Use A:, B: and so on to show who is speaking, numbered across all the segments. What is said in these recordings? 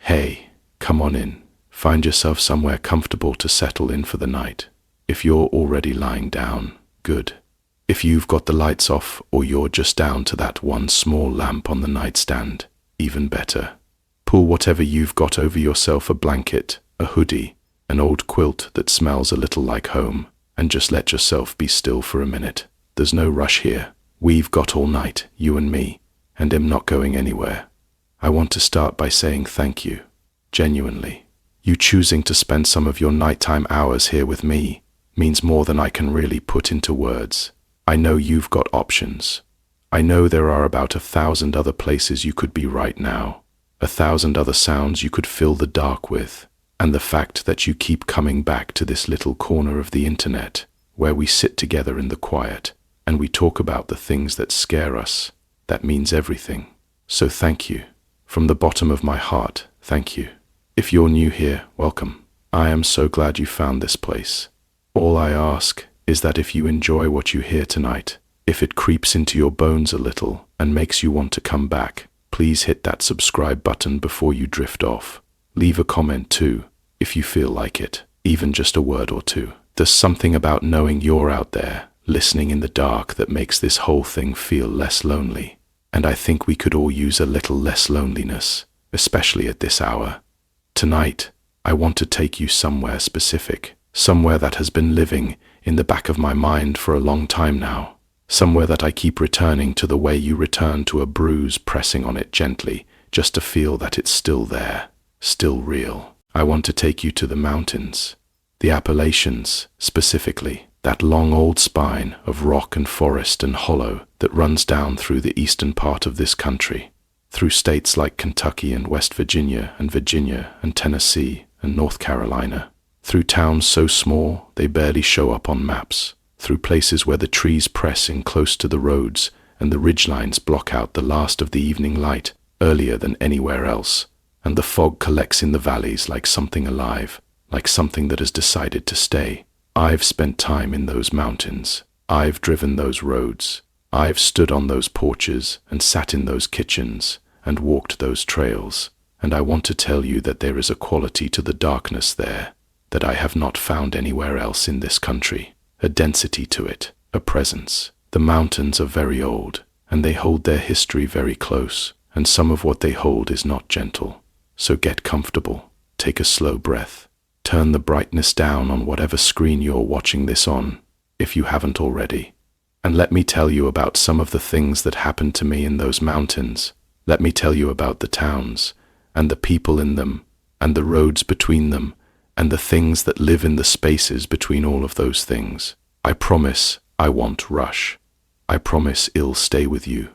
A: Hey, come on in. Find yourself somewhere comfortable to settle in for the night. If you're already lying down, good. If you've got the lights off or you're just down to that one small lamp on the nightstand, even better. Pull whatever you've got over yourself, a blanket, a hoodie, an old quilt that smells a little like home, and just let yourself be still for a minute. There's no rush here. We've got all night, you and me, and I'm not going anywhere. I want to start by saying thank you, genuinely. You choosing to spend some of your nighttime hours here with me means more than I can really put into words. I know you've got options. I know there are about 1,000 other places you could be right now, 1,000 other sounds you could fill the dark with, and the fact that you keep coming back to this little corner of the internet where we sit together in the quiet and we talk about the things that scare us, that means everything. So thank you. From the bottom of my heart, thank you. If you're new here, welcome. I am so glad you found this place. All I ask is that if you enjoy what you hear tonight, if it creeps into your bones a little and makes you want to come back, please hit that subscribe button before you drift off. Leave a comment too, if you feel like it, even just a word or two. There's something about knowing you're out there, listening in the dark, that makes this whole thing feel less lonely. And I think we could all use a little less loneliness, especially at this hour. Tonight, I want to take you somewhere specific, somewhere that has been living in the back of my mind for a long time now, somewhere that I keep returning to the way you return to a bruise, pressing on it gently, just to feel that it's still there, still real. I want to take you to the mountains, the Appalachians specifically, that long old spine of rock and forest and hollow that runs down through the eastern part of this country, through states like Kentucky and West Virginia and Tennessee and North Carolina, through towns so small they barely show up on maps, through places where the trees press in close to the roads and the ridgelines block out the last of the evening light earlier than anywhere else, and the fog collects in the valleys like something alive, like something that has decided to stay. I've spent time in those mountains. I've driven those roads. I've stood on those porches and sat in those kitchens and walked those trails. And I want to tell you that there is a quality to the darkness there that I have not found anywhere else in this country. A density to it, a presence. The mountains are very old, and they hold their history very close, and some of what they hold is not gentle. So get comfortable. Take a slow breath. Turn the brightness down on whatever screen you're watching this on, if you haven't already. And let me tell you about some of the things that happened to me in those mountains. Let me tell you about the towns, and the people in them, and the roads between them, and the things that live in the spaces between all of those things. I promise I won't rush. I promise I'll stay with you.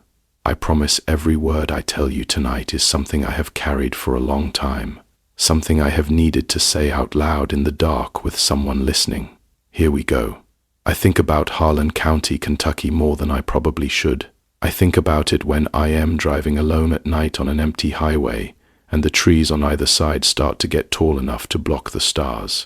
A: I promise every word I tell you tonight is something I have carried for a long time. Something I have needed to say out loud in the dark with someone listening. Here we go. I think about Harlan County, Kentucky more than I probably should. I think about it when I am driving alone at night on an empty highway and the trees on either side start to get tall enough to block the stars.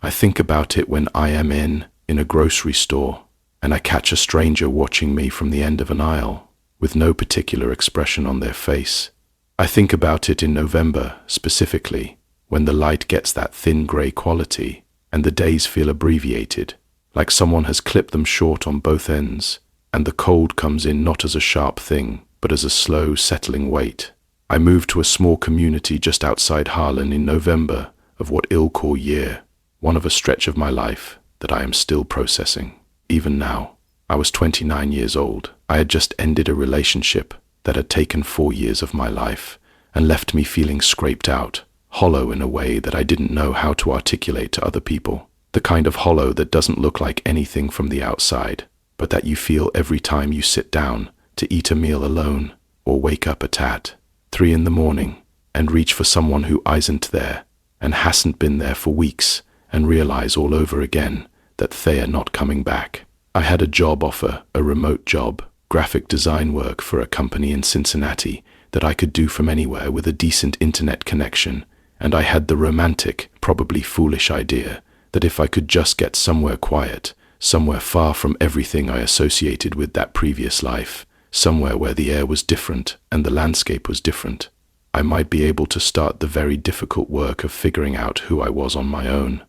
A: I think about it when I am in a grocery store and I catch a stranger watching me from the end of an aisle with no particular expression on their face. I think about it in November, specifically, when the light gets that thin gray quality and the days feel abbreviated, like someone has clipped them short on both ends, and the cold comes in not as a sharp thing, but as a slow, settling weight. I moved to a small community just outside Harlan in November of what I'll call year, one of a stretch of my life that I am still processing. Even now, I was 29 years old. I had just ended a relationship that had taken 4 years of my life and left me feeling scraped out, hollow in a way that I didn't know how to articulate to other people. The kind of hollow that doesn't look like anything from the outside, but that you feel every time you sit down to eat a meal alone or wake up at 3 in the morning and reach for someone who isn't there and hasn't been there for weeks and realize all over again that they are not coming back. I had a job offer, a remote job, graphic design work for a company in Cincinnati that I could do from anywhere with a decent internet connection, and I had the romantic, probably foolish idea that if I could just get somewhere quiet, somewhere far from everything I associated with that previous life, somewhere where the air was different and the landscape was different, I might be able to start the very difficult work of figuring out who I was on my own.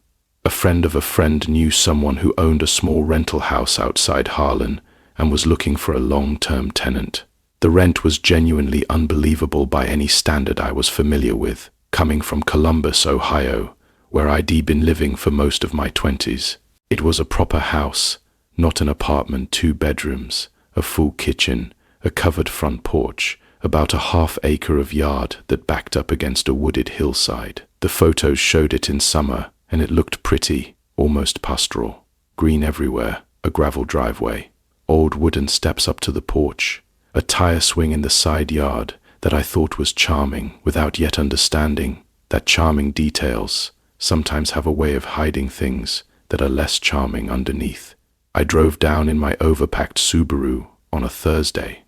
A: A friend of a friend knew someone who owned a small rental house outside Harlan and was looking for a long-term tenant. The rent was genuinely unbelievable by any standard I was familiar with, coming from Columbus, Ohio, where I'd been living for most of my 20s. It was a proper house, not an apartment, 2 bedrooms, a full kitchen, a covered front porch, about a half-acre of yard that backed up against a wooded hillside. The photos showed it in summer, and it looked pretty, almost pastoral. Green everywhere, a gravel driveway, old wooden steps up to the porch, a tire swing in the side yard that I thought was charming without yet understanding that charming details sometimes have a way of hiding things that are less charming underneath. I drove down in my overpacked Subaru on a Thursday,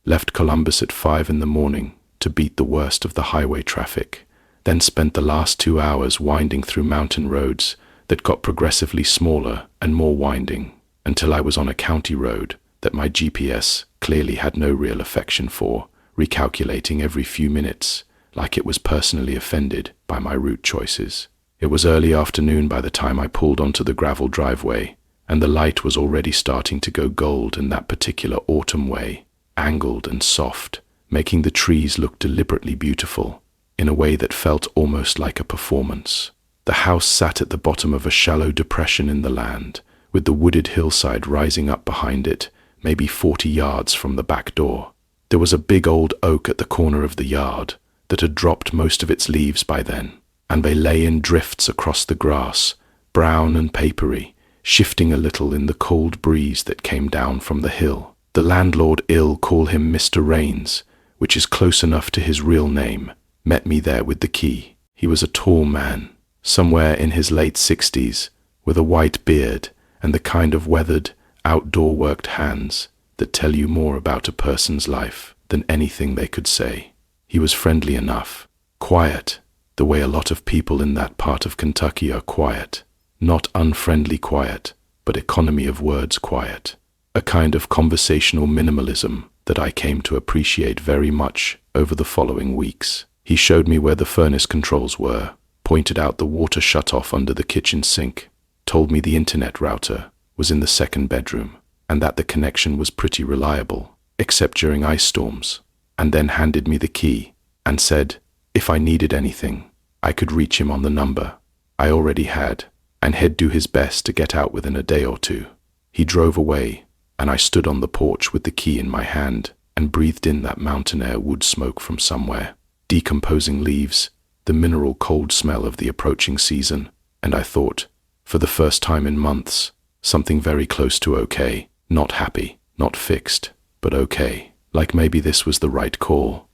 A: left Columbus at 5 in the morning to beat the worst of the highway traffic, then spent the last 2 hours winding through mountain roads that got progressively smaller and more winding until I was on a county road that my GPS clearly had no real affection for, recalculating every few minutes like it was personally offended by my route choices. It was early afternoon by the time I pulled onto the gravel driveway, and the light was already starting to go gold in that particular autumn way, angled and soft, making the trees look deliberately beautiful, in a way that felt almost like a performance. The house sat at the bottom of a shallow depression in the land, with the wooded hillside rising up behind it, maybe 40 yards from the back door. There was a big old oak at the corner of the yard that had dropped most of its leaves by then, and they lay in drifts across the grass, brown and papery, shifting a little in the cold breeze that came down from the hill. The landlord, call him Mr. Rains, which is close enough to his real name, met me there with the key. He was a tall man, somewhere in his late 60s, with a white beard and the kind of weathered, outdoor-worked hands that tell you more about a person's life than anything they could say. He was friendly enough, quiet, the way a lot of people in that part of Kentucky are quiet. Not unfriendly quiet, but economy of words quiet. A kind of conversational minimalism that I came to appreciate very much over the following weeks. He showed me where the furnace controls were, pointed out the water shut-off under the kitchen sink, told me the internet router was in the second bedroom, and that the connection was pretty reliable, except during ice storms, and then handed me the key and said if I needed anything, I could reach him on the number I already had, and he'd do his best to get out within a day or two. He drove away, and I stood on the porch with the key in my hand and breathed in that mountain air, wood smoke from somewhere, decomposing leaves, the mineral cold smell of the approaching season, and I thought, for the first time in months, something very close to okay, not happy, not fixed, but okay, like maybe this was the right call,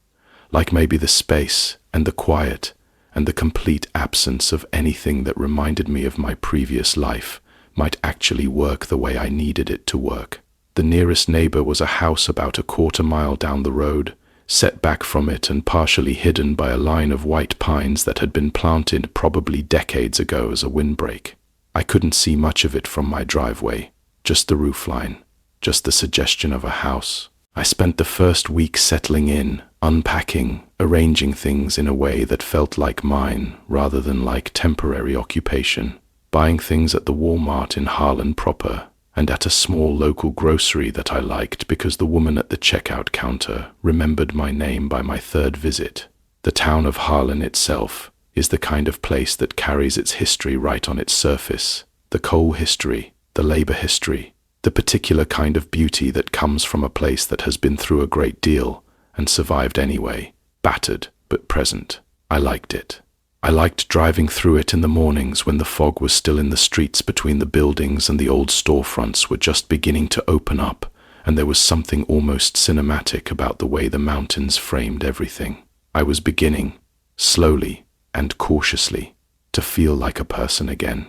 A: like maybe the space and the quiet and the complete absence of anything that reminded me of my previous life might actually work the way I needed it to work. The nearest neighbor was a house about a quarter-mile down the road, set back from it and partially hidden by a line of white pines that had been planted probably decades ago as a windbreak. I couldn't see much of it from my driveway, just the roofline, just the suggestion of a house. I spent the first week settling in, unpacking, arranging things in a way that felt like mine rather than like temporary occupation, buying things at the Walmart in Harlan proper and at a small local grocery that I liked because the woman at the checkout counter remembered my name by my third visit. The town of Harlan itself is the kind of place that carries its history right on its surface, the coal history, the labor history, the particular kind of beauty that comes from a place that has been through a great deal and survived anyway, battered but present. I liked it. I liked driving through it in the mornings when the fog was still in the streets between the buildings and the old storefronts were just beginning to open up, and there was something almost cinematic about the way the mountains framed everything. I was beginning, slowly and cautiously, to feel like a person again.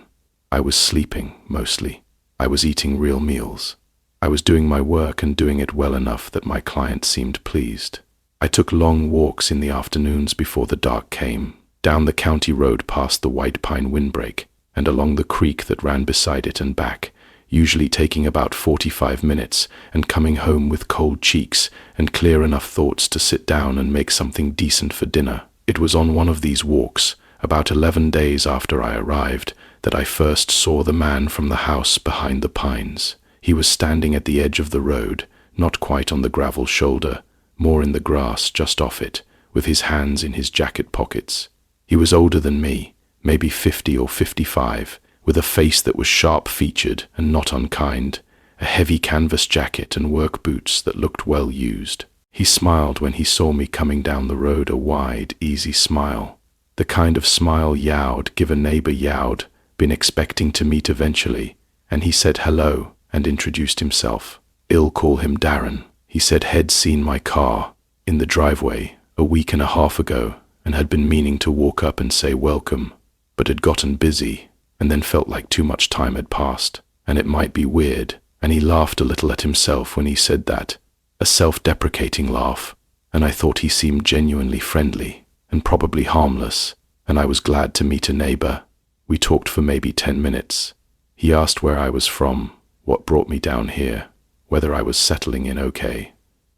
A: I was sleeping, mostly. I was eating real meals. I was doing my work and doing it well enough that my client seemed pleased. I took long walks in the afternoons before the dark came, down the county road past the white pine windbreak, and along the creek that ran beside it and back, usually taking about 45 minutes, and coming home with cold cheeks and clear enough thoughts to sit down and make something decent for dinner. It was on one of these walks, about 11 days after I arrived, that I first saw the man from the house behind the pines. He was standing at the edge of the road, not quite on the gravel shoulder, more in the grass just off it, with his hands in his jacket pockets. He was older than me, maybe 50 or 55, with a face that was sharp-featured and not unkind, a heavy canvas jacket and work boots that looked well used. He smiled when he saw me coming down the road, a wide, easy smile. The kind of smile yow'd give a neighbor yow'd been expecting to meet eventually, and he said hello and introduced himself. "I'll call him Darren." He said he'd seen my car in the driveway a week and a half ago and had been meaning to walk up and say welcome, but had gotten busy and then felt like too much time had passed and it might be weird, and he laughed a little at himself when he said that, a self-deprecating laugh, and I thought he seemed genuinely friendly and probably harmless, and I was glad to meet a neighbor. We talked for maybe 10 minutes. He asked where I was from, what brought me down here, whether I was settling in okay.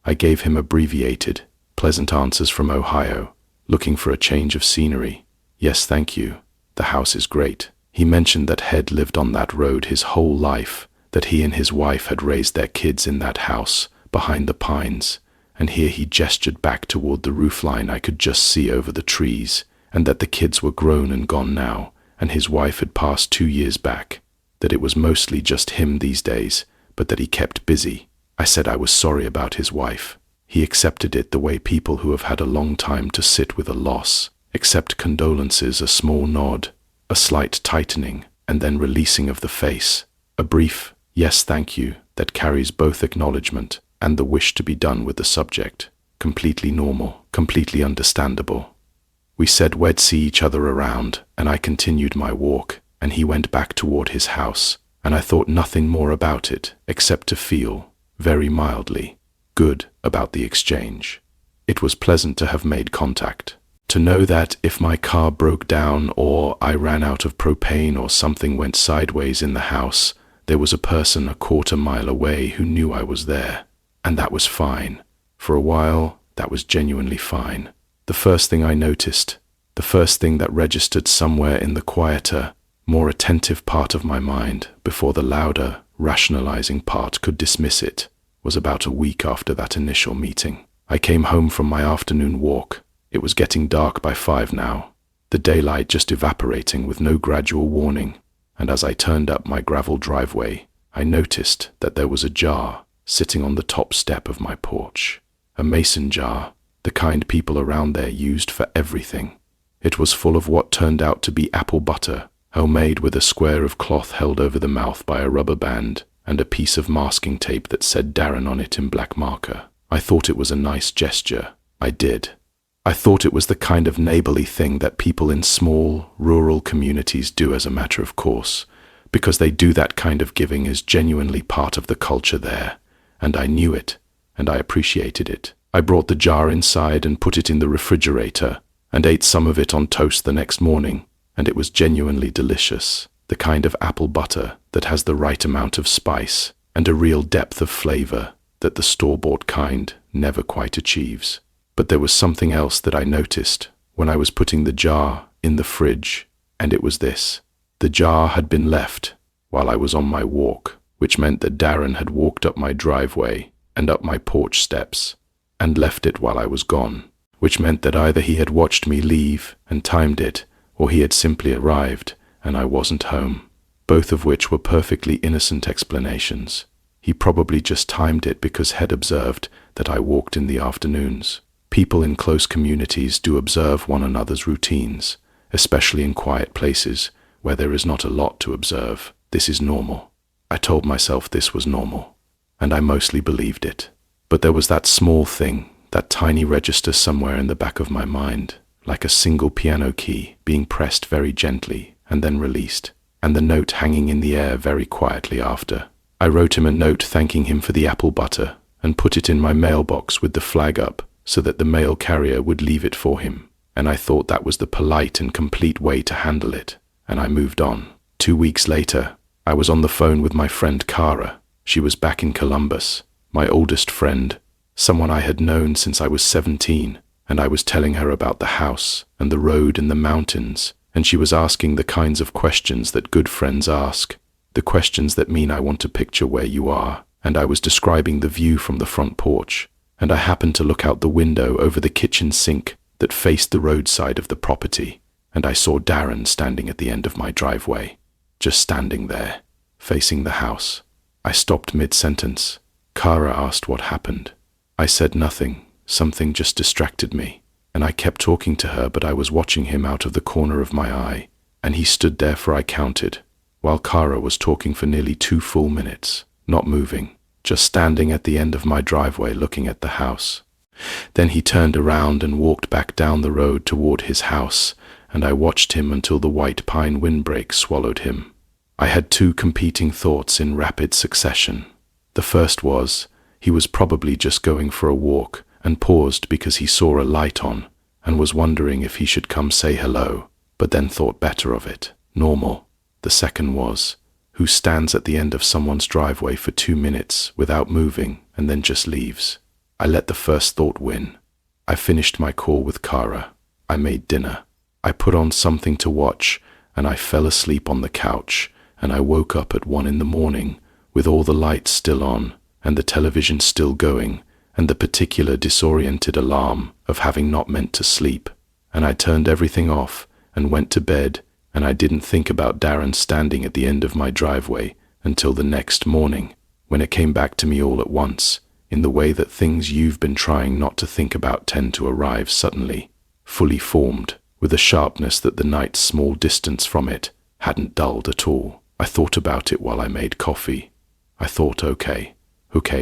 A: I gave him abbreviated, pleasant answers from Ohio, looking for a change of scenery. Yes, thank you. The house is great. He mentioned that he'd lived on that road his whole life, that he and his wife had raised their kids in that house behind the pines, and here he gestured back toward the roofline I could just see over the trees, and that the kids were grown and gone now, and his wife had passed 2 years back, that it was mostly just him these days, but that he kept busy. I said I was sorry about his wife. He accepted it the way people who have had a long time to sit with a loss accept condolences, a small nod, a slight tightening, and then releasing of the face, a brief, yes thank you, that carries both acknowledgement and the wish to be done with the subject. Completely normal, completely understandable. We said we'd see each other around, and I continued my walk, and he went back toward his house, and I thought nothing more about it, except to feel, very mildly, good about the exchange. It was pleasant to have made contact. To know that if my car broke down or I ran out of propane or something went sideways in the house, there was a person a quarter-mile away who knew I was there. And that was fine. For a while, that was genuinely fine. The first thing I noticed, the first thing that registered somewhere in the quieter, more attentive part of my mind before the louder, rationalizing part could dismiss it, was about a week after that initial meeting. I came home from my afternoon walk. It was getting dark by 5 now, the daylight just evaporating with no gradual warning, and as I turned up my gravel driveway, I noticed that there was a jar sitting on the top step of my porch. A mason jar, the kind people around there used for everything. It was full of what turned out to be apple butter, homemade with a square of cloth held over the mouth by a rubber band, and a piece of masking tape that said Darren on it in black marker. I thought it was a nice gesture. I did. I thought it was the kind of neighborly thing that people in small, rural communities do as a matter of course, because they do that kind of giving as genuinely part of the culture there, and I knew it, and I appreciated it. I brought the jar inside and put it in the refrigerator, and ate some of it on toast the next morning, and it was genuinely delicious, the kind of apple butter that has the right amount of spice and a real depth of flavor that the store-bought kind never quite achieves. But there was something else that I noticed when I was putting the jar in the fridge, and it was this. The jar had been left while I was on my walk, which meant that Darren had walked up my driveway and up my porch steps, and left it while I was gone, which meant that either he had watched me leave and timed it, or he had simply arrived and I wasn't home, both of which were perfectly innocent explanations. He probably just timed it because he'd observed that I walked in the afternoons. People in close communities do observe one another's routines, especially in quiet places where there is not a lot to observe. This is normal. I told myself this was normal, and I mostly believed it. But there was that small thing, that tiny register somewhere in the back of my mind, like a single piano key being pressed very gently and then released, and the note hanging in the air very quietly after. I wrote him a note thanking him for the apple butter and put it in my mailbox with the flag up, so that the mail carrier would leave it for him, and I thought that was the polite and complete way to handle it, and I moved on. 2 weeks later, I was on the phone with my friend Cara. She was back in Columbus, my oldest friend, someone I had known since I was 17, and I was telling her about the house and the road and the mountains, and she was asking the kinds of questions that good friends ask, the questions that mean I want to picture where you are, and I was describing the view from the front porch, and I happened to look out the window over the kitchen sink that faced the roadside of the property, and I saw Darren standing at the end of my driveway, just standing there, facing the house. I stopped mid-sentence. Kara asked what happened. I said nothing, something just distracted me, and I kept talking to her, but I was watching him out of the corner of my eye, and he stood there for I counted, while Kara was talking for nearly 2 full minutes, not moving, just standing at the end of my driveway looking at the house. Then he turned around and walked back down the road toward his house, and I watched him until the white pine windbreak swallowed him. I had 2 competing thoughts in rapid succession. The first was, he was probably just going for a walk and paused because he saw a light on and was wondering if he should come say hello, but then thought better of it. Normal. The second was, who stands at the end of someone's driveway for 2 minutes without moving and then just leaves? I let the first thought win. I finished my call with Kara. I made dinner. I put on something to watch, and I fell asleep on the couch, and I woke up at 1 in the morning with all the lights still on and the television still going and the particular disoriented alarm of having not meant to sleep. And I turned everything off and went to bed, and I didn't think about Darren standing at the end of my driveway until the next morning, when it came back to me all at once, in the way that things you've been trying not to think about tend to arrive suddenly, fully formed, with a sharpness that the night's small distance from it hadn't dulled at all. I thought about it while I made coffee. I thought, okay,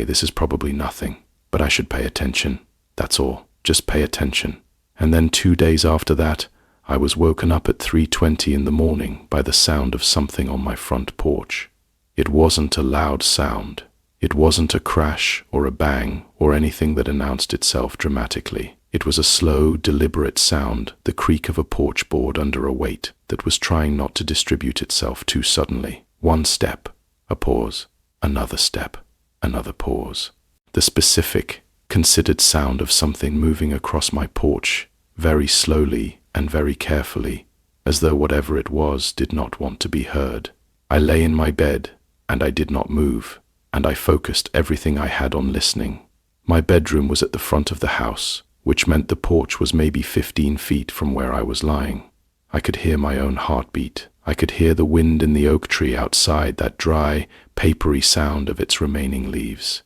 A: this is probably nothing, but I should pay attention. That's all, just pay attention. And then 2 days after that, I was woken up at 3:20 in the morning by the sound of something on my front porch. It wasn't a loud sound. It wasn't a crash or a bang or anything that announced itself dramatically. It was a slow, deliberate sound, the creak of a porch board under a weight that was trying not to distribute itself too suddenly. 1 step, a pause, another step, another pause. The specific, considered sound of something moving across my porch, very slowly and very carefully, as though whatever it was did not want to be heard. I lay in my bed, and I did not move, and I focused everything I had on listening. My bedroom was at the front of the house, which meant the porch was maybe 15 feet from where I was lying. I could hear my own heartbeat. I could hear the wind in the oak tree outside, that dry, papery sound of its remaining leaves.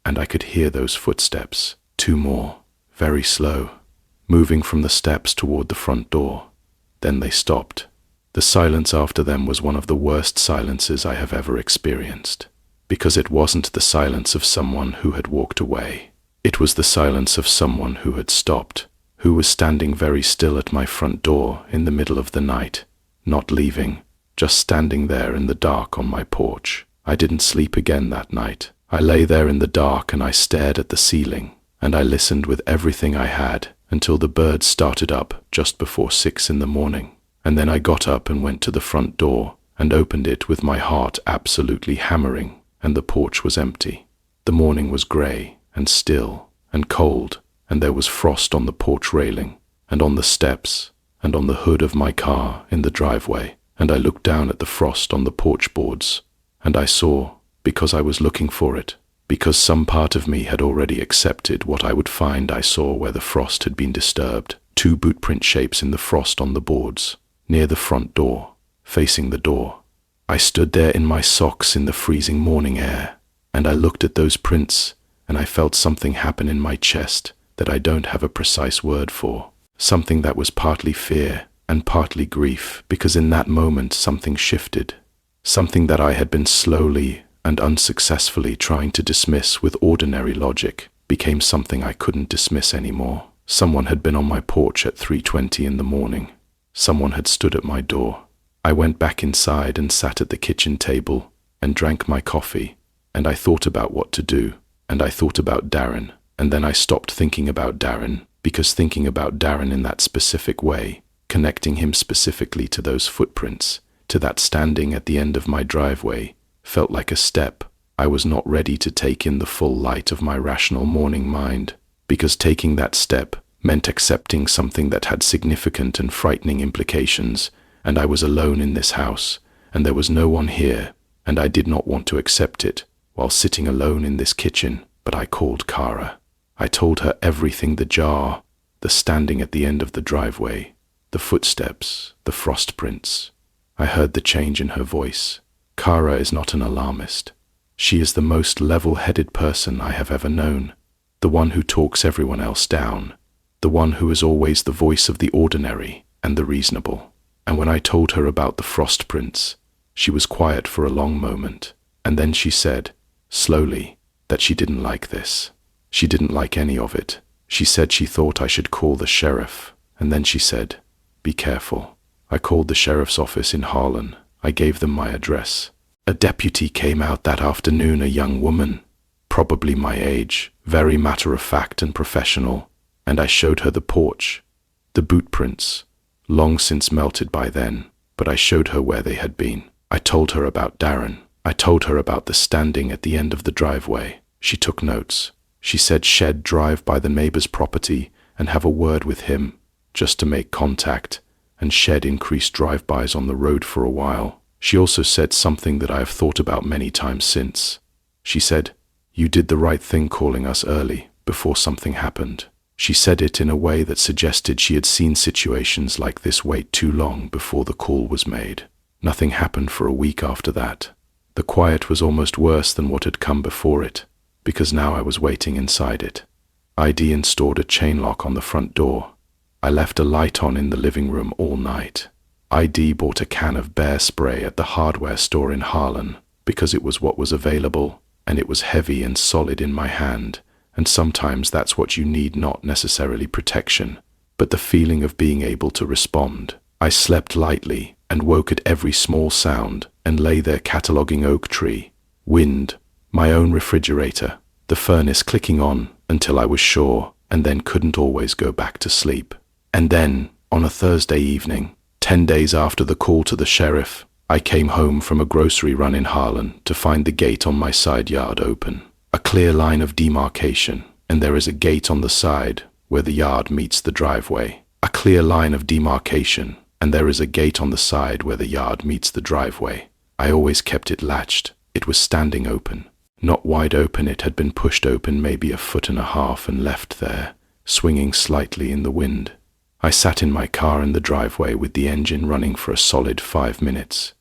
A: And I could hear those footsteps, 2 more, very slow, moving from the steps toward the front door. Then they stopped. The silence after them was one of the worst silences I have ever experienced, because it wasn't the silence of someone who had walked away. It was the silence of someone who had stopped, who was standing very still at my front door in the middle of the night, not leaving, just standing there in the dark on my porch. I didn't sleep again that night. I lay there in the dark and I stared at the ceiling, and I listened with everything I had until the birds started up just before 6 in the morning. And then I got up and went to the front door and opened it with my heart absolutely hammering, and the porch was empty. The morning was grey and still and cold, and there was frost on the porch railing and on the steps and on the hood of my car in the driveway. And I looked down at the frost on the porch boards, and I saw, because I was looking for it, because some part of me had already accepted what I would find, I saw where the frost had been disturbed, 2 bootprint shapes in the frost on the boards, near the front door, facing the door. I stood there in my socks in the freezing morning air, and I looked at those prints, and I felt something happen in my chest that I don't have a precise word for, something that was partly fear and partly grief, because in that moment something shifted, something that I had been slowly and unsuccessfully trying to dismiss with ordinary logic became something I couldn't dismiss anymore. Someone had been on my porch at 3:20 in the morning. Someone had stood at my door. I went back inside and sat at the kitchen table and drank my coffee, and I thought about what to do, and I thought about Darren, and then I stopped thinking about Darren, because thinking about Darren in that specific way, connecting him specifically to those footprints, to that standing at the end of my driveway, felt like a step I was not ready to take in the full light of my rational morning mind, because taking that step meant accepting something that had significant and frightening implications, and I was alone in this house, and there was no one here, and I did not want to accept it while sitting alone in this kitchen, but I called Kara. I told her everything: the jar, the standing at the end of the driveway, the footsteps, the frost prints. I heard the change in her voice. Kara is not an alarmist. She is the most level-headed person I have ever known, the one who talks everyone else down, the one who is always the voice of the ordinary and the reasonable. And when I told her about the frost prints, she was quiet for a long moment, and then she said, slowly, that she didn't like this. She didn't like any of it. She said she thought I should call the sheriff, and then she said, be careful. I called the sheriff's office in Harlan. I gave them my address. A deputy came out that afternoon, a young woman, probably my age, very matter-of-fact and professional, and I showed her the porch, the boot prints, long since melted by then, but I showed her where they had been. I told her about Darren. I told her about the standing at the end of the driveway. She took notes. She said she'd drive by the neighbor's property and have a word with him, just to make contact, and she'd increase drive-bys on the road for a while. She also said something that I have thought about many times since. She said, you did the right thing calling us early, before something happened. She said it in a way that suggested she had seen situations like this wait too long before the call was made. Nothing happened for a week after that. The quiet was almost worse than what had come before it, because now I was waiting inside it. ID installed a chain lock on the front door. I left a light on in the living room all night. ID bought a can of bear spray at the hardware store in Harlan because it was what was available, and it was heavy and solid in my hand, and sometimes that's what you need, not necessarily protection, but the feeling of being able to respond. I slept lightly and woke at every small sound and lay there cataloging oak tree, wind, my own refrigerator, the furnace clicking on until I was sure, and then couldn't always go back to sleep. And then, on a Thursday evening, 10 days after the call to the sheriff, I came home from a grocery run in Harlan to find the gate on my side yard open. A clear line of demarcation, and there is a gate on the side where the yard meets the driveway. A clear line of demarcation, and there is a gate on the side where the yard meets the driveway. I always kept it latched. It was standing open. Not wide open, it had been pushed open maybe 1.5 feet and left there, swinging slightly in the wind. I sat in my car in the driveway with the engine running for a solid 5 minutes.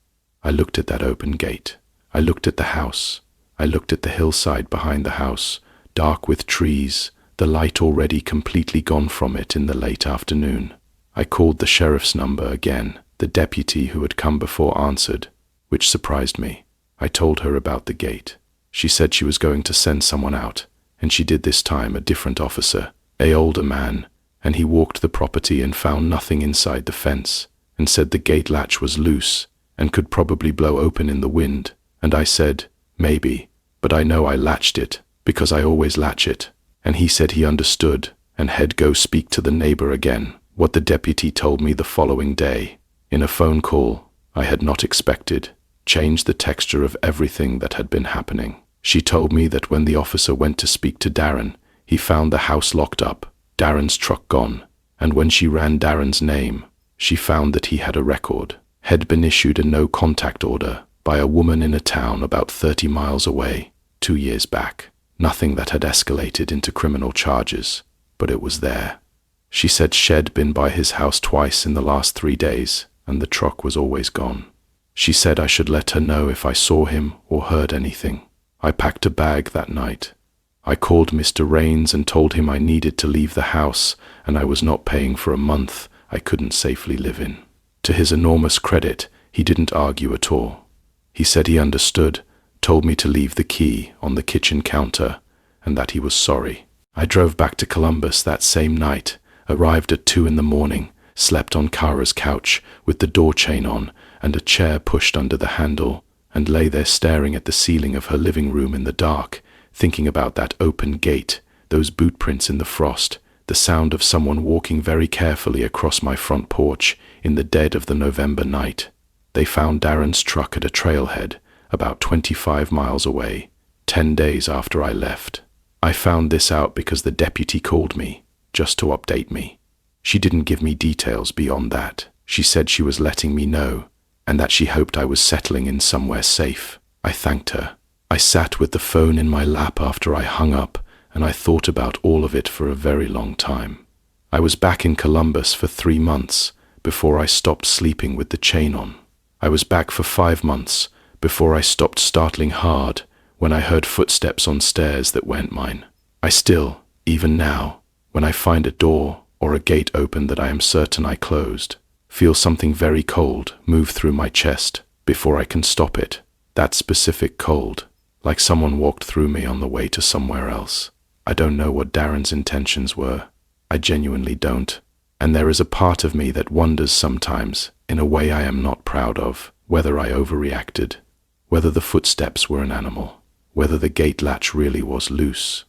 A: I looked at that open gate. I looked at the house. I looked at the hillside behind the house, dark with trees, the light already completely gone from it in the late afternoon. I called the sheriff's number again. The deputy who had come before answered, which surprised me. I told her about the gate. She said she was going to send someone out, and she did this time, a different officer, an older man, and he walked the property and found nothing inside the fence, and said the gate latch was loose and could probably blow open in the wind. And I said, maybe, but I know I latched it, because I always latch it. And he said he understood, and had go speak to the neighbor again. What the deputy told me the following day, in a phone call I had not expected, changed the texture of everything that had been happening. She told me that when the officer went to speak to Darren, he found the house locked up, Darren's truck gone, and when she ran Darren's name, she found that he had a record, had been issued a no-contact order by a woman in a town about 30 miles away, 2 years back. Nothing that had escalated into criminal charges, but it was there. She said she'd been by his house twice in the last 3 days, and the truck was always gone. She said I should let her know if I saw him or heard anything. I packed a bag that night. I called Mr. Rains and told him I needed to leave the house, and I was not paying for a month I couldn't safely live in. To his enormous credit, he didn't argue at all. He said he understood, told me to leave the key on the kitchen counter, and that he was sorry. I drove back to Columbus that same night, arrived at 2 a.m, slept on Kara's couch with the door chain on and a chair pushed under the handle, and lay there staring at the ceiling of her living room in the dark, thinking about that open gate, those boot prints in the frost, the sound of someone walking very carefully across my front porch in the dead of the November night. They found Darren's truck at a trailhead about 25 miles away, 10 days after I left. I found this out because the deputy called me. just to update me. She didn't give me details beyond that. She said she was letting me know, and that she hoped I was settling in somewhere safe. I thanked her. I sat with the phone in my lap after I hung up, and I thought about all of it for a very long time. I was back in Columbus for 3 months before I stopped sleeping with the chain on. I was back for 5 months before I stopped startling hard when I heard footsteps on stairs that weren't mine. I still, even now, when I find a door or a gate open that I am certain I closed, feel something very cold move through my chest before I can stop it. That specific cold, like someone walked through me on the way to somewhere else. I don't know what Darren's intentions were. I genuinely don't. And there is a part of me that wonders sometimes, in a way I am not proud of, whether I overreacted, whether the footsteps were an animal, whether the gate latch really was loose,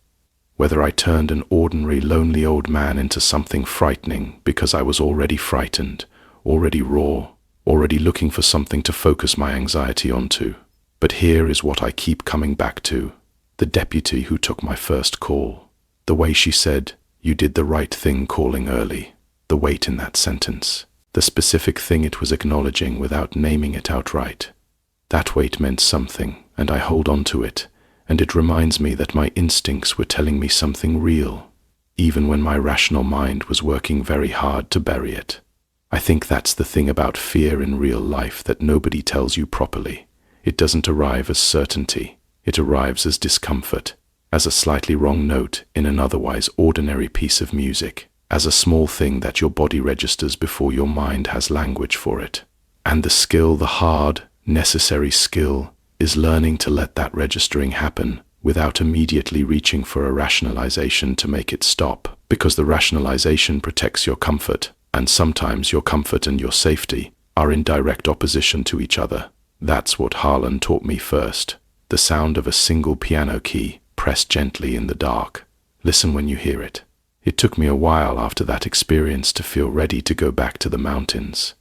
A: whether I turned an ordinary lonely old man into something frightening because I was already frightened, already raw, already looking for something to focus my anxiety onto. But here is what I keep coming back to. The deputy who took my first call. The way she said, "You did the right thing calling early." The weight in that sentence. The specific thing it was acknowledging without naming it outright. That weight meant something, and I hold on to it, and it reminds me that my instincts were telling me something real, even when my rational mind was working very hard to bury it. I think that's the thing about fear in real life that nobody tells you properly. It doesn't arrive as certainty. It arrives as discomfort, as a slightly wrong note in an otherwise ordinary piece of music, as a small thing that your body registers before your mind has language for it. And the skill, the hard, necessary skill, is learning to let that registering happen without immediately reaching for a rationalization to make it stop, because the rationalization protects your comfort, and sometimes your comfort and your safety are in direct opposition to each other. That's what Harlan taught me first. The sound of a single piano key pressed gently in the dark. Listen when you hear it. It took me a while after that experience to feel ready to go back to the mountains.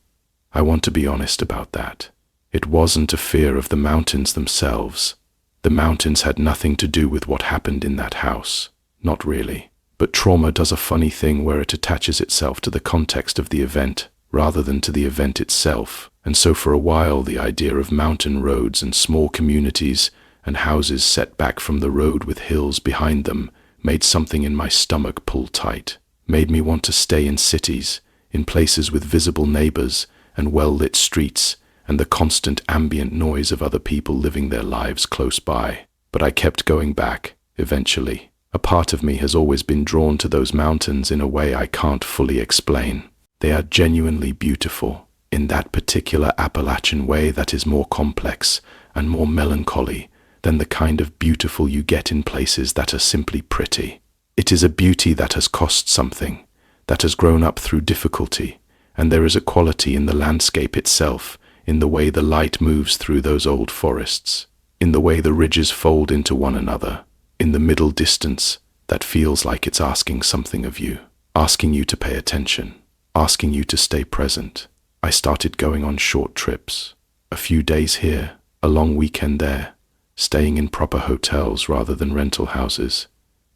A: I want to be honest about that. It wasn't a fear of the mountains themselves. The mountains had nothing to do with what happened in that house. Not really. But trauma does a funny thing where it attaches itself to the context of the event rather than to the event itself. And so for a while the idea of mountain roads and small communities and houses set back from the road with hills behind them made something in my stomach pull tight, made me want to stay in cities, in places with visible neighbors and well-lit streets and the constant ambient noise of other people living their lives close by. But I kept going back, eventually. A part of me has always been drawn to those mountains in a way I can't fully explain. They are genuinely beautiful, in that particular Appalachian way that is more complex and more melancholy than the kind of beautiful you get in places that are simply pretty. It is a beauty that has cost something, that has grown up through difficulty, and there is a quality in the landscape itself, in the way the light moves through those old forests, in the way the ridges fold into one another, in the middle distance that feels like it's asking something of you, asking you to pay attention, asking you to stay present. I started going on short trips, a few days here, a long weekend there, staying in proper hotels rather than rental houses,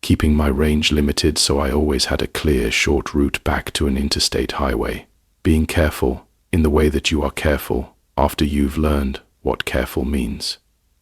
A: keeping my range limited so I always had a clear, short route back to an interstate highway, being careful in the way that you are careful after you've learned what careful means.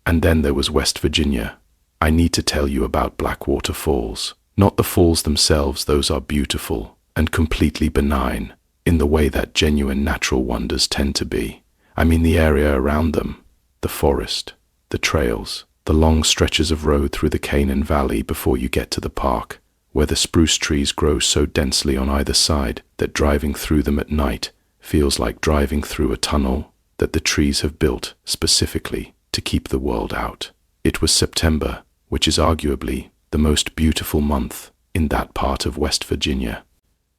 A: And then there was West Virginia. I need to tell you about Blackwater Falls. Not the falls themselves, those are beautiful and completely benign, in the way that genuine natural wonders tend to be. I mean the area around them, the forest, the trails, the long stretches of road through the Canaan Valley before you get to the park, where the spruce trees grow so densely on either side that driving through them at night feels like driving through a tunnel that the trees have built specifically to keep the world out. It was September, which is arguably the most beautiful month in that part of West Virginia.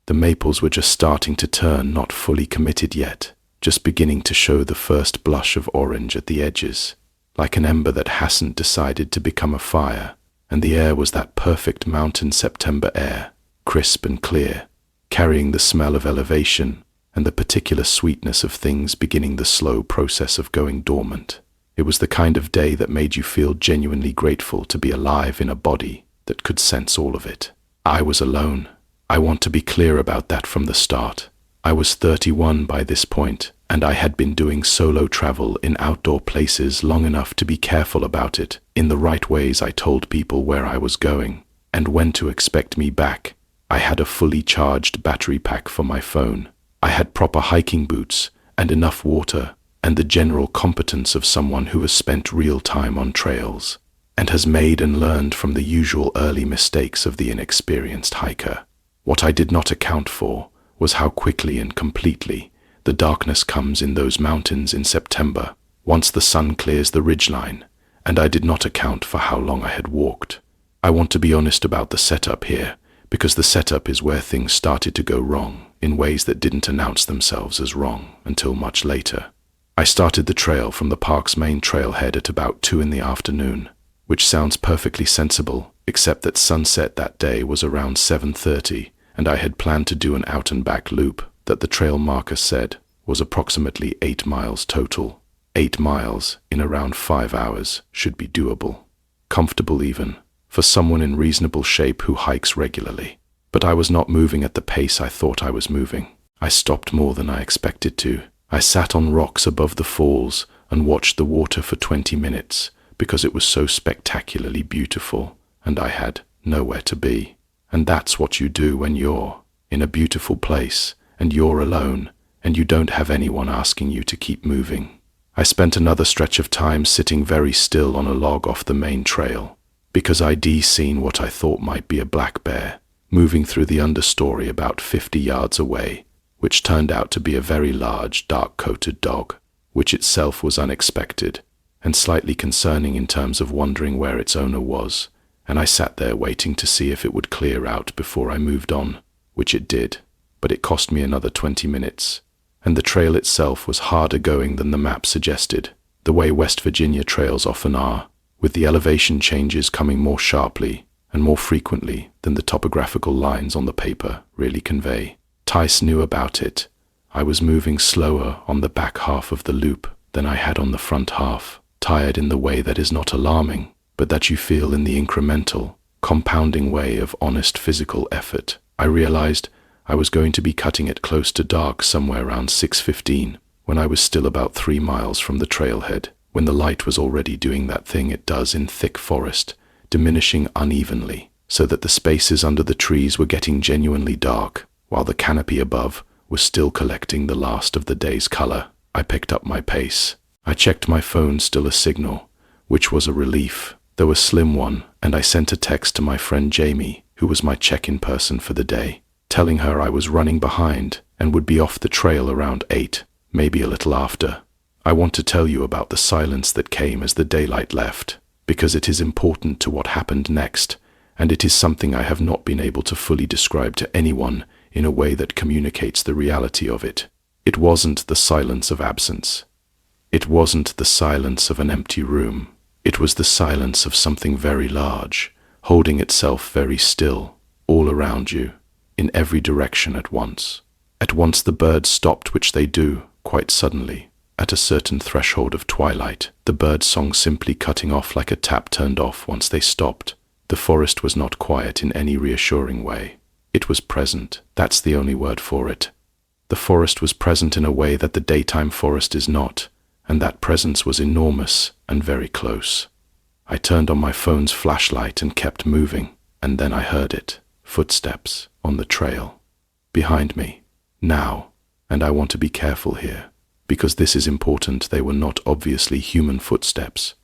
A: The maples were just starting to turn, not fully committed yet, just beginning to show the first blush of orange at the edges, like an ember that hasn't decided to become a fire, and the air was that perfect mountain September air, crisp and clear, carrying the smell of elevation and the particular sweetness of things beginning the slow process of going dormant. It was the kind of day that made you feel genuinely grateful to be alive in a body that could sense all of it. I was alone. I want to be clear about that from the start. I was 31 by this point, and I had been doing solo travel in outdoor places long enough to be careful about it. In the right ways, I told people where I was going and when to expect me back. I had a fully charged battery pack for my phone. I had proper hiking boots and enough water, and the general competence of someone who has spent real time on trails and has made and learned from the usual early mistakes of the inexperienced hiker. What I did not account for was how quickly and completely the darkness comes in those mountains in September, once the sun clears the ridgeline, and I did not account for how long I had walked. I want to be honest about the setup here, because the setup is where things started to go wrong in ways that didn't announce themselves as wrong until much later. I started the trail from the park's main trailhead at about 2 in the afternoon, which sounds perfectly sensible, except that sunset that day was around 7:30, and I had planned to do an out-and-back loop that the trail marker said was approximately 8 miles total. 8 miles in around 5 hours should be doable. Comfortable even, for someone in reasonable shape who hikes regularly. But I was not moving at the pace I thought I was moving. I stopped more than I expected to. I sat on rocks above the falls and watched the water for 20 minutes because it was so spectacularly beautiful, and I had nowhere to be. And that's what you do when you're in a beautiful place and you're alone and you don't have anyone asking you to keep moving. I spent another stretch of time sitting very still on a log off the main trail because I'd seen what I thought might be a black bear moving through the understory about 50 yards away, which turned out to be a very large, dark-coated dog, which itself was unexpected and slightly concerning in terms of wondering where its owner was, and I sat there waiting to see if it would clear out before I moved on, which it did, but it cost me another 20 minutes, and the trail itself was harder going than the map suggested, the way West Virginia trails often are, with the elevation changes coming more sharply and more frequently than the topographical lines on the paper really convey. Tice knew about it. I was moving slower on the back half of the loop than I had on the front half, tired in the way that is not alarming, but that you feel in the incremental, compounding way of honest physical effort. I realized I was going to be cutting it close to dark somewhere around 6:15, when I was still about 3 miles from the trailhead, when the light was already doing that thing it does in thick forest, diminishing unevenly, so that the spaces under the trees were getting genuinely dark, while the canopy above was still collecting the last of the day's color. I picked up my pace. I checked my phone, still a signal, which was a relief, though a slim one, and I sent a text to my friend Jamie, who was my check-in person for the day, telling her I was running behind and would be off the trail around 8, maybe a little after. I want to tell you about the silence that came as the daylight left, because it is important to what happened next, and it is something I have not been able to fully describe to anyone in a way that communicates the reality of it. It wasn't the silence of absence. It wasn't the silence of an empty room. It was the silence of something very large, holding itself very still, all around you, in every direction at once. At once the birds stopped, which they do, quite suddenly, at a certain threshold of twilight, the bird song simply cutting off like a tap turned off once they stopped. The forest was not quiet in any reassuring way. It was present. That's the only word for it. The forest was present in a way that the daytime forest is not, and that presence was enormous and very close. I turned on my phone's flashlight and kept moving, and then I heard it. Footsteps on the trail. Behind me. Now. And I want to be careful here, because this is important. They were not obviously human footsteps.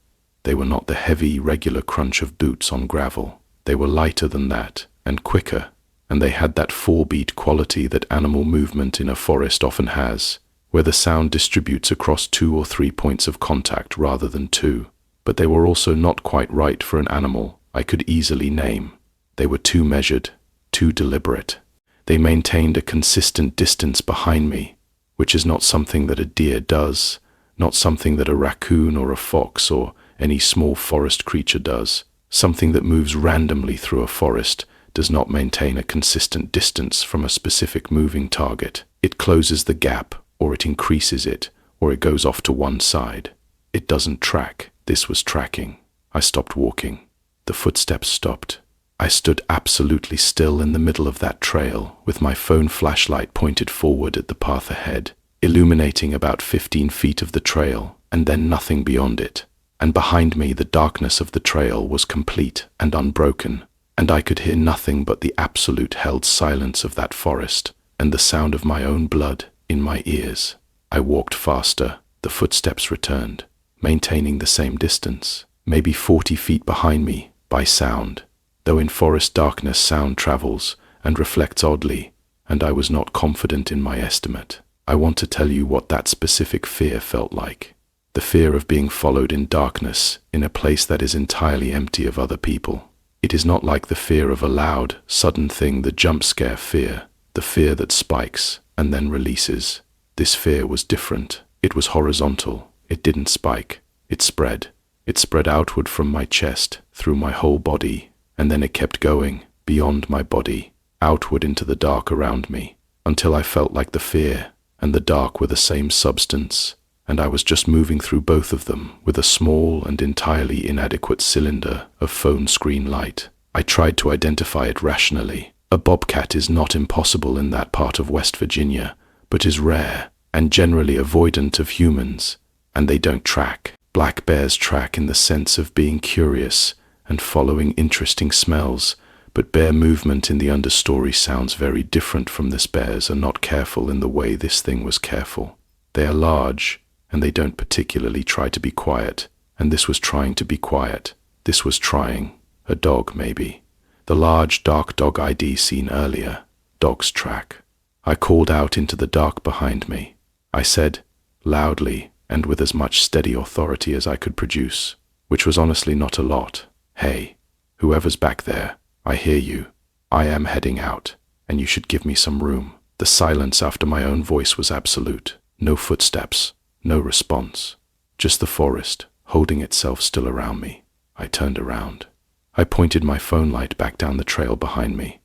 A: They were not the heavy, regular crunch of boots on gravel. They were lighter than that, and quicker, and they had that 4-beat quality that animal movement in a forest often has, where the sound distributes across 2 or 3 points of contact rather than 2. But they were also not quite right for an animal I could easily name. They were too measured, too deliberate. They maintained a consistent distance behind me, which is not something that a deer does, not something that a raccoon or a fox or any small forest creature does. Something that moves randomly through a forest does not maintain a consistent distance from a specific moving target. It closes the gap, or it increases it, or it goes off to one side. It doesn't track. This was tracking. I stopped walking. The footsteps stopped. I stood absolutely still in the middle of that trail, with my phone flashlight pointed forward at the path ahead, illuminating about 15 feet of the trail, and then nothing beyond it. And behind me the darkness of the trail was complete and unbroken, and I could hear nothing but the absolute held silence of that forest, and the sound of my own blood in my ears. I walked faster. The footsteps returned, maintaining the same distance, maybe 40 feet behind me, by sound, though in forest darkness sound travels and reflects oddly, and I was not confident in my estimate. I want to tell you what that specific fear felt like. The fear of being followed in darkness, in a place that is entirely empty of other people. It is not like the fear of a loud, sudden thing, the jump scare fear, the fear that spikes and then releases. This fear was different. It was horizontal. It didn't spike. It spread. It spread outward from my chest, through my whole body, and then it kept going, beyond my body, outward into the dark around me, until I felt like the fear and the dark were the same substance, and I was just moving through both of them with a small and entirely inadequate cylinder of phone screen light. I tried to identify it rationally. A bobcat is not impossible in that part of West Virginia, but is rare and generally avoidant of humans, and they don't track. Black bears track in the sense of being curious and following interesting smells, but bear movement in the understory sounds very different from this. Bears are not careful in the way this thing was careful. They are large, and they don't particularly try to be quiet, and this was trying to be quiet. This was trying. A dog, maybe. The large, dark dog ID seen earlier. Dogs track. I called out into the dark behind me. I said, loudly and with as much steady authority as I could produce, which was honestly not a lot, "Hey, whoever's back there, I hear you. I am heading out, and you should give me some room." The silence after my own voice was absolute. No footsteps, no response. Just the forest, holding itself still around me. I turned around. I pointed my phone light back down the trail behind me.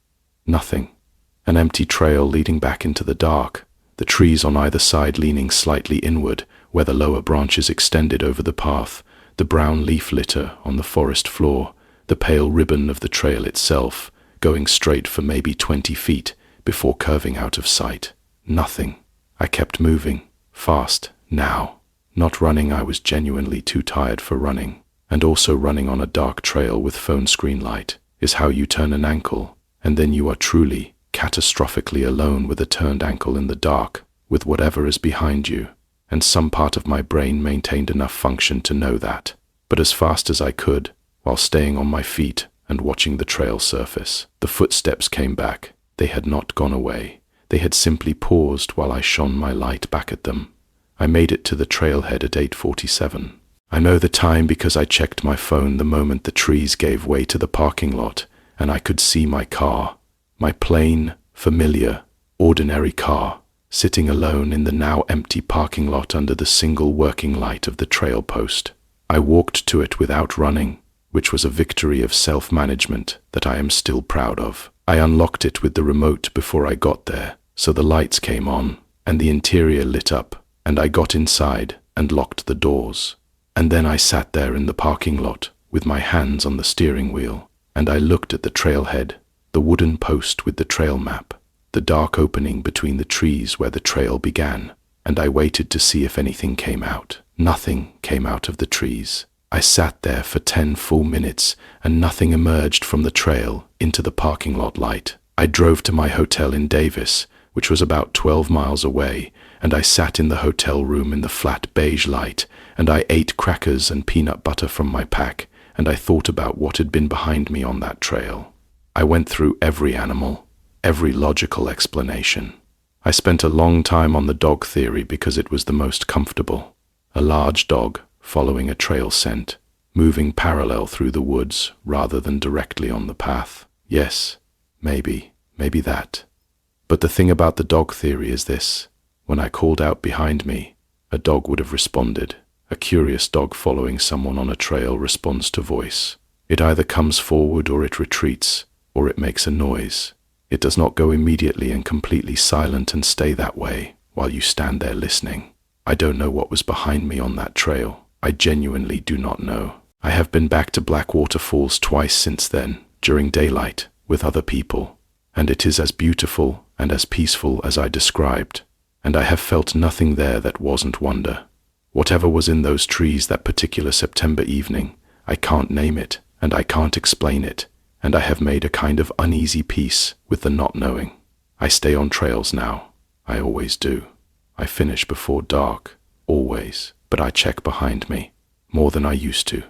A: Nothing. An empty trail leading back into the dark, the trees on either side leaning slightly inward, where the lower branches extended over the path, the brown leaf litter on the forest floor, the pale ribbon of the trail itself, going straight for maybe 20 feet before curving out of sight. Nothing. I kept moving, fast, now. Not running, I was genuinely too tired for running. And also running on a dark trail with phone screen light is how you turn an ankle, and then you are truly, catastrophically alone with a turned ankle in the dark, with whatever is behind you. And some part of my brain maintained enough function to know that. But as fast as I could, while staying on my feet and watching the trail surface, the footsteps came back. They had not gone away. They had simply paused while I shone my light back at them. I made it to the trailhead at 8:47. I know the time because I checked my phone the moment the trees gave way to the parking lot, and I could see my car, my plain, familiar, ordinary car, sitting alone in the now empty parking lot under the single working light of the trail post. I walked to it without running, which was a victory of self-management that I am still proud of. I unlocked it with the remote before I got there, so the lights came on, and the interior lit up, and I got inside and locked the doors. And then I sat there in the parking lot with my hands on the steering wheel, and I looked at the trailhead, the wooden post with the trail map, the dark opening between the trees where the trail began, and I waited to see if anything came out. Nothing came out of the trees. I sat there for 10 full minutes, and nothing emerged from the trail into the parking lot light. I drove to my hotel in Davis, which was about 12 miles away, and I sat in the hotel room in the flat beige light, and I ate crackers and peanut butter from my pack, and I thought about what had been behind me on that trail. I went through every animal, every logical explanation. I spent a long time on the dog theory because it was the most comfortable. A large dog, following a trail scent, moving parallel through the woods rather than directly on the path. Yes, maybe that. But the thing about the dog theory is this. When I called out behind me, a dog would have responded. A curious dog following someone on a trail responds to voice. It either comes forward or it retreats, or it makes a noise. It does not go immediately and completely silent and stay that way while you stand there listening. I don't know what was behind me on that trail. I genuinely do not know. I have been back to Blackwater Falls twice since then, during daylight, with other people. And it is as beautiful and as peaceful as I described, and I have felt nothing there that wasn't wonder. Whatever was in those trees that particular September evening, I can't name it, and I can't explain it, and I have made a kind of uneasy peace with the not knowing. I stay on trails now. I always do. I finish before dark, always, but I check behind me, more than I used to.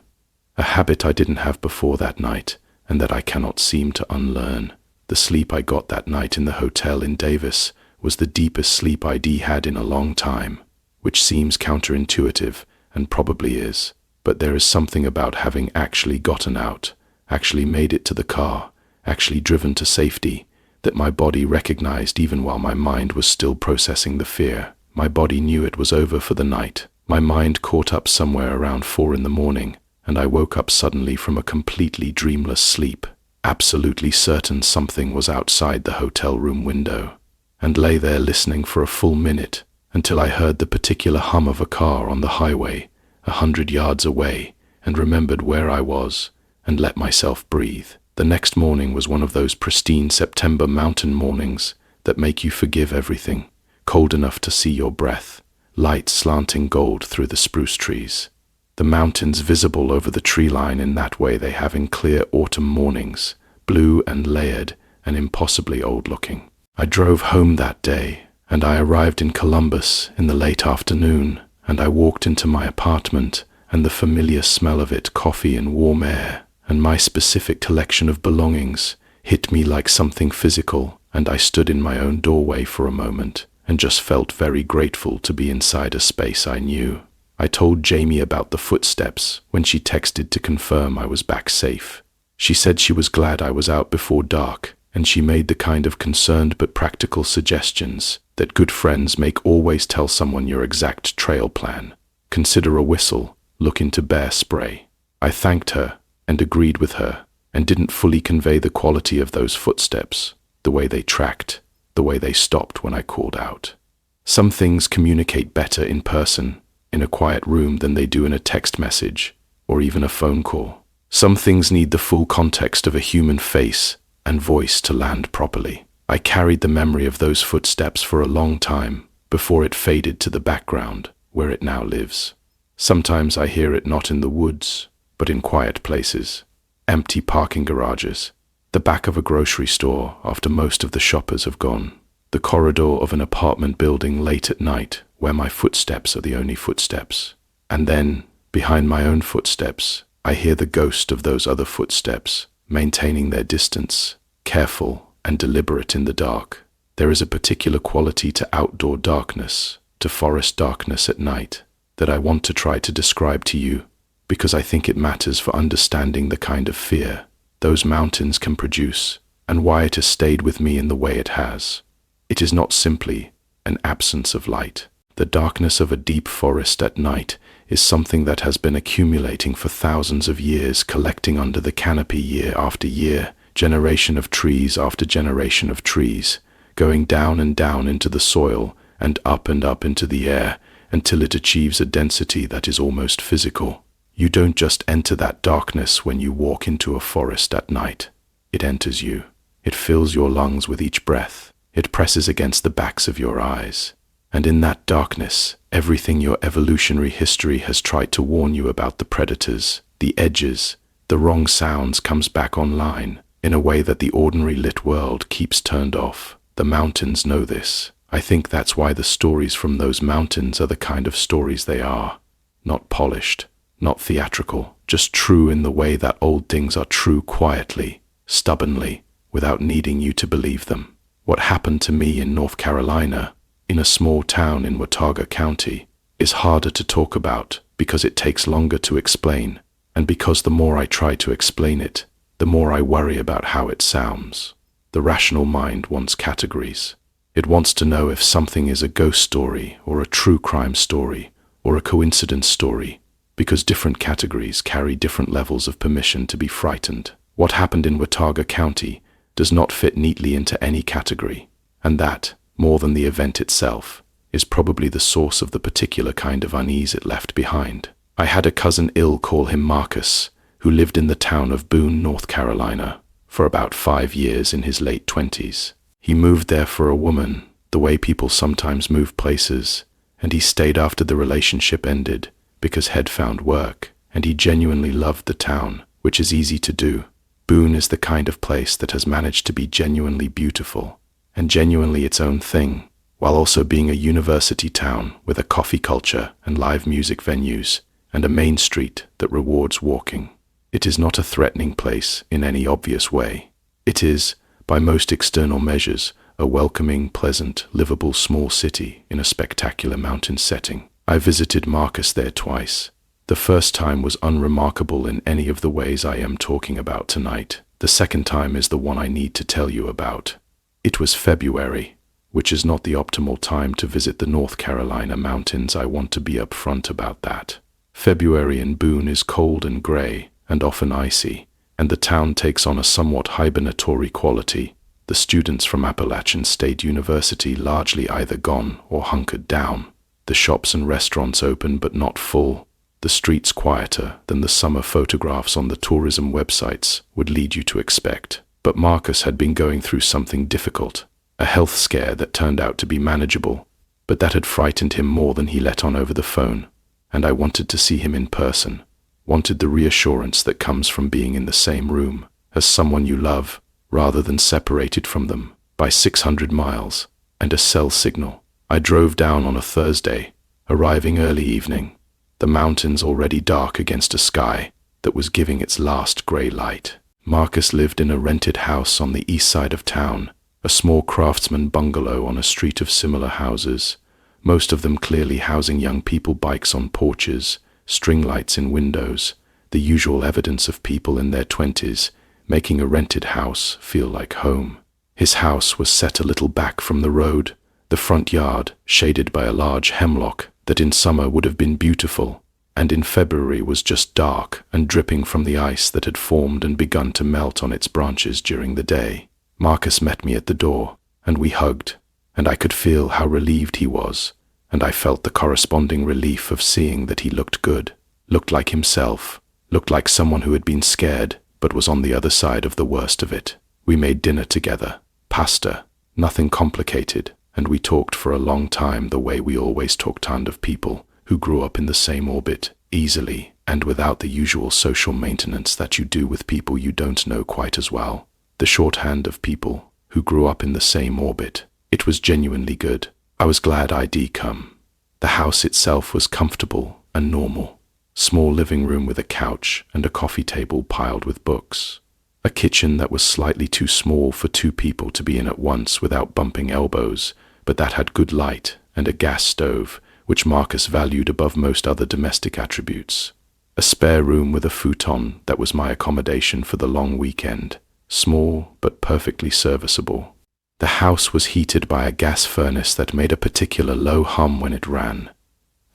A: A habit I didn't have before that night, and that I cannot seem to unlearn. The sleep I got that night in the hotel in Davis was the deepest sleep I'd had in a long time, which seems counterintuitive, and probably is, but there is something about having actually gotten out, actually made it to the car, actually driven to safety, that my body recognized even while my mind was still processing the fear. My body knew it was over for the night. My mind caught up somewhere around 4 in the morning, and I woke up suddenly from a completely dreamless sleep, absolutely certain something was outside the hotel room window, and lay there listening for a full minute until I heard the particular hum of a car on the highway 100 yards away, and remembered where I was and let myself breathe. The next morning was one of those pristine September mountain mornings that make you forgive everything, cold enough to see your breath, light slanting gold through the spruce trees. The mountains visible over the tree line in that way they have in clear autumn mornings, blue and layered and impossibly old-looking. I drove home that day, and I arrived in Columbus in the late afternoon, and I walked into my apartment, and the familiar smell of it, coffee and warm air, and my specific collection of belongings hit me like something physical, and I stood in my own doorway for a moment, and just felt very grateful to be inside a space I knew. I told Jamie about the footsteps when she texted to confirm I was back safe. She said she was glad I was out before dark, and she made the kind of concerned but practical suggestions that good friends make. Always tell someone your exact trail plan. Consider a whistle, look into bear spray. I thanked her and agreed with her, and didn't fully convey the quality of those footsteps, the way they tracked, the way they stopped when I called out. Some things communicate better in person, in a quiet room, than they do in a text message or even a phone call. Some things need the full context of a human face and voice to land properly. I carried the memory of those footsteps for a long time before it faded to the background where it now lives. Sometimes I hear it not in the woods, but in quiet places, empty parking garages, the back of a grocery store after most of the shoppers have gone, the corridor of an apartment building late at night where my footsteps are the only footsteps. And then, behind my own footsteps, I hear the ghost of those other footsteps, maintaining their distance, careful and deliberate in the dark. There is a particular quality to outdoor darkness, to forest darkness at night, that I want to try to describe to you, because I think it matters for understanding the kind of fear those mountains can produce, and why it has stayed with me in the way it has. It is not simply an absence of light. The darkness of a deep forest at night is something that has been accumulating for thousands of years, collecting under the canopy year after year, generation of trees after generation of trees, going down and down into the soil and up into the air until it achieves a density that is almost physical. You don't just enter that darkness when you walk into a forest at night. It enters you. It fills your lungs with each breath. It presses against the backs of your eyes. And in that darkness, everything your evolutionary history has tried to warn you about, the predators, the edges, the wrong sounds, comes back online in a way that the ordinary lit world keeps turned off. The mountains know this. I think that's why the stories from those mountains are the kind of stories they are. Not polished, not theatrical, just true in the way that old things are true, quietly, stubbornly, without needing you to believe them. What happened to me in North Carolina, in a small town in Watauga County, is harder to talk about because it takes longer to explain, and because the more I try to explain it, the more I worry about how it sounds. The rational mind wants categories. It wants to know if something is a ghost story or a true crime story or a coincidence story, because different categories carry different levels of permission to be frightened. What happened in Watauga County does not fit neatly into any category, and that, more than the event itself, is probably the source of the particular kind of unease it left behind. I had a cousin, call him Marcus, who lived in the town of Boone, North Carolina, for about 5 years in his late 20s. He moved there for a woman, the way people sometimes move places, and he stayed after the relationship ended because he'd found work, and he genuinely loved the town, which is easy to do. Boone is the kind of place that has managed to be genuinely beautiful and genuinely its own thing, while also being a university town with a coffee culture and live music venues and a main street that rewards walking. It is not a threatening place in any obvious way. It is, by most external measures, a welcoming, pleasant, livable small city in a spectacular mountain setting. I visited Marcus there twice. The first time was unremarkable in any of the ways I am talking about tonight. The second time is the one I need to tell you about. It was February, which is not the optimal time to visit the North Carolina mountains. I want to be upfront about that. February in Boone is cold and gray and often icy, and the town takes on a somewhat hibernatory quality. The students from Appalachian State University largely either gone or hunkered down. The shops and restaurants open but not full. The streets quieter than the summer photographs on the tourism websites would lead you to expect. But Marcus had been going through something difficult, a health scare that turned out to be manageable, but that had frightened him more than he let on over the phone, and I wanted to see him in person, wanted the reassurance that comes from being in the same room as someone you love, rather than separated from them by 600 miles, and a cell signal. I drove down on a Thursday, arriving early evening, the mountains already dark against a sky that was giving its last gray light. Marcus lived in a rented house on the east side of town, a small craftsman bungalow on a street of similar houses, most of them clearly housing young people, bikes on porches, string lights in windows, the usual evidence of people in their 20s, making a rented house feel like home. His house was set a little back from the road, the front yard shaded by a large hemlock that in summer would have been beautiful, and in February was just dark and dripping from the ice that had formed and begun to melt on its branches during the day. Marcus met me at the door, and we hugged, and I could feel how relieved he was, and I felt the corresponding relief of seeing that he looked good, looked like himself, looked like someone who had been scared but was on the other side of the worst of it. We made dinner together, pasta, nothing complicated, and we talked for a long time the way we always talk of people who grew up in the same orbit, easily and without the usual social maintenance that you do with people you don't know quite as well. The shorthand of people who grew up in the same orbit. It was genuinely good. I was glad I'd come. The house itself was comfortable and normal. Small living room with a couch and a coffee table piled with books. A kitchen that was slightly too small for 2 people to be in at once without bumping elbows, but that had good light and a gas stove, which Marcus valued above most other domestic attributes. A spare room with a futon that was my accommodation for the long weekend, small but perfectly serviceable. The house was heated by a gas furnace that made a particular low hum when it ran,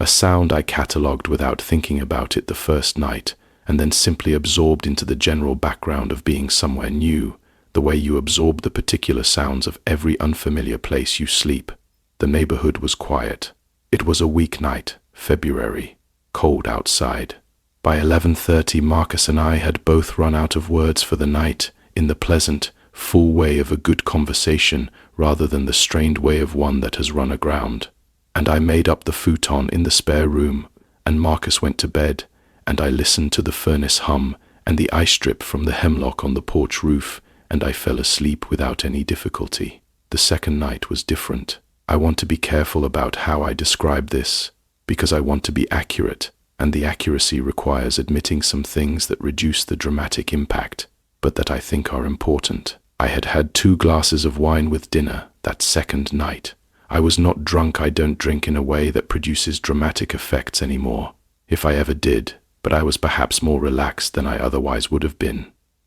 A: a sound I catalogued without thinking about it the first night, and then simply absorbed into the general background of being somewhere new, the way you absorb the particular sounds of every unfamiliar place you sleep. The neighborhood was quiet. It was a weeknight, February, cold outside. By 11:30, Marcus and I had both run out of words for the night, in the pleasant, full way of a good conversation rather than the strained way of one that has run aground. And I made up the futon in the spare room, and Marcus went to bed, and I listened to the furnace hum and the ice drip from the hemlock on the porch roof, and I fell asleep without any difficulty. The second night was different. I want to be careful about how I describe this, because I want to be accurate, and the accuracy requires admitting some things that reduce the dramatic impact, but that I think are important. I had had 2 glasses of wine with dinner that second night. I was not drunk. I don't drink in a way that produces dramatic effects anymore, if I ever did, but I was perhaps more relaxed than I otherwise would have been.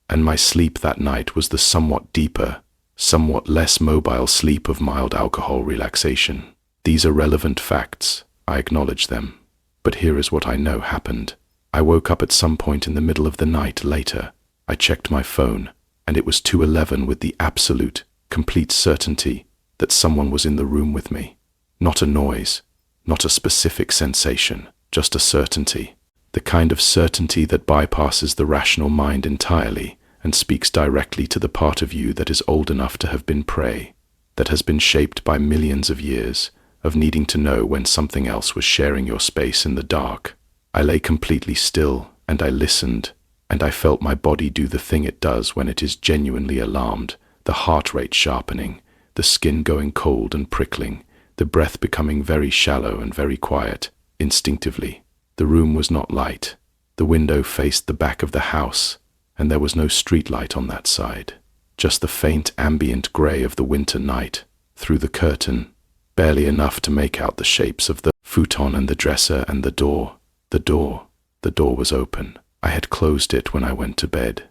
A: And my sleep that night was the somewhat deeper, somewhat less mobile sleep of mild alcohol relaxation. These are relevant facts. I acknowledge them. But here is what I know happened. I woke up at some point in the middle of the night later. I checked my phone, and it was 2:11 with the absolute, complete certainty that someone was in the room with me. Not a noise, not a specific sensation, just a certainty. The kind of certainty that bypasses the rational mind entirely and speaks directly to the part of you that is old enough to have been prey, that has been shaped by millions of years of needing to know when something else was sharing your space in the dark. I lay completely still, and I listened, and I felt my body do the thing it does when it is genuinely alarmed, the heart rate sharpening, the skin going cold and prickling, the breath becoming very shallow and very quiet, instinctively. The room was not light. The window faced the back of the house, and there was no street light on that side. Just the faint ambient grey of the winter night, through the curtain, barely enough to make out the shapes of the futon and the dresser and the door. The door was open. I had closed it when I went to bed.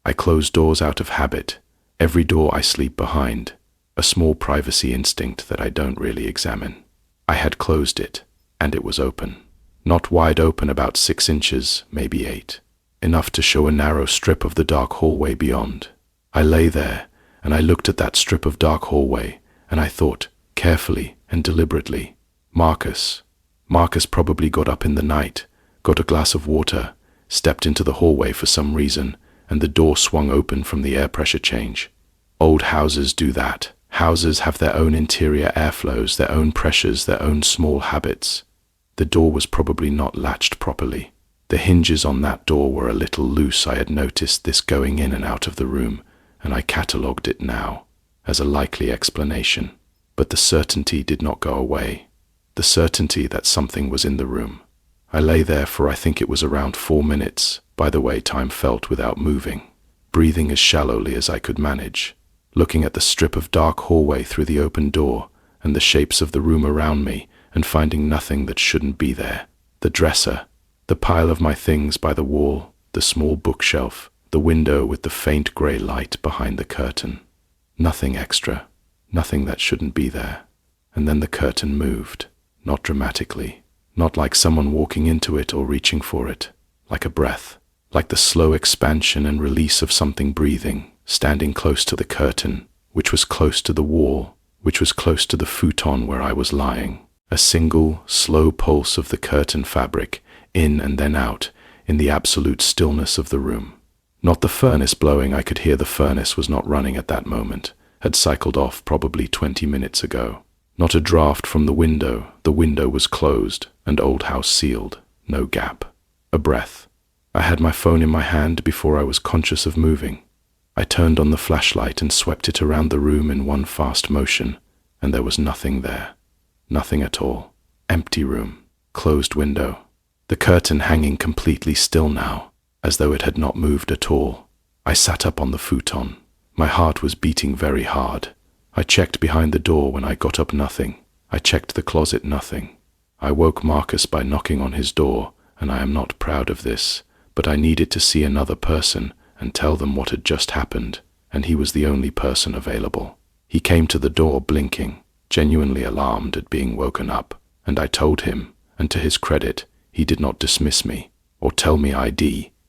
A: I close doors out of habit. Every door I sleep behind, a small privacy instinct that I don't really examine. I had closed it, and it was open. Not wide open, about 6 inches, maybe 8. Enough to show a narrow strip of the dark hallway beyond. I lay there, and I looked at that strip of dark hallway, and I thought, carefully and deliberately, Marcus probably got up in the night, got a glass of water, stepped into the hallway for some reason, and the door swung open from the air pressure change. Old houses do that. Houses have their own interior airflows, their own pressures, their own small habits. The door was probably not latched properly. The hinges on that door were a little loose. I had noticed this going in and out of the room, and I catalogued it now as a likely explanation. But the certainty did not go away. The certainty that something was in the room. I lay there for I think it was around 4 minutes, by the way time felt, without moving, breathing as shallowly as I could manage, looking at the strip of dark hallway through the open door and the shapes of the room around me, and finding nothing that shouldn't be there. The dresser, the pile of my things by the wall, the small bookshelf, the window with the faint grey light behind the curtain. Nothing extra, nothing that shouldn't be there. And then the curtain moved, not dramatically, not like someone walking into it or reaching for it, like a breath, like the slow expansion and release of something breathing, standing close to the curtain, which was close to the wall, which was close to the futon where I was lying. A single, slow pulse of the curtain fabric, in and then out, in the absolute stillness of the room. Not the furnace blowing. I could hear the furnace was not running at that moment, had cycled off probably 20 minutes ago. Not a draft from the window was closed, and old house sealed, no gap. A breath. I had my phone in my hand before I was conscious of moving. I turned on the flashlight and swept it around the room in one fast motion, and there was nothing there. Nothing at all. Empty room. Closed window. The curtain hanging completely still now, as though it had not moved at all. I sat up on the futon. My heart was beating very hard. I checked behind the door when I got up, nothing. I checked the closet, nothing. I woke Marcus by knocking on his door, and I am not proud of this, but I needed to see another person and tell them what had just happened, and he was the only person available. He came to the door blinking, genuinely alarmed at being woken up, and I told him, and to his credit, he did not dismiss me, or tell me I'd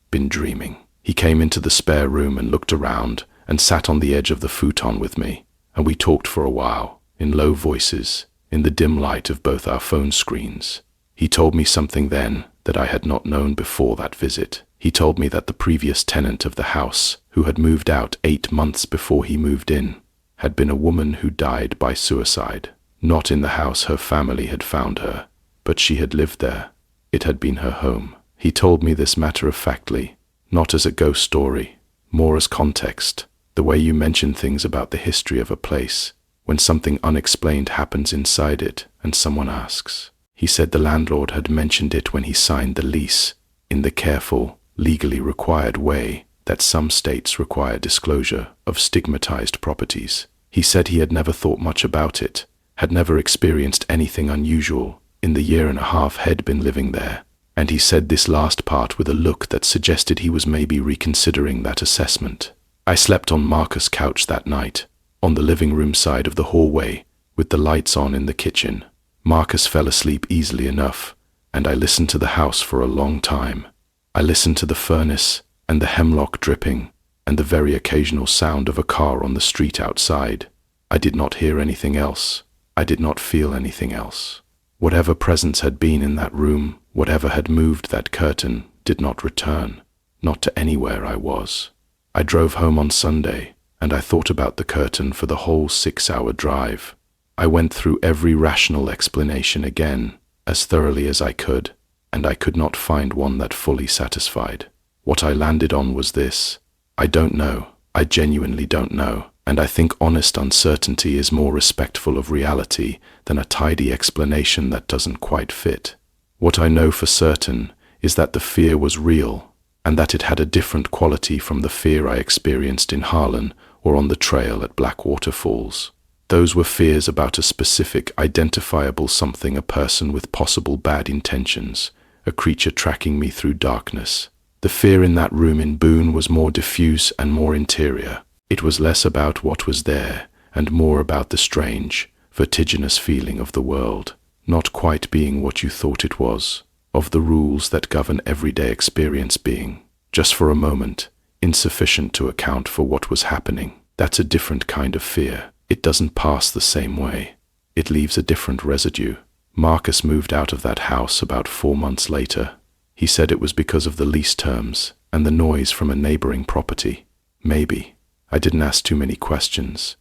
A: been dreaming. He came into the spare room and looked around, and sat on the edge of the futon with me, and we talked for a while, in low voices, in the dim light of both our phone screens. He told me something then that I had not known before that visit. He told me that the previous tenant of the house, who had moved out 8 months before he moved in, had been a woman who died by suicide. Not in the house her family had found her, but she had lived there. It had been her home. He told me this matter-of-factly, not as a ghost story, more as context, the way you mention things about the history of a place, when something unexplained happens inside it and someone asks. He said the landlord had mentioned it when he signed the lease, in the careful, legally required way that some states require disclosure of stigmatized properties. He said he had never thought much about it, had never experienced anything unusual in the 1.5 years he'd been living there, and he said this last part with a look that suggested he was maybe reconsidering that assessment. I slept on Marcus' couch that night, on the living room side of the hallway, with the lights on in the kitchen. Marcus fell asleep easily enough, and I listened to the house for a long time. I listened to the furnace, and the hemlock dripping, and the very occasional sound of a car on the street outside. I did not hear anything else. I did not feel anything else. Whatever presence had been in that room, whatever had moved that curtain, did not return, not to anywhere I was. I drove home on Sunday, and I thought about the curtain for the whole 6-hour drive. I went through every rational explanation again, as thoroughly as I could, and I could not find one that fully satisfied. What I landed on was this: I don't know. I genuinely don't know. And I think honest uncertainty is more respectful of reality than a tidy explanation that doesn't quite fit. What I know for certain is that the fear was real, and that it had a different quality from the fear I experienced in Harlan or on the trail at Blackwater Falls. Those were fears about a specific, identifiable something, a person with possible bad intentions, a creature tracking me through darkness. The fear in that room in Boone was more diffuse and more interior. It was less about what was there and more about the strange, vertiginous feeling of the world, not quite being what you thought it was, of the rules that govern everyday experience being, just for a moment, insufficient to account for what was happening. That's a different kind of fear. It doesn't pass the same way. It leaves a different residue. Marcus moved out of that house about 4 months later. He said it was because of the lease terms and the noise from a neighboring property. Maybe. I didn't ask too many questions.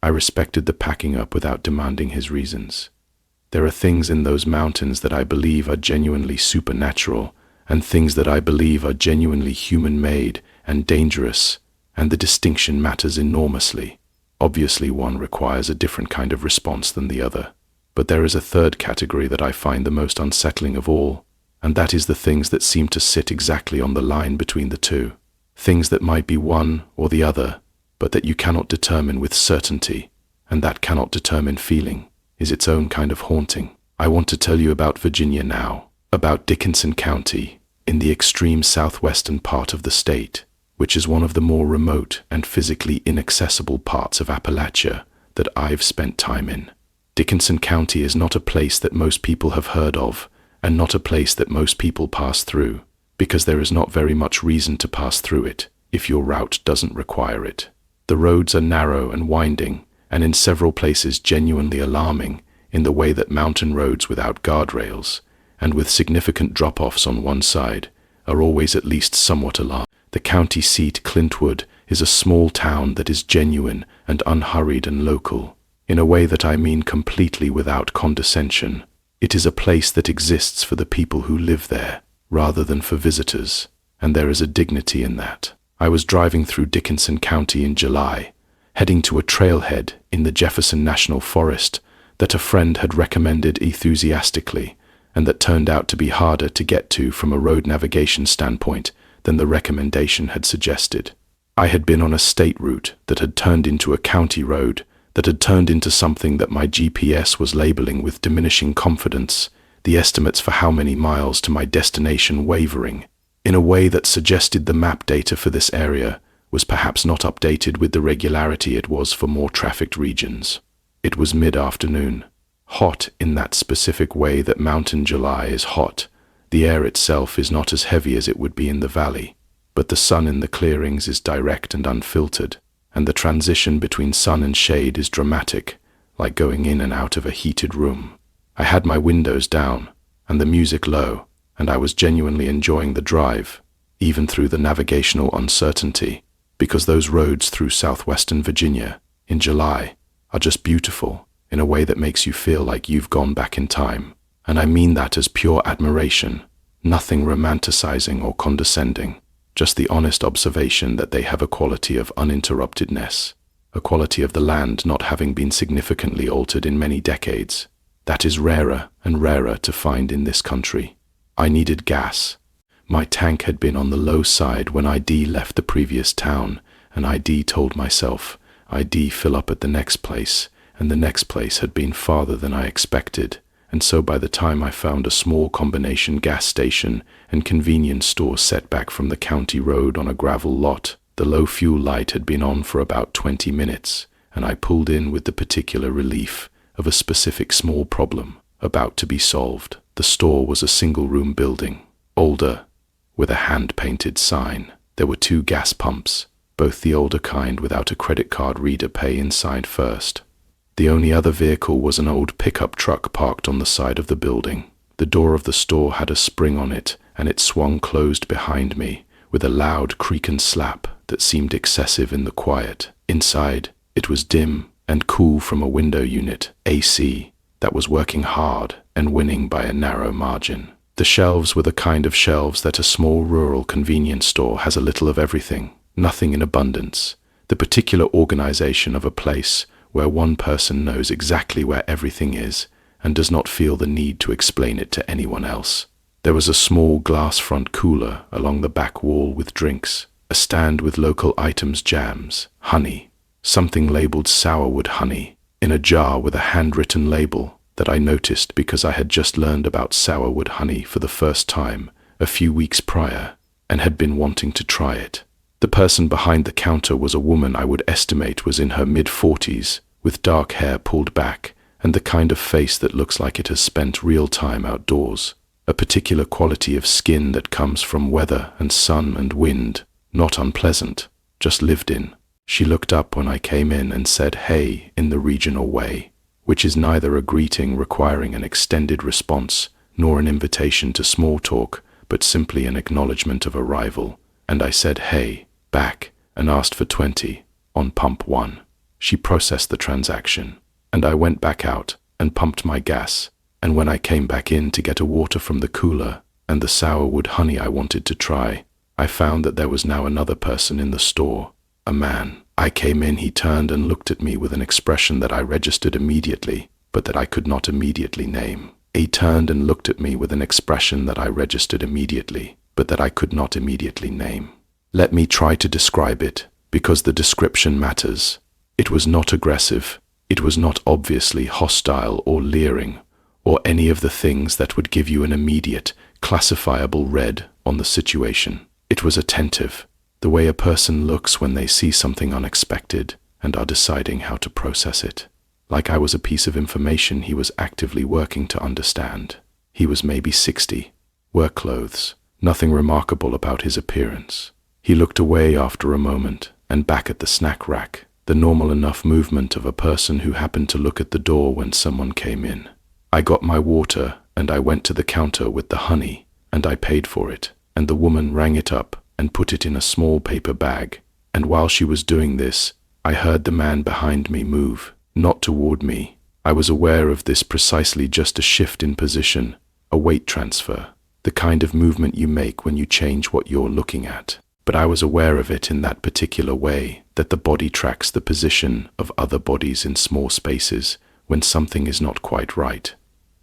A: I respected the packing up without demanding his reasons. There are things in those mountains that I believe are genuinely supernatural, and things that I believe are genuinely human-made and dangerous, and the distinction matters enormously. Obviously, one requires a different kind of response than the other. But there is a third category that I find the most unsettling of all, and that is the things that seem to sit exactly on the line between the two. Things that might be one or the other, but that you cannot determine with certainty, and that cannot determine feeling, is its own kind of haunting. I want to tell you about Virginia now, about Dickinson County, in the extreme southwestern part of the state, which is one of the more remote and physically inaccessible parts of Appalachia that I've spent time in. Dickinson County is not a place that most people have heard of, and not a place that most people pass through, because there is not very much reason to pass through it if your route doesn't require it. The roads are narrow and winding, and in several places genuinely alarming in the way that mountain roads without guardrails, and with significant drop-offs on one side, are always at least somewhat alarming. The county seat, Clintwood, is a small town that is genuine and unhurried and local, in a way that I mean completely without condescension. It is a place that exists for the people who live there, rather than for visitors, and there is a dignity in that. I was driving through Dickinson County in July, heading to a trailhead in the Jefferson National Forest that a friend had recommended enthusiastically, and that turned out to be harder to get to from a road navigation standpoint than the recommendation had suggested. I had been on a state route that had turned into a county road, that had turned into something that my GPS was labeling with diminishing confidence, the estimates for how many miles to my destination wavering, in a way that suggested the map data for this area was perhaps not updated with the regularity it was for more trafficked regions. It was mid-afternoon, hot in that specific way that mountain July is hot. The air itself is not as heavy as it would be in the valley, but the sun in the clearings is direct and unfiltered, and the transition between sun and shade is dramatic, like going in and out of a heated room. I had my windows down, and the music low, and I was genuinely enjoying the drive, even through the navigational uncertainty, because those roads through southwestern Virginia, in July, are just beautiful in a way that makes you feel like you've gone back in time. And I mean that as pure admiration, nothing romanticizing or condescending, just the honest observation that they have a quality of uninterruptedness, a quality of the land not having been significantly altered in many decades. That is rarer and rarer to find in this country. I needed gas. My tank had been on the low side when ID left the previous town, and ID told myself, ID fill up at the next place, and the next place had been farther than I expected, and so by the time I found a small combination gas station and convenience store set back from the county road on a gravel lot, the low fuel light had been on for about 20 minutes, and I pulled in with the particular relief of a specific small problem about to be solved. The store was a single-room building, older, with a hand-painted sign. There were 2 gas pumps, both the older kind without a credit card reader, pay inside first. The only other vehicle was an old pickup truck parked on the side of the building. The door of the store had a spring on it, and it swung closed behind me with a loud creak and slap, that seemed excessive in the quiet. Inside, it was dim and cool from a window unit, AC, that was working hard and winning by a narrow margin. The shelves were the kind of shelves that a small rural convenience store has a little of everything, nothing in abundance. The particular organization of a place where one person knows exactly where everything is and does not feel the need to explain it to anyone else. There was a small glass front cooler along the back wall with drinks, a stand with local items, jams, honey, something labeled sourwood honey, in a jar with a handwritten label that I noticed because I had just learned about sourwood honey for the first time a few weeks prior and had been wanting to try it. The person behind the counter was a woman I would estimate was in her mid-40s, with dark hair pulled back and the kind of face that looks like it has spent real time outdoors, a particular quality of skin that comes from weather and sun and wind, not unpleasant, just lived in. She looked up when I came in and said "hey" in the regional way, which is neither a greeting requiring an extended response nor an invitation to small talk, but simply an acknowledgement of arrival. And I said "hey" back and asked for 20 on pump 1. She processed the transaction, and I went back out and pumped my gas. And when I came back in to get a water from the cooler and the sourwood honey I wanted to try, I found that there was now another person in the store, a man. I came in, he turned and looked at me with an expression that I registered immediately, but that I could not immediately name. He turned and looked at me with an expression that I registered immediately, but that I could not immediately name. Let me try to describe it, because the description matters. It was not aggressive. It was not obviously hostile or leering, or any of the things that would give you an immediate, classifiable read on the situation. It was attentive, the way a person looks when they see something unexpected and are deciding how to process it. Like I was a piece of information he was actively working to understand. He was maybe 60, work clothes, nothing remarkable about his appearance. He looked away after a moment and back at the snack rack, the normal enough movement of a person who happened to look at the door when someone came in. I got my water and I went to the counter with the honey and I paid for it, and the woman rang it up and put it in a small paper bag. And while she was doing this, I heard the man behind me move, not toward me. I was aware of this precisely, just a shift in position, a weight transfer, the kind of movement you make when you change what you're looking at. But I was aware of it in that particular way, that the body tracks the position of other bodies in small spaces when something is not quite right.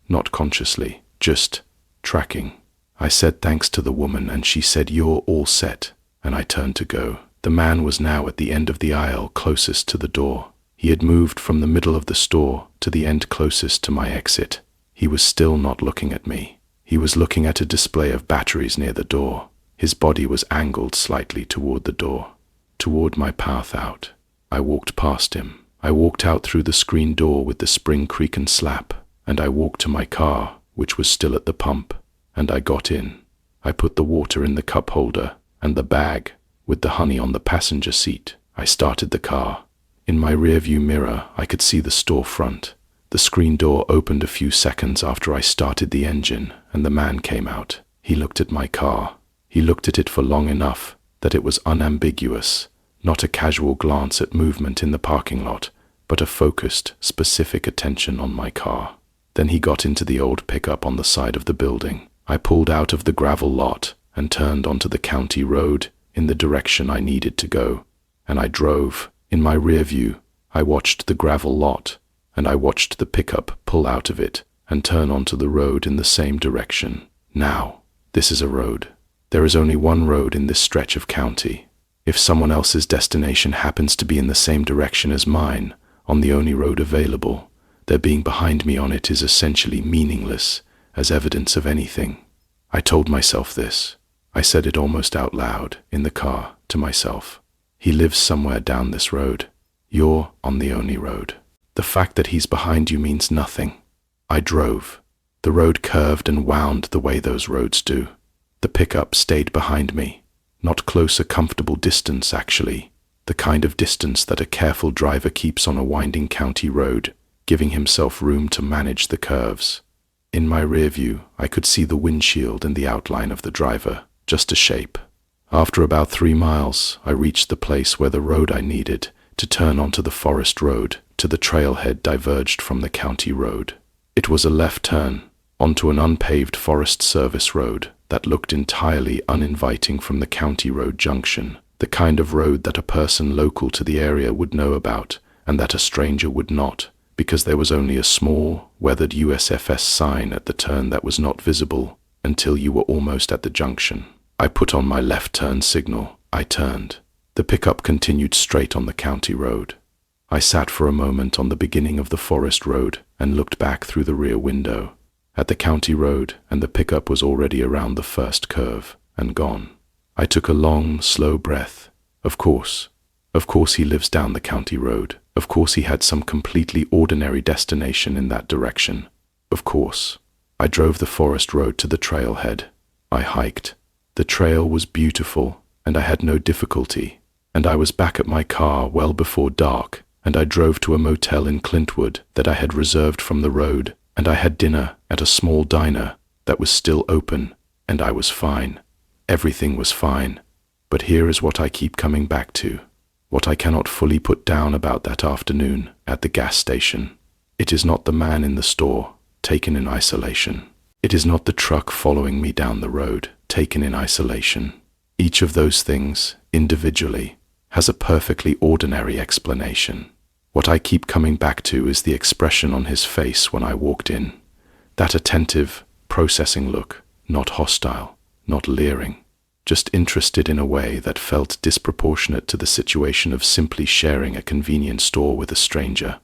A: Not consciously, just tracking. I said thanks to the woman and she said "you're all set," and I turned to go. The man was now at the end of the aisle closest to the door. He had moved from the middle of the store to the end closest to my exit. He was still not looking at me. He was looking at a display of batteries near the door. His body was angled slightly toward the door, toward my path out. I walked past him. I walked out through the screen door with the spring creak and slap, and I walked to my car, which was still at the pump, and I got in. I put the water in the cup holder and the bag with the honey on the passenger seat. I started the car. In my rearview mirror, I could see the store front. The screen door opened a few seconds after I started the engine, and the man came out. He looked at my car. He looked at it for long enough that it was unambiguous, not a casual glance at movement in the parking lot, but a focused, specific attention on my car. Then he got into the old pickup on the side of the building. I pulled out of the gravel lot and turned onto the county road in the direction I needed to go, and I drove. In my rear view, I watched the gravel lot, and I watched the pickup pull out of it and turn onto the road in the same direction. Now, this is a road. There is only one road in this stretch of county. If someone else's destination happens to be in the same direction as mine, on the only road available, their being behind me on it is essentially meaningless as evidence of anything. I told myself this. I said it almost out loud, in the car, to myself. He lives somewhere down this road. You're on the only road. The fact that he's behind you means nothing. I drove. The road curved and wound the way those roads do. The pickup stayed behind me. Not close, a comfortable distance, actually. The kind of distance that a careful driver keeps on a winding county road, giving himself room to manage the curves. In my rear view, I could see the windshield and the outline of the driver, just a shape. After about 3 miles, I reached the place where the road I needed to turn onto the forest road to the trailhead diverged from the county road. It was a left turn onto an unpaved Forest Service road that looked entirely uninviting from the county road junction, the kind of road that a person local to the area would know about and that a stranger would not, because there was only a small, weathered USFS sign at the turn that was not visible until you were almost at the junction. I put on my left turn signal. I turned. The pickup continued straight on the county road. I sat for a moment on the beginning of the forest road and looked back through the rear window at the county road, and the pickup was already around the first curve and gone. I took a long, slow breath. Of course he lives down the county road. Of course he had some completely ordinary destination in that direction. Of course. I drove the forest road to the trailhead. I hiked. The trail was beautiful, and I had no difficulty, and I was back at my car well before dark, and I drove to a motel in Clintwood that I had reserved from the road, and I had dinner at a small diner that was still open, and I was fine. Everything was fine. But here is what I keep coming back to, what I cannot fully put down about that afternoon at the gas station. It is not the man in the store, taken in isolation. It is not the truck following me down the road, taken in isolation. Each of those things, individually, has a perfectly ordinary explanation. What I keep coming back to is the expression on his face when I walked in. That attentive, processing look, not hostile, not leering, just interested in a way that felt disproportionate to the situation of simply sharing a convenience store with a stranger.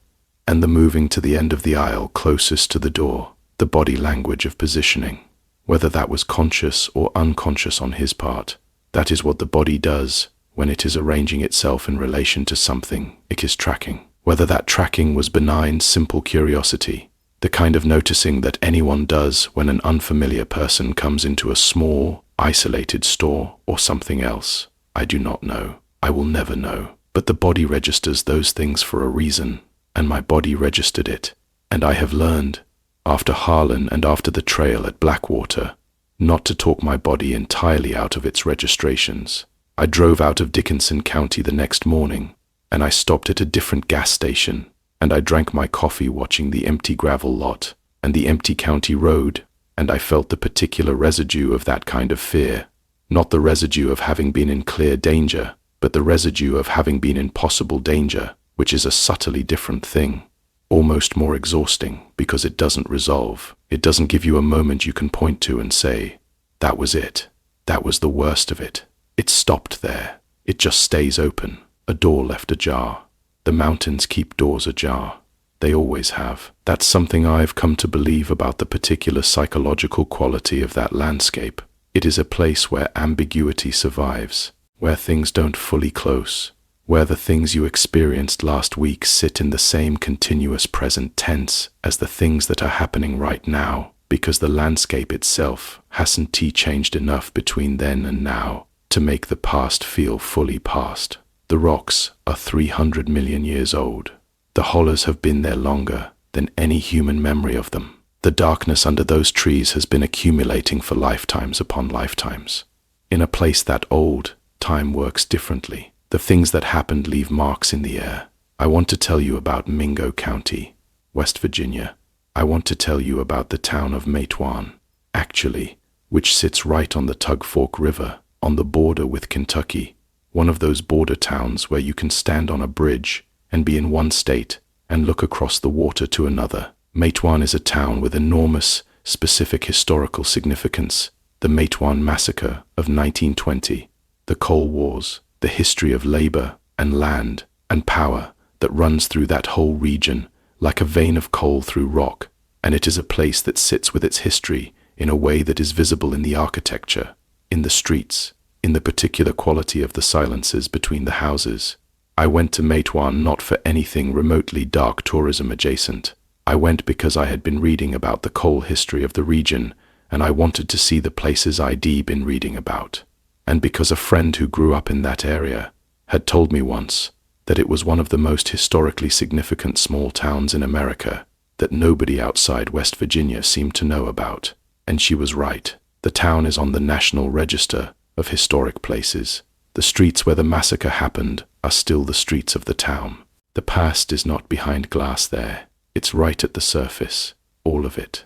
A: And the moving to the end of the aisle closest to the door, the body language of positioning, whether that was conscious or unconscious on his part, that is what the body does when it is arranging itself in relation to something it is tracking. Whether that tracking was benign, simple curiosity, the kind of noticing that anyone does when an unfamiliar person comes into a small, isolated store, or something else, I do not know. I will never know. But the body registers those things for a reason, and my body registered it. And I have learned, after Harlan and after the trail at Blackwater, not to talk my body entirely out of its registrations. I drove out of Dickinson County the next morning, and I stopped at a different gas station, and I drank my coffee watching the empty gravel lot and the empty county road, and I felt the particular residue of that kind of fear, not the residue of having been in clear danger, but the residue of having been in possible danger, which is a subtly different thing, almost more exhausting because it doesn't resolve. It doesn't give you a moment you can point to and say, that was it. That was the worst of it. It stopped there. It just stays open. A door left ajar. The mountains keep doors ajar. They always have. That's something I've come to believe about the particular psychological quality of that landscape. It is a place where ambiguity survives, where things don't fully close, where the things you experienced last week sit in the same continuous present tense as the things that are happening right now, because the landscape itself hasn't changed enough between then and now to make the past feel fully past. The rocks are 300 million years old. The hollers have been there longer than any human memory of them. The darkness under those trees has been accumulating for lifetimes upon lifetimes. In a place that old, time works differently. The things that happened leave marks in the air. I want to tell you about Mingo County, West Virginia. I want to tell you about the town of Matewan, actually, which sits right on the Tug Fork River, on the border with Kentucky. One of those border towns where you can stand on a bridge and be in one state and look across the water to another. Matewan is a town with enormous, specific historical significance. The Matewan Massacre of 1920, the Coal Wars, the history of labor and land and power that runs through that whole region like a vein of coal through rock, and it is a place that sits with its history in a way that is visible in the architecture, in the streets, in the particular quality of the silences between the houses. I went to Matewan not for anything remotely dark tourism adjacent. I went because I had been reading about the coal history of the region, and I wanted to see the places I'd been reading about. And because a friend who grew up in that area had told me once that it was one of the most historically significant small towns in America that nobody outside West Virginia seemed to know about. And she was right. The town is on the National Register of historic places. The streets where the massacre happened are still the streets of the town. The past is not behind glass there. It's right at the surface, all of it.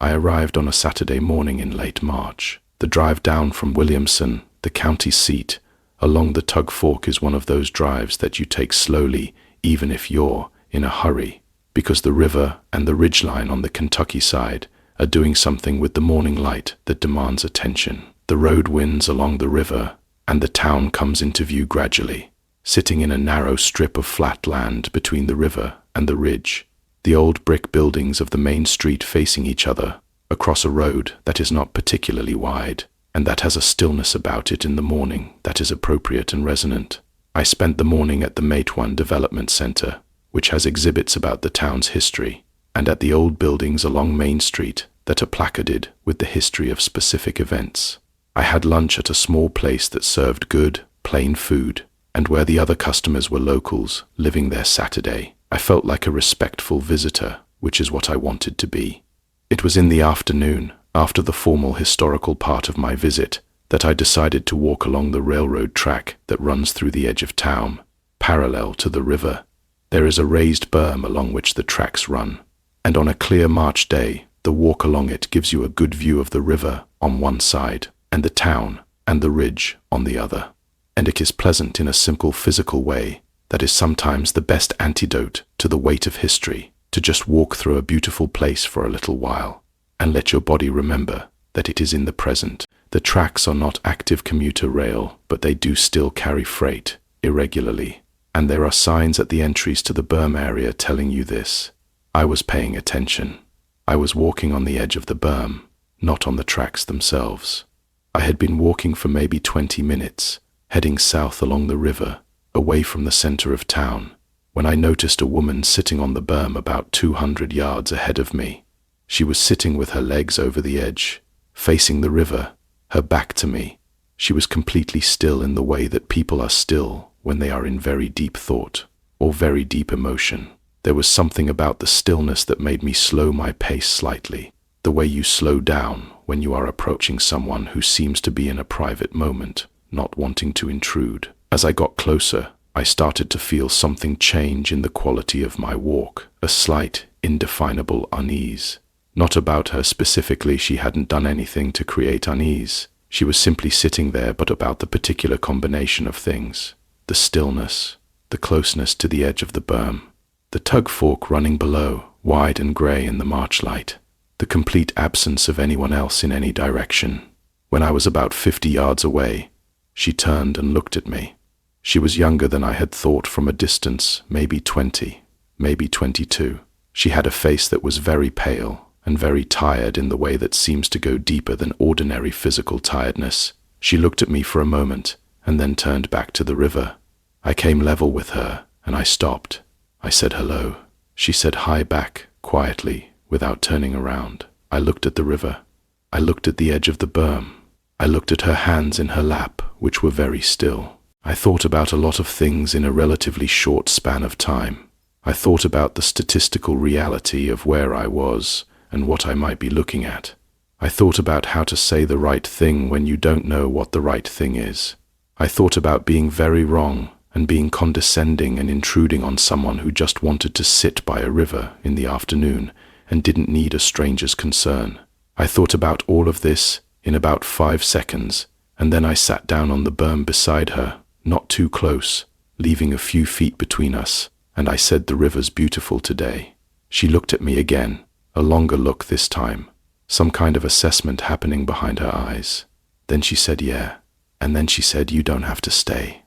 A: I arrived on a Saturday morning in late March. The drive down from Williamson, the county seat, along the Tug Fork is one of those drives that you take slowly, even if you're in a hurry, because the river and the ridgeline on the Kentucky side are doing something with the morning light that demands attention. The road winds along the river, and the town comes into view gradually, sitting in a narrow strip of flat land between the river and the ridge. The old brick buildings of the main street facing each other, across a road that is not particularly wide, and that has a stillness about it in the morning that is appropriate and resonant. I spent the morning at the Matewan Development Center, which has exhibits about the town's history, and at the old buildings along Main Street that are placarded with the history of specific events. I had lunch at a small place that served good, plain food, and where the other customers were locals living there Saturday. I felt like a respectful visitor, which is what I wanted to be. It was in the afternoon, after the formal historical part of my visit, that I decided to walk along the railroad track that runs through the edge of town, parallel to the river. There is a raised berm along which the tracks run, and on a clear March day, the walk along it gives you a good view of the river on one side, and the town and the ridge on the other. And it is pleasant in a simple physical way that is sometimes the best antidote to the weight of history, to just walk through a beautiful place for a little while, and let your body remember that it is in the present. The tracks are not active commuter rail, but they do still carry freight, irregularly, and there are signs at the entries to the berm area telling you this. I was paying attention. I was walking on the edge of the berm, not on the tracks themselves. I had been walking for maybe 20 minutes, heading south along the river, away from the center of town, when I noticed a woman sitting on the berm about 200 yards ahead of me. She was sitting with her legs over the edge, facing the river, her back to me. She was completely still in the way that people are still when they are in very deep thought or very deep emotion. There was something about the stillness that made me slow my pace slightly, the way you slow down when you are approaching someone who seems to be in a private moment, not wanting to intrude. As I got closer, I started to feel something change in the quality of my walk, a slight, indefinable unease. Not about her specifically, she hadn't done anything to create unease. She was simply sitting there, but about the particular combination of things. The stillness, the closeness to the edge of the berm, the Tug Fork running below, wide and grey in the March light, the complete absence of anyone else in any direction. When I was about 50 yards away, she turned and looked at me. She was younger than I had thought from a distance, maybe 20, maybe 22. She had a face that was very pale and very tired in the way that seems to go deeper than ordinary physical tiredness. She looked at me for a moment and then turned back to the river. I came level with her and I stopped. I said hello. She said hi back, quietly, without turning around. I looked at the river. I looked at the edge of the berm. I looked at her hands in her lap, which were very still. I thought about a lot of things in a relatively short span of time. I thought about the statistical reality of where I was and what I might be looking at. I thought about how to say the right thing when you don't know what the right thing is. I thought about being very wrong and being condescending and intruding on someone who just wanted to sit by a river in the afternoon and didn't need a stranger's concern. I thought about all of this in about 5 seconds, and then I sat down on the berm beside her, not too close, leaving a few feet between us, and I said, "The river's beautiful today." She looked at me again, a longer look this time, some kind of assessment happening behind her eyes. Then she said, "Yeah." And then she said, "You don't have to stay."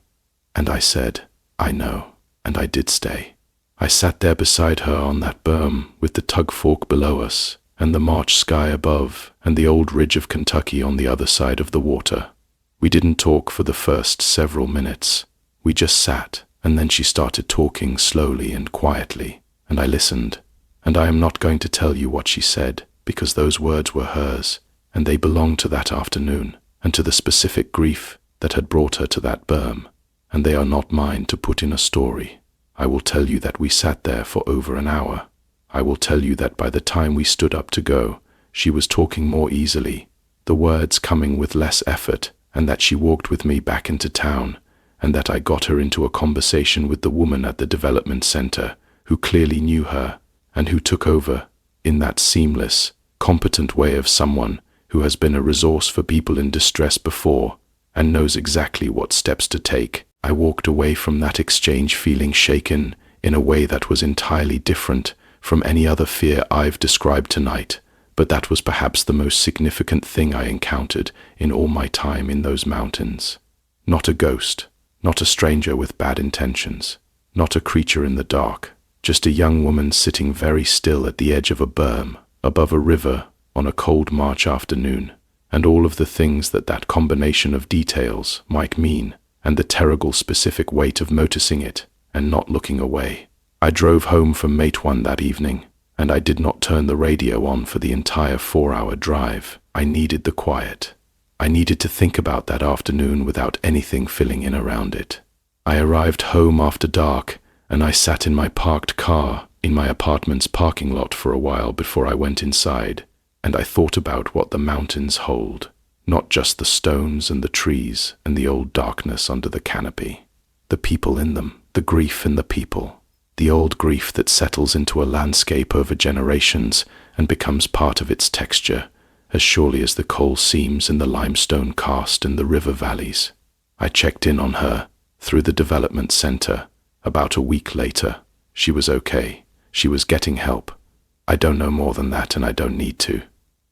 A: And I said, "I know." And I did stay. I sat there beside her on that berm with the Tug Fork below us and the March sky above and the old ridge of Kentucky on the other side of the water. We didn't talk for the first several minutes. We just sat, and then she started talking slowly and quietly, and I listened. And I am not going to tell you what she said, because those words were hers, and they belonged to that afternoon and to the specific grief that had brought her to that berm, and they are not mine to put in a story. I will tell you that we sat there for over an hour. I will tell you that by the time we stood up to go, she was talking more easily, the words coming with less effort and that she walked with me back into town, and that I got her into a conversation with the woman at the development center who clearly knew her and who took over in that seamless, competent way of someone who has been a resource for people in distress before and knows exactly what steps to take. I walked away from that exchange feeling shaken in a way that was entirely different from any other fear I've described tonight, but that was perhaps the most significant thing I encountered in all my time in those mountains. Not a ghost, not a stranger with bad intentions, not a creature in the dark, just a young woman sitting very still at the edge of a berm, above a river, on a cold March afternoon, and all of the things that combination of details might mean, and the terrible specific weight of noticing it and not looking away. I drove home from Matewan that evening, and I did not turn the radio on for the entire 4-hour drive. I needed the quiet. I needed to think about that afternoon without anything filling in around it. I arrived home after dark, and I sat in my parked car in my apartment's parking lot for a while before I went inside, and I thought about what the mountains hold, not just the stones and the trees and the old darkness under the canopy. The people in them, the grief in the people, the old grief that settles into a landscape over generations and becomes part of its texture, as surely as the coal seams in the limestone cast in the river valleys. I checked in on her through the development center. About a week later, she was okay. She was getting help. I don't know more than that, and I don't need to.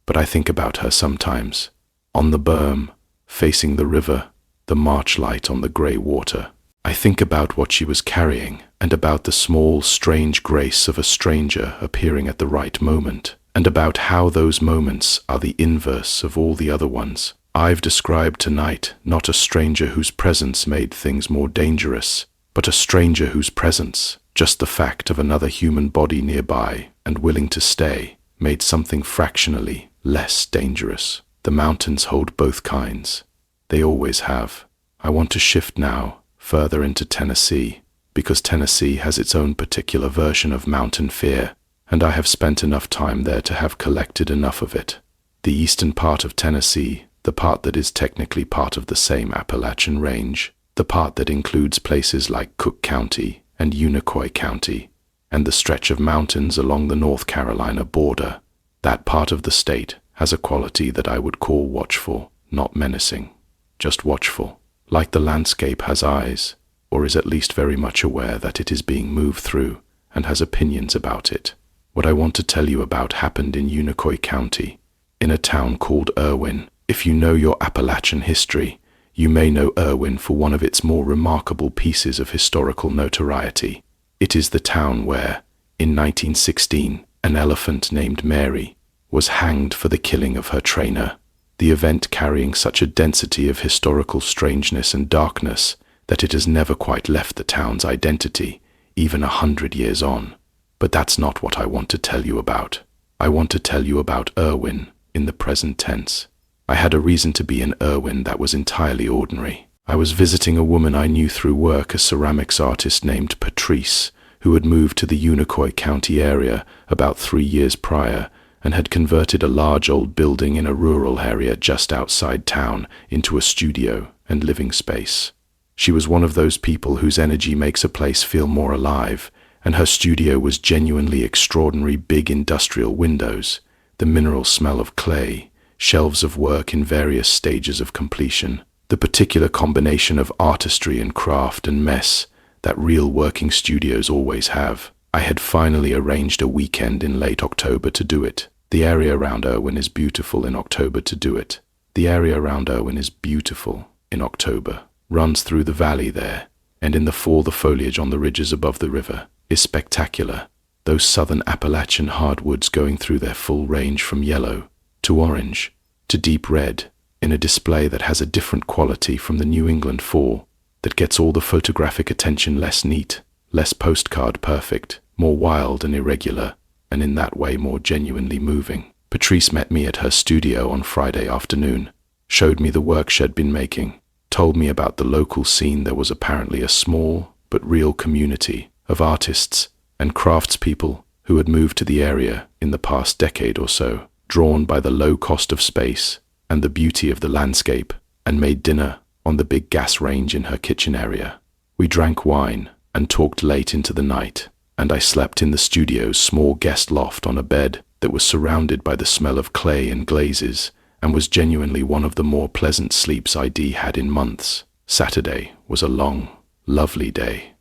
A: But I think about her sometimes. On the berm, facing the river, the March light on the grey water. I think about what she was carrying, and about the small, strange grace of a stranger appearing at the right moment, and about how those moments are the inverse of all the other ones. I've described tonight not a stranger whose presence made things more dangerous, but a stranger whose presence, just the fact of another human body nearby and willing to stay, made something fractionally less dangerous. The mountains hold both kinds. They always have. I want to shift now further into Tennessee, because Tennessee has its own particular version of mountain fear, and I have spent enough time there to have collected enough of it. The eastern part of Tennessee, the part that is technically part of the same Appalachian range, the part that includes places like Cook County and Unicoi County, and the stretch of mountains along the North Carolina border, that part of the state has a quality that I would call watchful, not menacing, just watchful, like the landscape has eyes, or is at least very much aware that it is being moved through and has opinions about it. What I want to tell you about happened in Unicoi County, in a town called Irwin. If you know your Appalachian history, you may know Irwin for one of its more remarkable pieces of historical notoriety. It is the town where, in 1916, an elephant named Mary was hanged for the killing of her trainer, the event carrying such a density of historical strangeness and darkness that it has never quite left the town's identity, even 100 years on. But that's not what I want to tell you about. I want to tell you about Irwin in the present tense. I had a reason to be in Irwin that was entirely ordinary. I was visiting a woman I knew through work, a ceramics artist named Patrice, who had moved to the Unicoi County area about 3 years prior and had converted a large old building in a rural area just outside town into a studio and living space. She was one of those people whose energy makes a place feel more alive, and her studio was genuinely extraordinary: big industrial windows, the mineral smell of clay, shelves of work in various stages of completion, the particular combination of artistry and craft and mess that real working studios always have. I had finally arranged a weekend in late October to do it. The area around Irwin is beautiful in October to do it. The area around Irwin is beautiful in October, runs through the valley there, and in the fall the foliage on the ridges above the river is spectacular. Those southern Appalachian hardwoods going through their full range from yellow to orange to deep red in a display that has a different quality from the New England fall, that gets all the photographic attention, less neat, less postcard perfect, more wild and irregular, and in that way more genuinely moving. Patrice met me at her studio on Friday afternoon, showed me the work she'd been making, told me about the local scene. There was apparently a small but real community of artists and craftspeople who had moved to the area in the past decade or so, drawn by the low cost of space and the beauty of the landscape. and made dinner on the big gas range in her kitchen area. We drank wine and talked late into the night, and I slept in the studio's small guest loft on a bed that was surrounded by the smell of clay and glazes, and was genuinely one of the more pleasant sleeps I'd had in months. Saturday was a long, lovely day.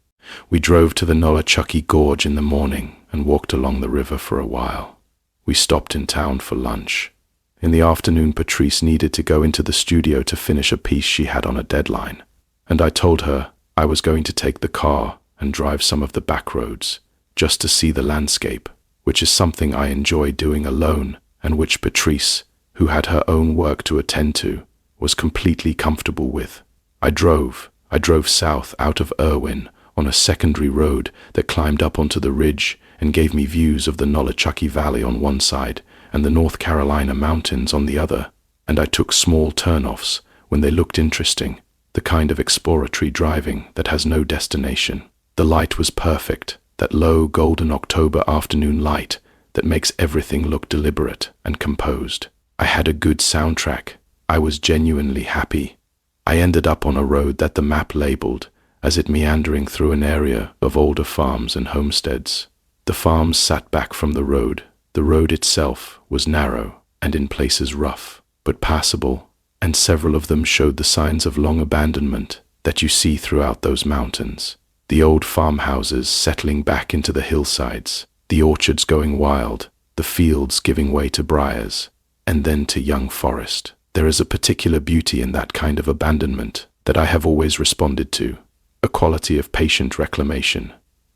A: We drove to the Nolichucky Gorge in the morning and walked along the river for a while. We stopped in town for lunch. In the afternoon, Patrice needed to go into the studio to finish a piece she had on a deadline, and I told her I was going to take the car and drive some of the back roads, just to see the landscape, which is something I enjoy doing alone, and which Patrice, who had her own work to attend to, was completely comfortable with. I drove south out of Irwin on a secondary road that climbed up onto the ridge and gave me views of the Nolichucky Valley on one side and the North Carolina mountains on the other, and I took small turnoffs when they looked interesting, the kind of exploratory driving that has no destination. The light was perfect, that low golden October afternoon light that makes everything look deliberate and composed. I had a good soundtrack. I was genuinely happy. I ended up on a road that the map labeled as it meandering through an area of older farms and homesteads. The farms sat back from the road. The road itself was narrow and in places rough, but passable, and several of them showed the signs of long abandonment that you see throughout those mountains. The old farmhouses settling back into the hillsides, the orchards going wild, the fields giving way to briars, and then to young forest. There is a particular beauty in that kind of abandonment that I have always responded to, a quality of patient reclamation.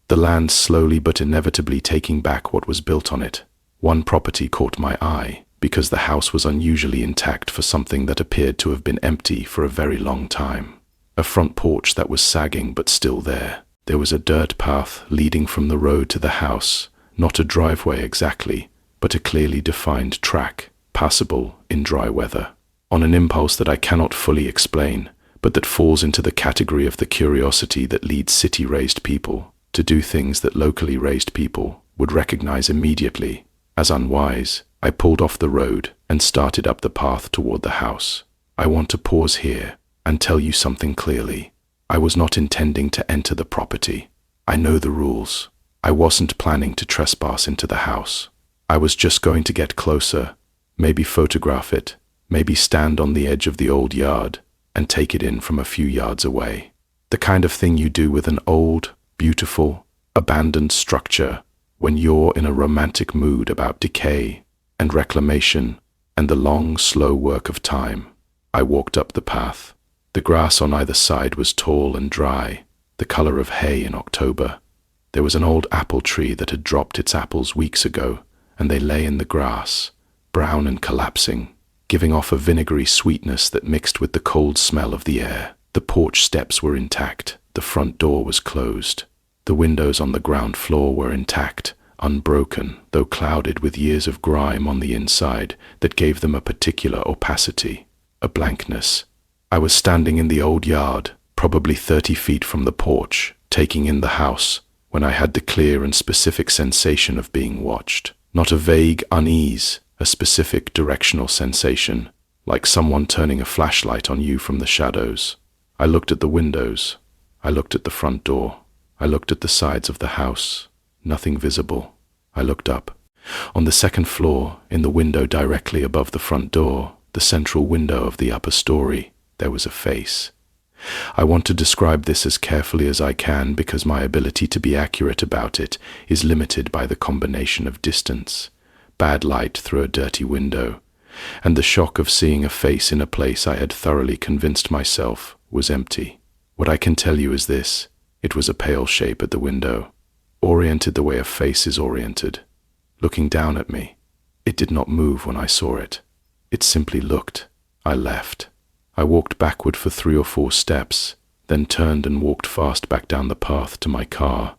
A: The land slowly but inevitably taking back what was built on it. One property caught my eye because the house was unusually intact for something that appeared to have been empty for a very long time. A front porch that was sagging but still there. There was a dirt path leading from the road to the house, not a driveway exactly, but a clearly defined track, passable in dry weather. On an impulse that I cannot fully explain, but that falls into the category of the curiosity that leads city-raised people to do things that locally raised people would recognize immediately as unwise, I pulled off the road and started up the path toward the house. I want to pause here and tell you something clearly. I was not intending to enter the property. I know the rules. I wasn't planning to trespass into the house. I was just going to get closer, maybe photograph it, maybe stand on the edge of the old yard and take it in from a few yards away. The kind of thing you do with an old, beautiful, abandoned structure when you're in a romantic mood about decay and reclamation and the long, slow work of time. I walked up the path. The grass on either side was tall and dry, the color of hay in October. There was an old apple tree that had dropped its apples weeks ago, and they lay in the grass, brown and collapsing, giving off a vinegary sweetness that mixed with the cold smell of the air. The porch steps were intact. The front door was closed. The windows on the ground floor were intact, unbroken, though clouded with years of grime on the inside that gave them a particular opacity, a blankness. I was standing in the old yard, probably 30 feet from the porch, taking in the house, when I had the clear and specific sensation of being watched. Not a vague unease, a specific directional sensation, like someone turning a flashlight on you from the shadows. I looked at the windows. I looked at the front door. I looked at the sides of the house. Nothing visible. I looked up. On the second floor, in the window directly above the front door, the central window of the upper story, there was a face. I want to describe this as carefully as I can because my ability to be accurate about it is limited by the combination of distance, bad light through a dirty window, and the shock of seeing a face in a place I had thoroughly convinced myself was empty. What I can tell you is this: it was a pale shape at the window, oriented the way a face is oriented, looking down at me. It did not move when I saw it. It simply looked. I left. I walked backward for 3 or 4 steps, then turned and walked fast back down the path to my car,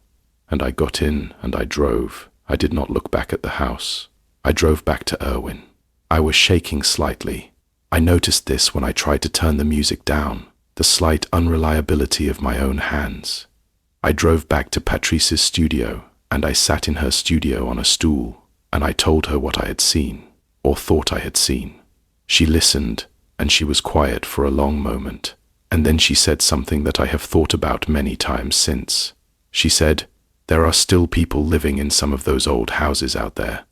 A: and I got in and I drove. I did not look back at the house. I drove back to Irwin. I was shaking slightly. I noticed this when I tried to turn the music down, the slight unreliability of my own hands. I drove back to Patrice's studio, and I sat in her studio on a stool, and I told her what I had seen, or thought I had seen. She listened, and she was quiet for a long moment. And then she said something that I have thought about many times since. She said, "There are still people living in some of those old houses out there.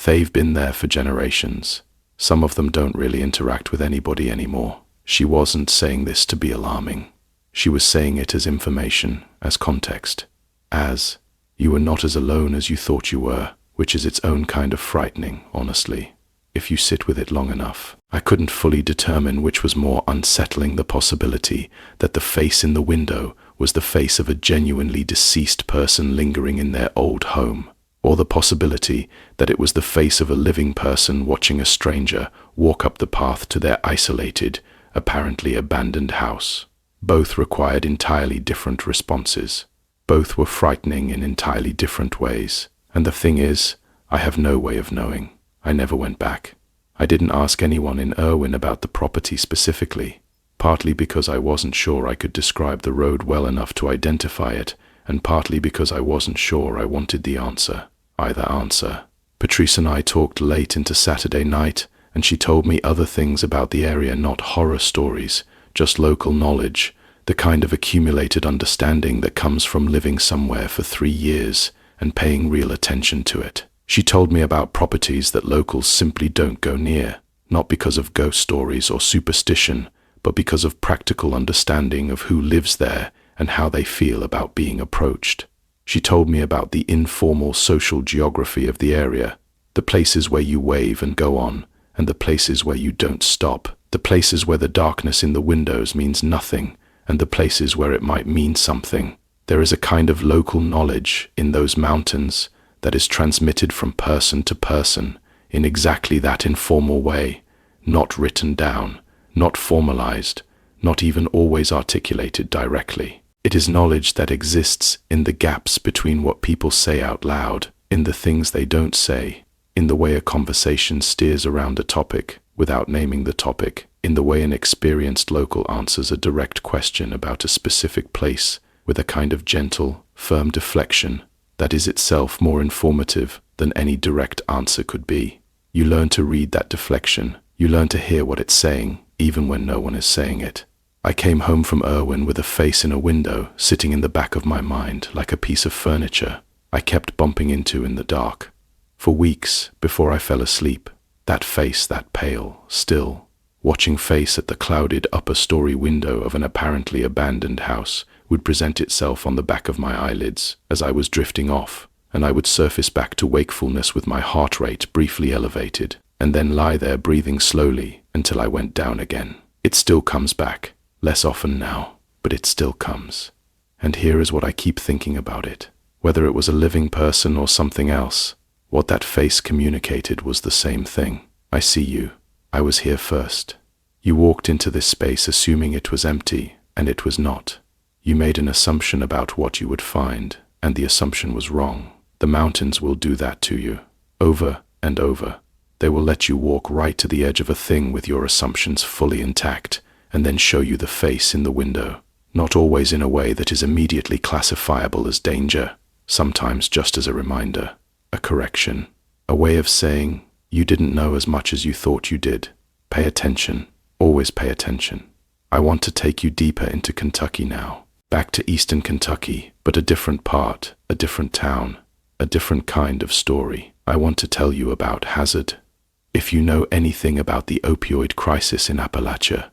A: They've been there for generations. Some of them don't really interact with anybody anymore." She wasn't saying this to be alarming. She was saying it as information, as context. As, you were not as alone as you thought you were, which is its own kind of frightening, honestly, if you sit with it long enough. I couldn't fully determine which was more unsettling, the possibility that the face in the window was the face of a genuinely deceased person lingering in their old home, or the possibility that it was the face of a living person watching a stranger walk up the path to their isolated, apparently abandoned house. Both required entirely different responses. Both were frightening in entirely different ways. And the thing is, I have no way of knowing. I never went back. I didn't ask anyone in Irwin about the property specifically, partly because I wasn't sure I could describe the road well enough to identify it, and partly because I wasn't sure I wanted the answer, either answer. Patrice and I talked late into Saturday night, and she told me other things about the area, not horror stories, just local knowledge, the kind of accumulated understanding that comes from living somewhere for 3 years and paying real attention to it. She told me about properties that locals simply don't go near, not because of ghost stories or superstition, but because of practical understanding of who lives there and how they feel about being approached. She told me about the informal social geography of the area, the places where you wave and go on, and the places where you don't stop, the places where the darkness in the windows means nothing, and the places where it might mean something. There is a kind of local knowledge in those mountains that is transmitted from person to person in exactly that informal way, not written down, not formalized, not even always articulated directly. It is knowledge that exists in the gaps between what people say out loud, in the things they don't say, in the way a conversation steers around a topic without naming the topic, in the way an experienced local answers a direct question about a specific place with a kind of gentle, firm deflection that is itself more informative than any direct answer could be. You learn to read that deflection. You learn to hear what it's saying, even when no one is saying it. I came home from Irwin with a face in a window sitting in the back of my mind like a piece of furniture I kept bumping into in the dark. For weeks before I fell asleep, that face, that pale, still, watching face at the clouded upper-story window of an apparently abandoned house would present itself on the back of my eyelids as I was drifting off, and I would surface back to wakefulness with my heart rate briefly elevated, and then lie there breathing slowly until I went down again. It still comes back, less often now, but it still comes. And here is what I keep thinking about it. Whether it was a living person or something else, what that face communicated was the same thing. I see you. I was here first. You walked into this space assuming it was empty, and it was not. You made an assumption about what you would find, and the assumption was wrong. The mountains will do that to you, over and over. They will let you walk right to the edge of a thing with your assumptions fully intact, and then show you the face in the window, not always in a way that is immediately classifiable as danger, sometimes just as a reminder, a correction, a way of saying, you didn't know as much as you thought you did. Pay attention, always pay attention. I want to take you deeper into Kentucky now. Back to eastern Kentucky, but a different part, a different town, a different kind of story. I want to tell you about Hazard. If you know anything about the opioid crisis in Appalachia,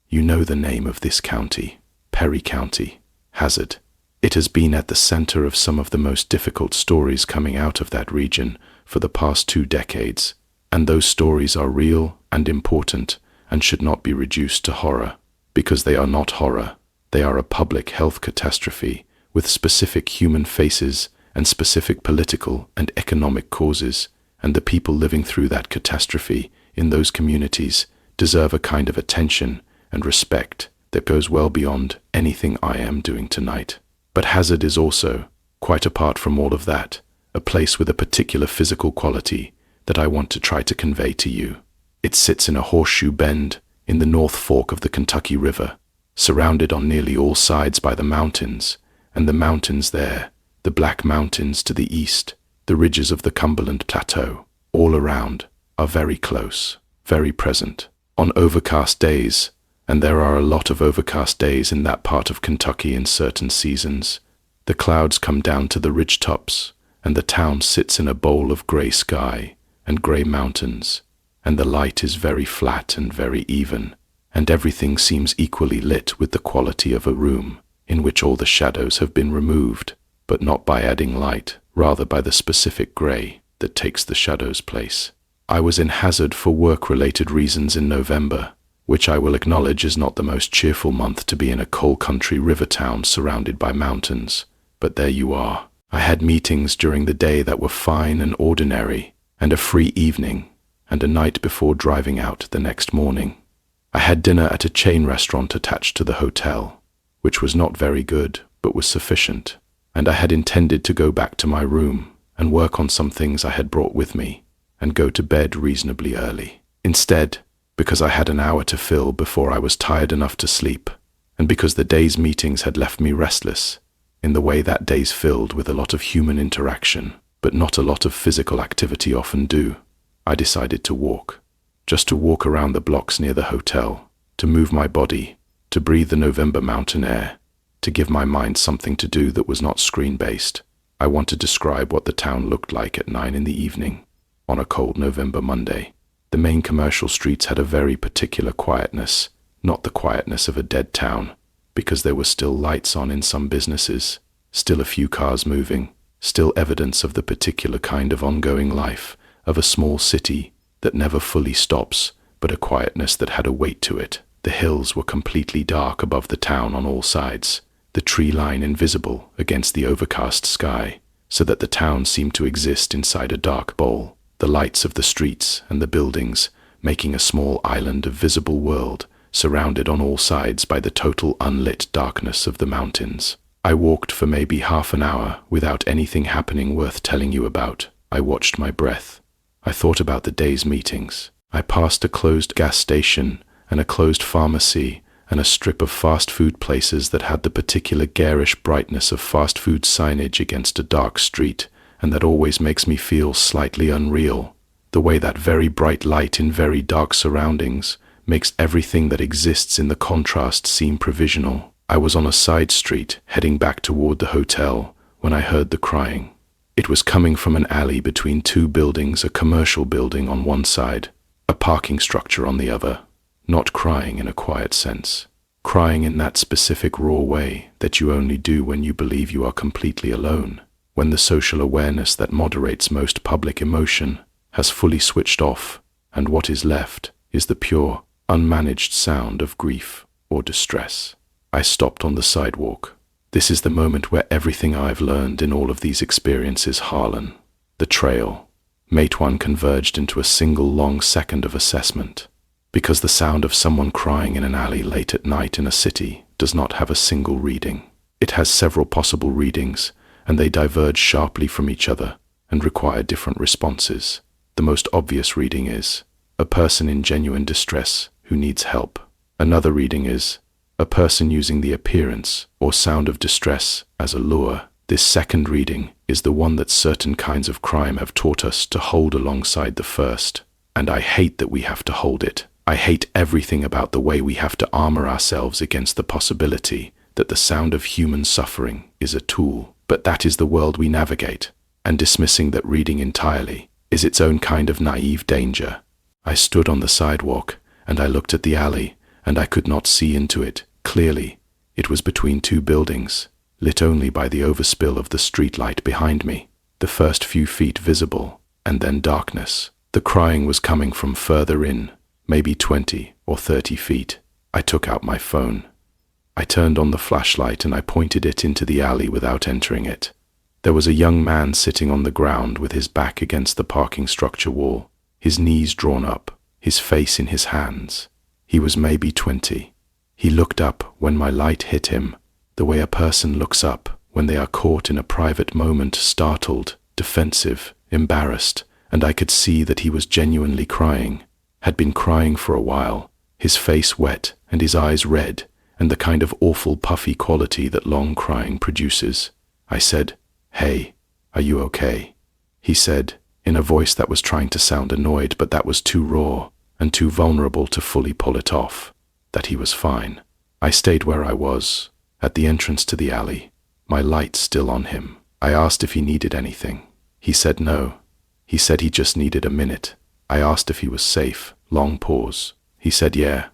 A: you know the name of this county, Perry County, Hazard. It has been at the center of some of the most difficult stories coming out of that region for the past 2 decades, and those stories are real and important and should not be reduced to horror, because they are not horror. They are a public health catastrophe with specific human faces and specific political and economic causes, and the people living through that catastrophe in those communities deserve a kind of attention and respect that goes well beyond anything I am doing tonight. But Hazard is also, quite apart from all of that, a place with a particular physical quality that I want to try to convey to you. It sits in a horseshoe bend in the North Fork of the Kentucky River, surrounded on nearly all sides by the mountains, and the mountains there, the Black Mountains to the east, the ridges of the Cumberland Plateau, all around, are very close, very present, On overcast days, and there are a lot of overcast days in that part of Kentucky in certain seasons, the clouds come down to the ridge tops, and the town sits in a bowl of gray sky and gray mountains, and the light is very flat and very even, and everything seems equally lit with the quality of a room in which all the shadows have been removed, but not by adding light, rather by the specific gray that takes the shadow's place. I was in Hazard for work-related reasons in November, which I will acknowledge is not the most cheerful month to be in a coal country river town surrounded by mountains, but there you are. I had meetings during the day that were fine and ordinary, and a free evening, and a night before driving out the next morning. I had dinner at a chain restaurant attached to the hotel, which was not very good, but was sufficient, and I had intended to go back to my room and work on some things I had brought with me, and go to bed reasonably early. Instead, because I had an hour to fill before I was tired enough to sleep, and because the day's meetings had left me restless, in the way that day's filled with a lot of human interaction, but not a lot of physical activity often do, I decided to walk. Just to walk around the blocks near the hotel, to move my body, to breathe the November mountain air, to give my mind something to do that was not screen-based. I want to describe what the town looked like at 9 in the evening, on a cold November Monday. The main commercial streets had a very particular quietness, not the quietness of a dead town, because there were still lights on in some businesses, still a few cars moving, still evidence of the particular kind of ongoing life of a small city that never fully stops, but a quietness that had a weight to it. The hills were completely dark above the town on all sides, the tree line invisible against the overcast sky, so that the town seemed to exist inside a dark bowl, the lights of the streets and the buildings making a small island of visible world, surrounded on all sides by the total unlit darkness of the mountains. I walked for maybe half an hour without anything happening worth telling you about. I watched my breath. I thought about the day's meetings. I passed a closed gas station and a closed pharmacy and a strip of fast food places that had the particular garish brightness of fast food signage against a dark street, and that always makes me feel slightly unreal. The way that very bright light in very dark surroundings makes everything that exists in the contrast seem provisional. I was on a side street heading back toward the hotel when I heard the crying. It was coming from an alley between two buildings, a commercial building on one side, a parking structure on the other. Not crying in a quiet sense. Crying in that specific raw way that you only do when you believe you are completely alone, when the social awareness that moderates most public emotion has fully switched off, and what is left is the pure, unmanaged sound of grief or distress. I stopped on the sidewalk. This is the moment where everything I've learned in all of these experiences, Harlan, the trail, Matewan converged into a single long second of assessment. Because the sound of someone crying in an alley late at night in a city does not have a single reading. It has several possible readings, and they diverge sharply from each other and require different responses. The most obvious reading is a person in genuine distress who needs help. Another reading is a person using the appearance or sound of distress as a lure. This second reading is the one that certain kinds of crime have taught us to hold alongside the first, and I hate that we have to hold it. I hate everything about the way we have to armor ourselves against the possibility that the sound of human suffering is a tool, but that is the world we navigate, and dismissing that reading entirely is its own kind of naive danger. I stood on the sidewalk, and I looked at the alley, and I could not see into it clearly. It was between two buildings, lit only by the overspill of the streetlight behind me, the first few feet visible, and then darkness. The crying was coming from further in, maybe 20 or 30 feet. I took out my phone. I turned on the flashlight and I pointed it into the alley without entering it. There was a young man sitting on the ground with his back against the parking structure wall, his knees drawn up, his face in his hands. He was maybe 20. He looked up when my light hit him, the way a person looks up when they are caught in a private moment, startled, defensive, embarrassed, and I could see that he was genuinely crying, had been crying for a while, his face wet and his eyes red, and the kind of awful puffy quality that long crying produces. I said, "Hey, are you okay?" He said, in a voice that was trying to sound annoyed, but that was too raw, and too vulnerable to fully pull it off, that he was fine. I stayed where I was, at the entrance to the alley, my light still on him. I asked if he needed anything. He said no. He said he just needed a minute. I asked if he was safe. Long pause. He said yeah.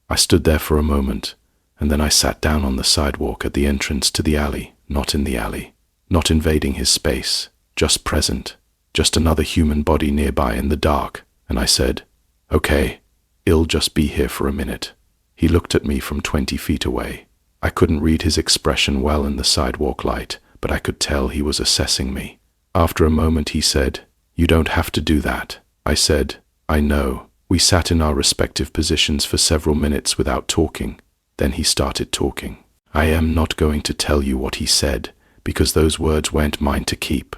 A: I stood there for a moment, and then I sat down on the sidewalk at the entrance to the alley, not in the alley, not invading his space, just present, just another human body nearby in the dark, and I said, okay, I'll just be here for a minute. He looked at me from 20 feet away. I couldn't read his expression well in the sidewalk light, but I could tell he was assessing me. After a moment he said, you don't have to do that. I said, I know. We sat in our respective positions for several minutes without talking. Then he started talking. I am not going to tell you what he said, because those words weren't mine to keep.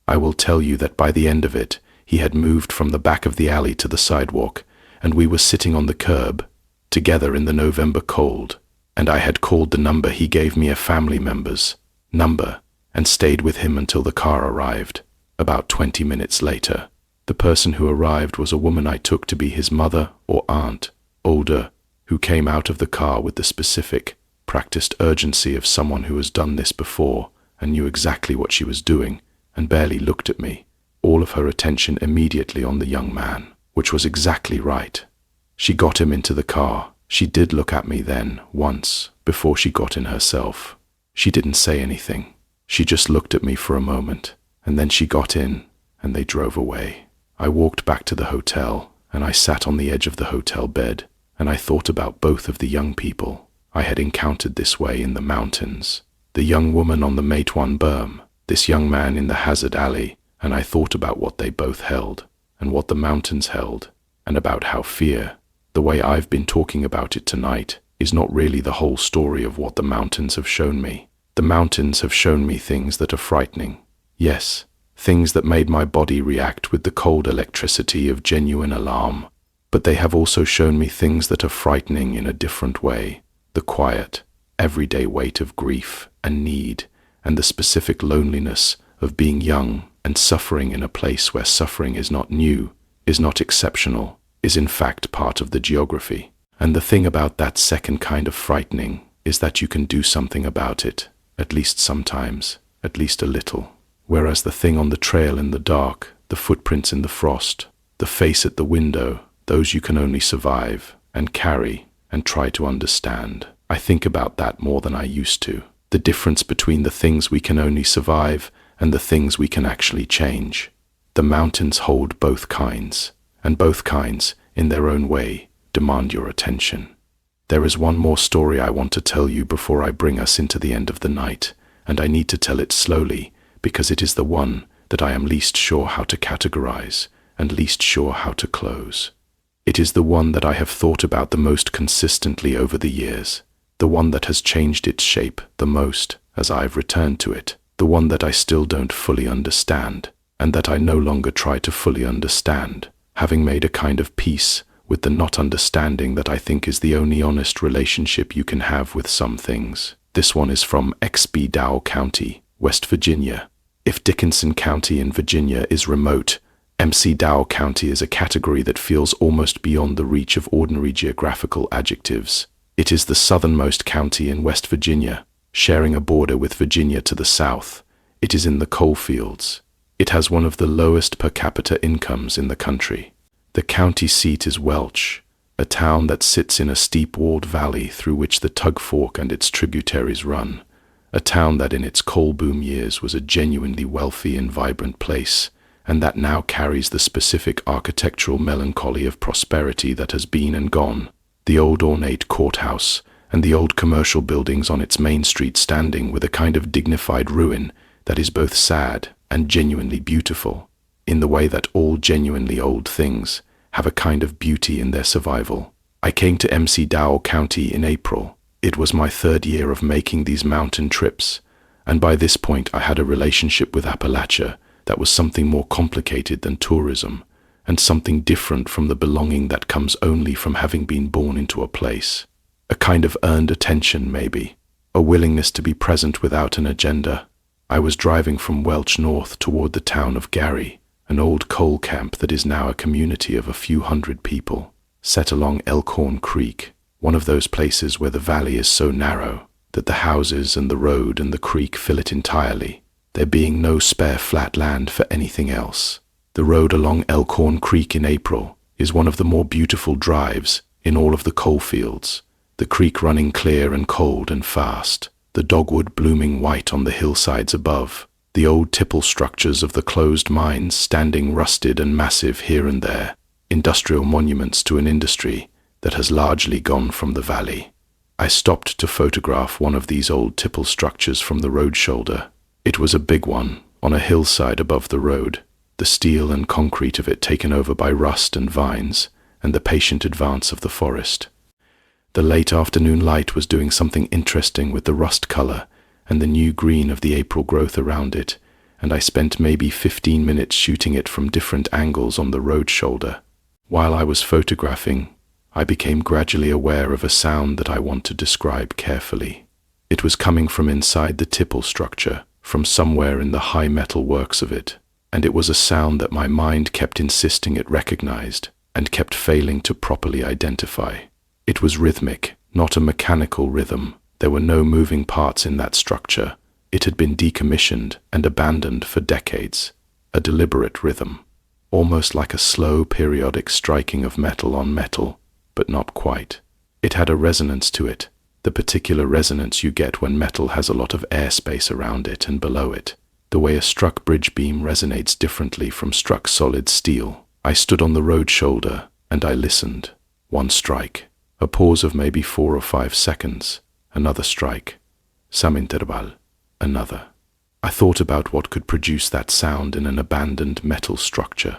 A: I will tell you that by the end of it, he had moved from the back of the alley to the sidewalk, and we were sitting on the curb, together in the November cold, and I had called the number he gave me a family member's number, and stayed with him until the car arrived. About 20 minutes later, the person who arrived was a woman I took to be his mother or aunt, older, who came out of the car with the specific, practiced urgency of someone who has done this before and knew exactly what she was doing, and barely looked at me, all of her attention immediately on the young man, which was exactly right. She got him into the car. She did look at me then, once, before she got in herself. She didn't say anything. She just looked at me for a moment, and then she got in, and they drove away. I walked back to the hotel, and I sat on the edge of the hotel bed, and I thought about both of the young people I had encountered this way in the mountains. The young woman on the Matewan berm, this young man in the hazard alley, and I thought about what they both held, and what the mountains held, and about how fear, the way I've been talking about it tonight, is not really the whole story of what the mountains have shown me. The mountains have shown me things that are frightening. Yes, things that made my body react with the cold electricity of genuine alarm. But they have also shown me things that are frightening in a different way. The quiet, everyday weight of grief and need, and the specific loneliness of being young and suffering in a place where suffering is not new, is not exceptional, is in fact part of the geography. And the thing about that second kind of frightening is that you can do something about it, at least sometimes, at least a little. Whereas the thing on the trail in the dark, the footprints in the frost, the face at the window, those you can only survive and carry and try to understand. I think about that more than I used to. The difference between the things we can only survive and the things we can actually change. The mountains hold both kinds, and both kinds, in their own way, demand your attention. There is one more story I want to tell you before I bring us into the end of the night, and I need to tell it slowly, because it is the one that I am least sure how to categorize and least sure how to close. It is the one that I have thought about the most consistently over the years, the one that has changed its shape the most as I have returned to it, the one that I still don't fully understand, and that I no longer try to fully understand, having made a kind of peace with the not understanding that I think is the only honest relationship you can have with some things. This one is from McDowell County, West Virginia. If Dickinson County in Virginia is remote, McDowell County is a category that feels almost beyond the reach of ordinary geographical adjectives. It is the southernmost county in West Virginia, sharing a border with Virginia to the south. It is in the coal fields. It has one of the lowest per capita incomes in the country. The county seat is Welch, a town that sits in a steep-walled valley through which the Tug Fork and its tributaries run, a town that in its coal boom years was a genuinely wealthy and vibrant place, and that now carries the specific architectural melancholy of prosperity that has been and gone. The old ornate courthouse and the old commercial buildings on its main street standing with a kind of dignified ruin that is both sad and genuinely beautiful, in the way that all genuinely old things have a kind of beauty in their survival. I came to McDowell County in April. It was my third year of making these mountain trips, and by this point I had a relationship with Appalachia that was something more complicated than tourism, and something different from the belonging that comes only from having been born into a place. A kind of earned attention, maybe, a willingness to be present without an agenda. I was driving from Welch north toward the town of Gary, an old coal camp that is now a community of a few hundred people. set along Elkhorn Creek, one of those places where the valley is so narrow that the houses and the road and the creek fill it entirely, there being no spare flat land for anything else. The road along Elkhorn Creek in April is one of the more beautiful drives in all of the coal fields, the creek running clear and cold and fast, the dogwood blooming white on the hillsides above, the old tipple structures of the closed mines standing rusted and massive here and there, industrial monuments to an industry that has largely gone from the valley. I stopped to photograph one of these old tipple structures from the road shoulder. It was a big one, on a hillside above the road, the steel and concrete of it taken over by rust and vines, and the patient advance of the forest. The late afternoon light was doing something interesting with the rust color and the new green of the April growth around it, and I spent maybe 15 minutes shooting it from different angles on the road shoulder. While I was photographing, I became gradually aware of a sound that I want to describe carefully. It was coming from inside the tipple structure, from somewhere in the high metal works of it, and it was a sound that my mind kept insisting it recognized and kept failing to properly identify. It was rhythmic, not a mechanical rhythm. There were no moving parts in that structure. It had been decommissioned and abandoned for decades. A deliberate rhythm, almost like a slow periodic striking of metal on metal, but not quite. It had a resonance to it, the particular resonance you get when metal has a lot of airspace around it and below it, the way a struck bridge beam resonates differently from struck solid steel. I stood on the road shoulder and I listened. One strike, a pause of maybe 4 or 5 seconds, another strike, some interval, another. I thought about what could produce that sound in an abandoned metal structure.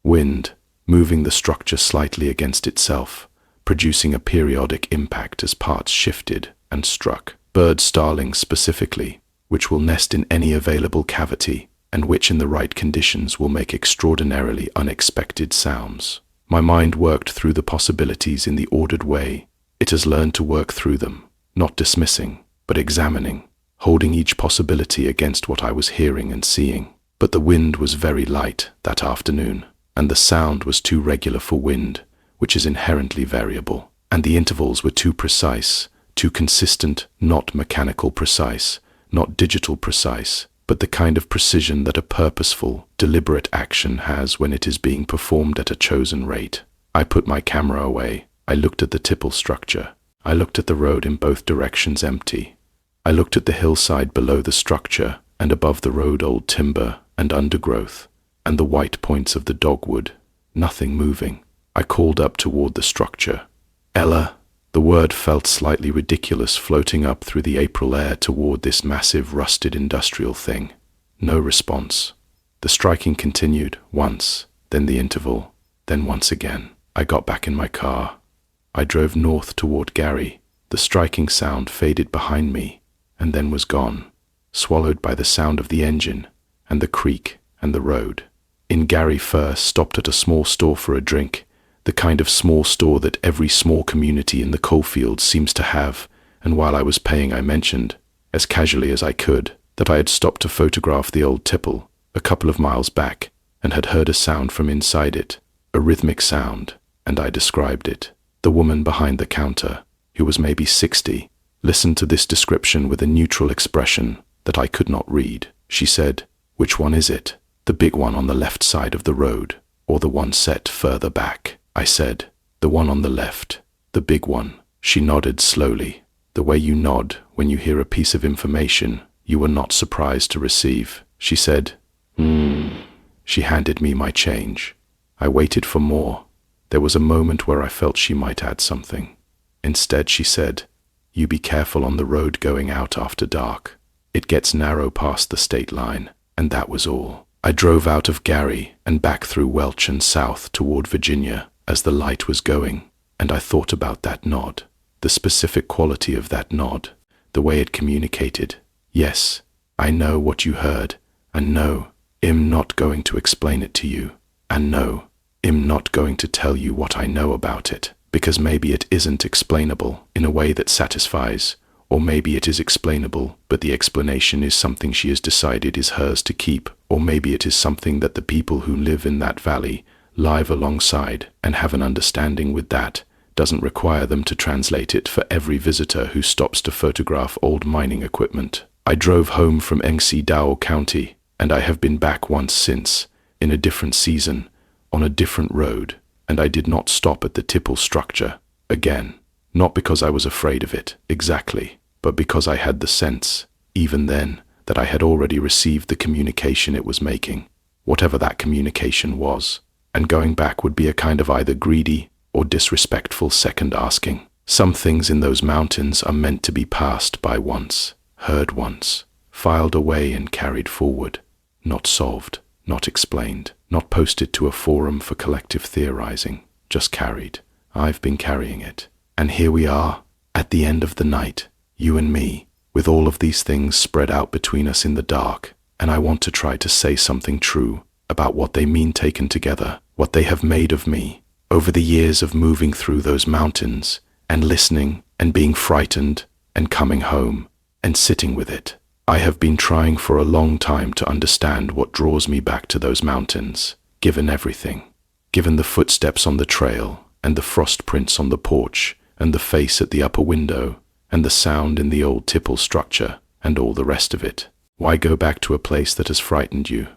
A: Wind, moving the structure slightly against itself, producing a periodic impact as parts shifted and struck. Bird starlings specifically, which will nest in any available cavity and which in the right conditions will make extraordinarily unexpected sounds. My mind worked through the possibilities in the ordered way. It has learned to work through them, not dismissing, but examining, holding each possibility against what I was hearing and seeing. But the wind was very light that afternoon, and the sound was too regular for wind, which is inherently variable, and the intervals were too precise, too consistent, not mechanical precise, not digital precise, but the kind of precision that a purposeful, deliberate action has when it is being performed at a chosen rate. I put my camera away. I looked at the tipple structure. I looked at the road in both directions empty. I looked at the hillside below the structure and above the road old timber and undergrowth, and the white points of the dogwood, nothing moving. I called up toward the structure. "Ella." The word felt slightly ridiculous floating up through the April air toward this massive rusted industrial thing. No response. The striking continued, once, then the interval, then once again. I got back in my car. I drove north toward Gary. The striking sound faded behind me, and then was gone, swallowed by the sound of the engine, and the creek, and the road. In Gary first stopped at a small store for a drink, the kind of small store that every small community in the coalfields seems to have, and while I was paying I mentioned, as casually as I could, that I had stopped to photograph the old tipple, a couple of miles back, and had heard a sound from inside it, a rhythmic sound, and I described it. The woman behind the counter, who was maybe 60, listened to this description with a neutral expression that I could not read. She said, "Which one is it? The big one on the left side of the road, or the one set further back?" I said, "The one on the left, the big one." She nodded slowly, the way you nod when you hear a piece of information you were not surprised to receive. She said, She handed me my change. I waited for more. There was a moment where I felt she might add something. Instead, she said, "You be careful on the road going out after dark. It gets narrow past the state line," and that was all. I drove out of Gary and back through Welch and south toward Virginia as the light was going, and I thought about that nod, the specific quality of that nod, the way it communicated. "Yes, I know what you heard, and no, I'm not going to explain it to you, and no, I'm not going to tell you what I know about it, because maybe it isn't explainable in a way that satisfies, or maybe it is explainable, but the explanation is something she has decided is hers to keep, or maybe it is something that the people who live in that valley, live alongside, and have an understanding with that doesn't require them to translate it for every visitor who stops to photograph old mining equipment. I drove home from McDowell County, and I have been back once since, in a different season, on a different road, and I did not stop at the tipple structure again. Not because I was afraid of it, exactly, but because I had the sense, even then, that I had already received the communication it was making, whatever that communication was, and going back would be a kind of either greedy or disrespectful second asking. Some things in those mountains are meant to be passed by once, heard once, filed away and carried forward, not solved, not explained, not posted to a forum for collective theorizing, just carried. I've been carrying it. And here we are, at the end of the night, you and me, with all of these things spread out between us in the dark, and I want to try to say something true about what they mean taken together, what they have made of me, over the years of moving through those mountains, and listening, and being frightened, and coming home, and sitting with it. I have been trying for a long time to understand what draws me back to those mountains, given everything, given the footsteps on the trail, and the frost prints on the porch, and the face at the upper window, and the sound in the old tipple structure, and all the rest of it. Why go back to a place that has frightened you?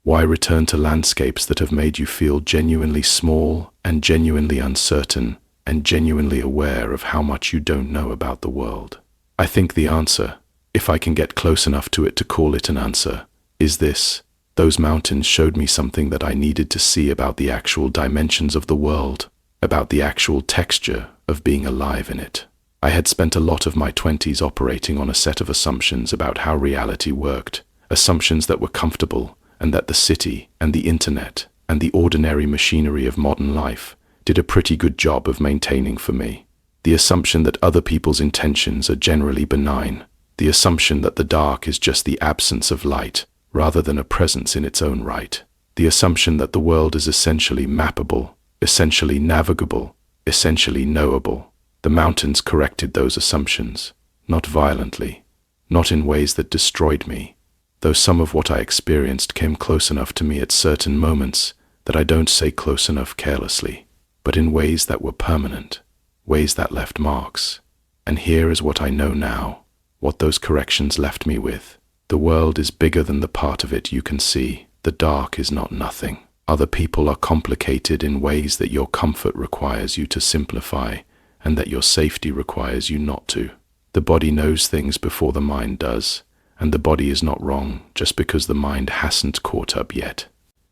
A: Why return to landscapes that have made you feel genuinely small, and genuinely uncertain, and genuinely aware of how much you don't know about the world? I think the answer, if I can get close enough to it to call it an answer, is this. Those mountains showed me something that I needed to see about the actual dimensions of the world, about the actual texture of being alive in it. I had spent a lot of my 20s operating on a set of assumptions about how reality worked, assumptions that were comfortable, and that the city and the internet and the ordinary machinery of modern life did a pretty good job of maintaining for me. The assumption that other people's intentions are generally benign, the assumption that the dark is just the absence of light rather than a presence in its own right, the assumption that the world is essentially mappable, essentially navigable, essentially knowable. The mountains corrected those assumptions, not violently, not in ways that destroyed me, though some of what I experienced came close enough to me at certain moments that I don't say close enough carelessly, but in ways that were permanent, ways that left marks. And here is what I know now, what those corrections left me with. The world is bigger than the part of it you can see. The dark is not nothing. Other people are complicated in ways that your comfort requires you to simplify, and that your safety requires you not to. The body knows things before the mind does, and the body is not wrong just because the mind hasn't caught up yet.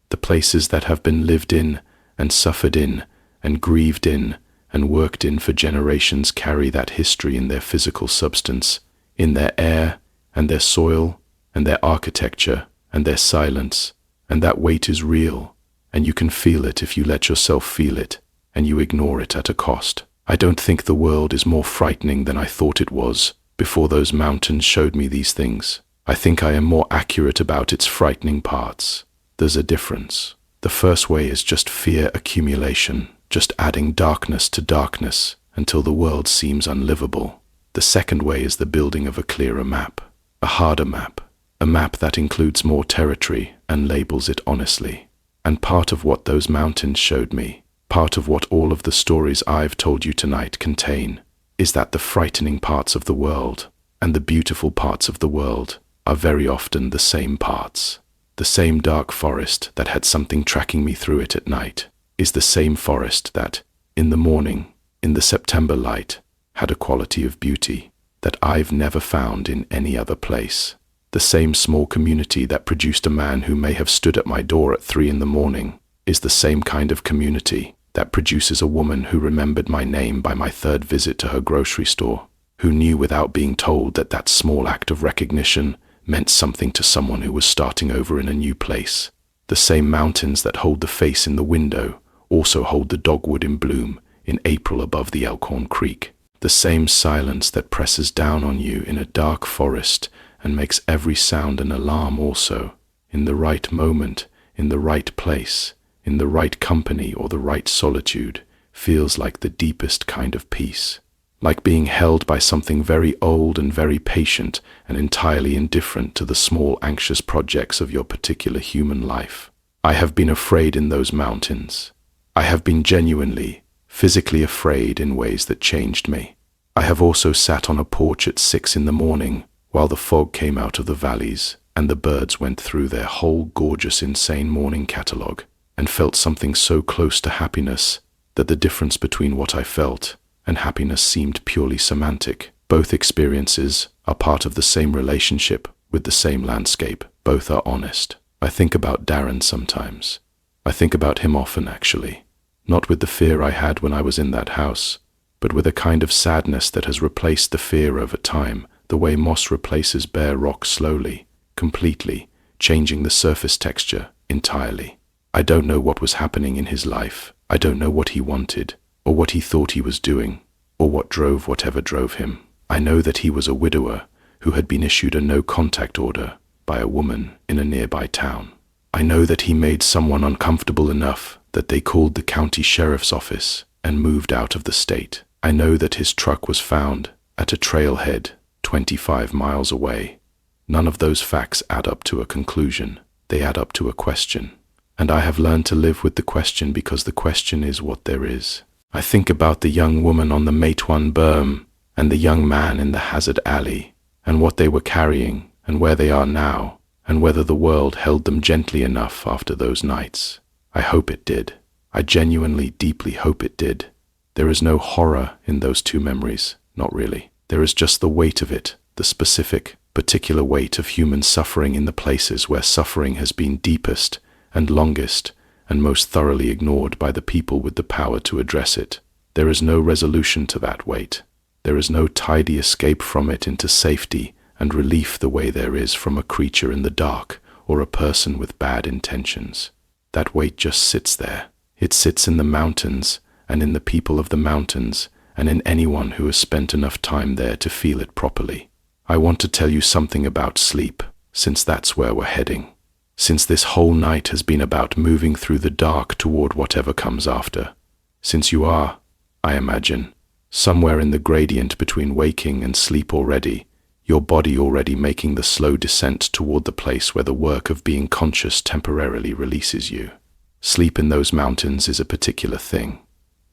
A: The places that have been lived in, and suffered in, and grieved in, and worked in for generations carry that history in their physical substance, in their air, and their soil, and their architecture, and their silence, and that weight is real, and you can feel it if you let yourself feel it, and you ignore it at a cost. I don't think the world is more frightening than I thought it was before those mountains showed me these things. I think I am more accurate about its frightening parts. There's a difference. The first way is just fear accumulation, just adding darkness to darkness until the world seems unlivable. The second way is the building of a clearer map, a harder map, a map that includes more territory and labels it honestly. And part of what those mountains showed me, part of what all of the stories I've told you tonight contain, is that the frightening parts of the world and the beautiful parts of the world are very often the same parts. The same dark forest that had something tracking me through it at night is the same forest that, in the morning, in the September light, had a quality of beauty that I've never found in any other place. The same small community that produced a man who may have stood at my door at 3 a.m. is the same kind of community that produces a woman who remembered my name by my 3rd visit to her grocery store, who knew without being told that that small act of recognition meant something to someone who was starting over in a new place. The same mountains that hold the face in the window also hold the dogwood in bloom in April above the Elkhorn Creek. The same silence that presses down on you in a dark forest and makes every sound an alarm also, in the right moment, in the right place, in the right company or the right solitude, feels like the deepest kind of peace, like being held by something very old and very patient and entirely indifferent to the small anxious projects of your particular human life. I have been afraid in those mountains. I have been genuinely, physically afraid in ways that changed me. I have also sat on a porch at 6 in the morning while the fog came out of the valleys and the birds went through their whole gorgeous, insane morning catalogue, and felt something so close to happiness that the difference between what I felt and happiness seemed purely semantic. Both experiences are part of the same relationship with the same landscape. Both are honest. I think about Darren sometimes. I think about him often, actually. Not with the fear I had when I was in that house, but with a kind of sadness that has replaced the fear over time, the way moss replaces bare rock slowly, completely, changing the surface texture entirely. I don't know what was happening in his life. I don't know what he wanted, or what he thought he was doing, or what drove whatever drove him. I know that he was a widower who had been issued a no-contact order by a woman in a nearby town. I know that he made someone uncomfortable enough that they called the county sheriff's office and moved out of the state. I know that his truck was found at a trailhead 25 miles away. None of those facts add up to a conclusion. They add up to a question. And I have learned to live with the question because the question is what there is. I think about the young woman on the Matewan berm and the young man in the hazard alley, and what they were carrying, and where they are now, and whether the world held them gently enough after those nights. I hope it did. I genuinely, deeply hope it did. There is no horror in those two memories, not really. There is just the weight of it, the specific, particular weight of human suffering in the places where suffering has been deepest and longest and most thoroughly ignored by the people with the power to address it. There is no resolution to that weight. There is no tidy escape from it into safety and relief the way there is from a creature in the dark or a person with bad intentions. That weight just sits there. It sits in the mountains and in the people of the mountains and in anyone who has spent enough time there to feel it properly. I want to tell you something about sleep, since that's where we're heading. Since this whole night has been about moving through the dark toward whatever comes after. Since you are, I imagine, somewhere in the gradient between waking and sleep already, your body already making the slow descent toward the place where the work of being conscious temporarily releases you. Sleep in those mountains is a particular thing.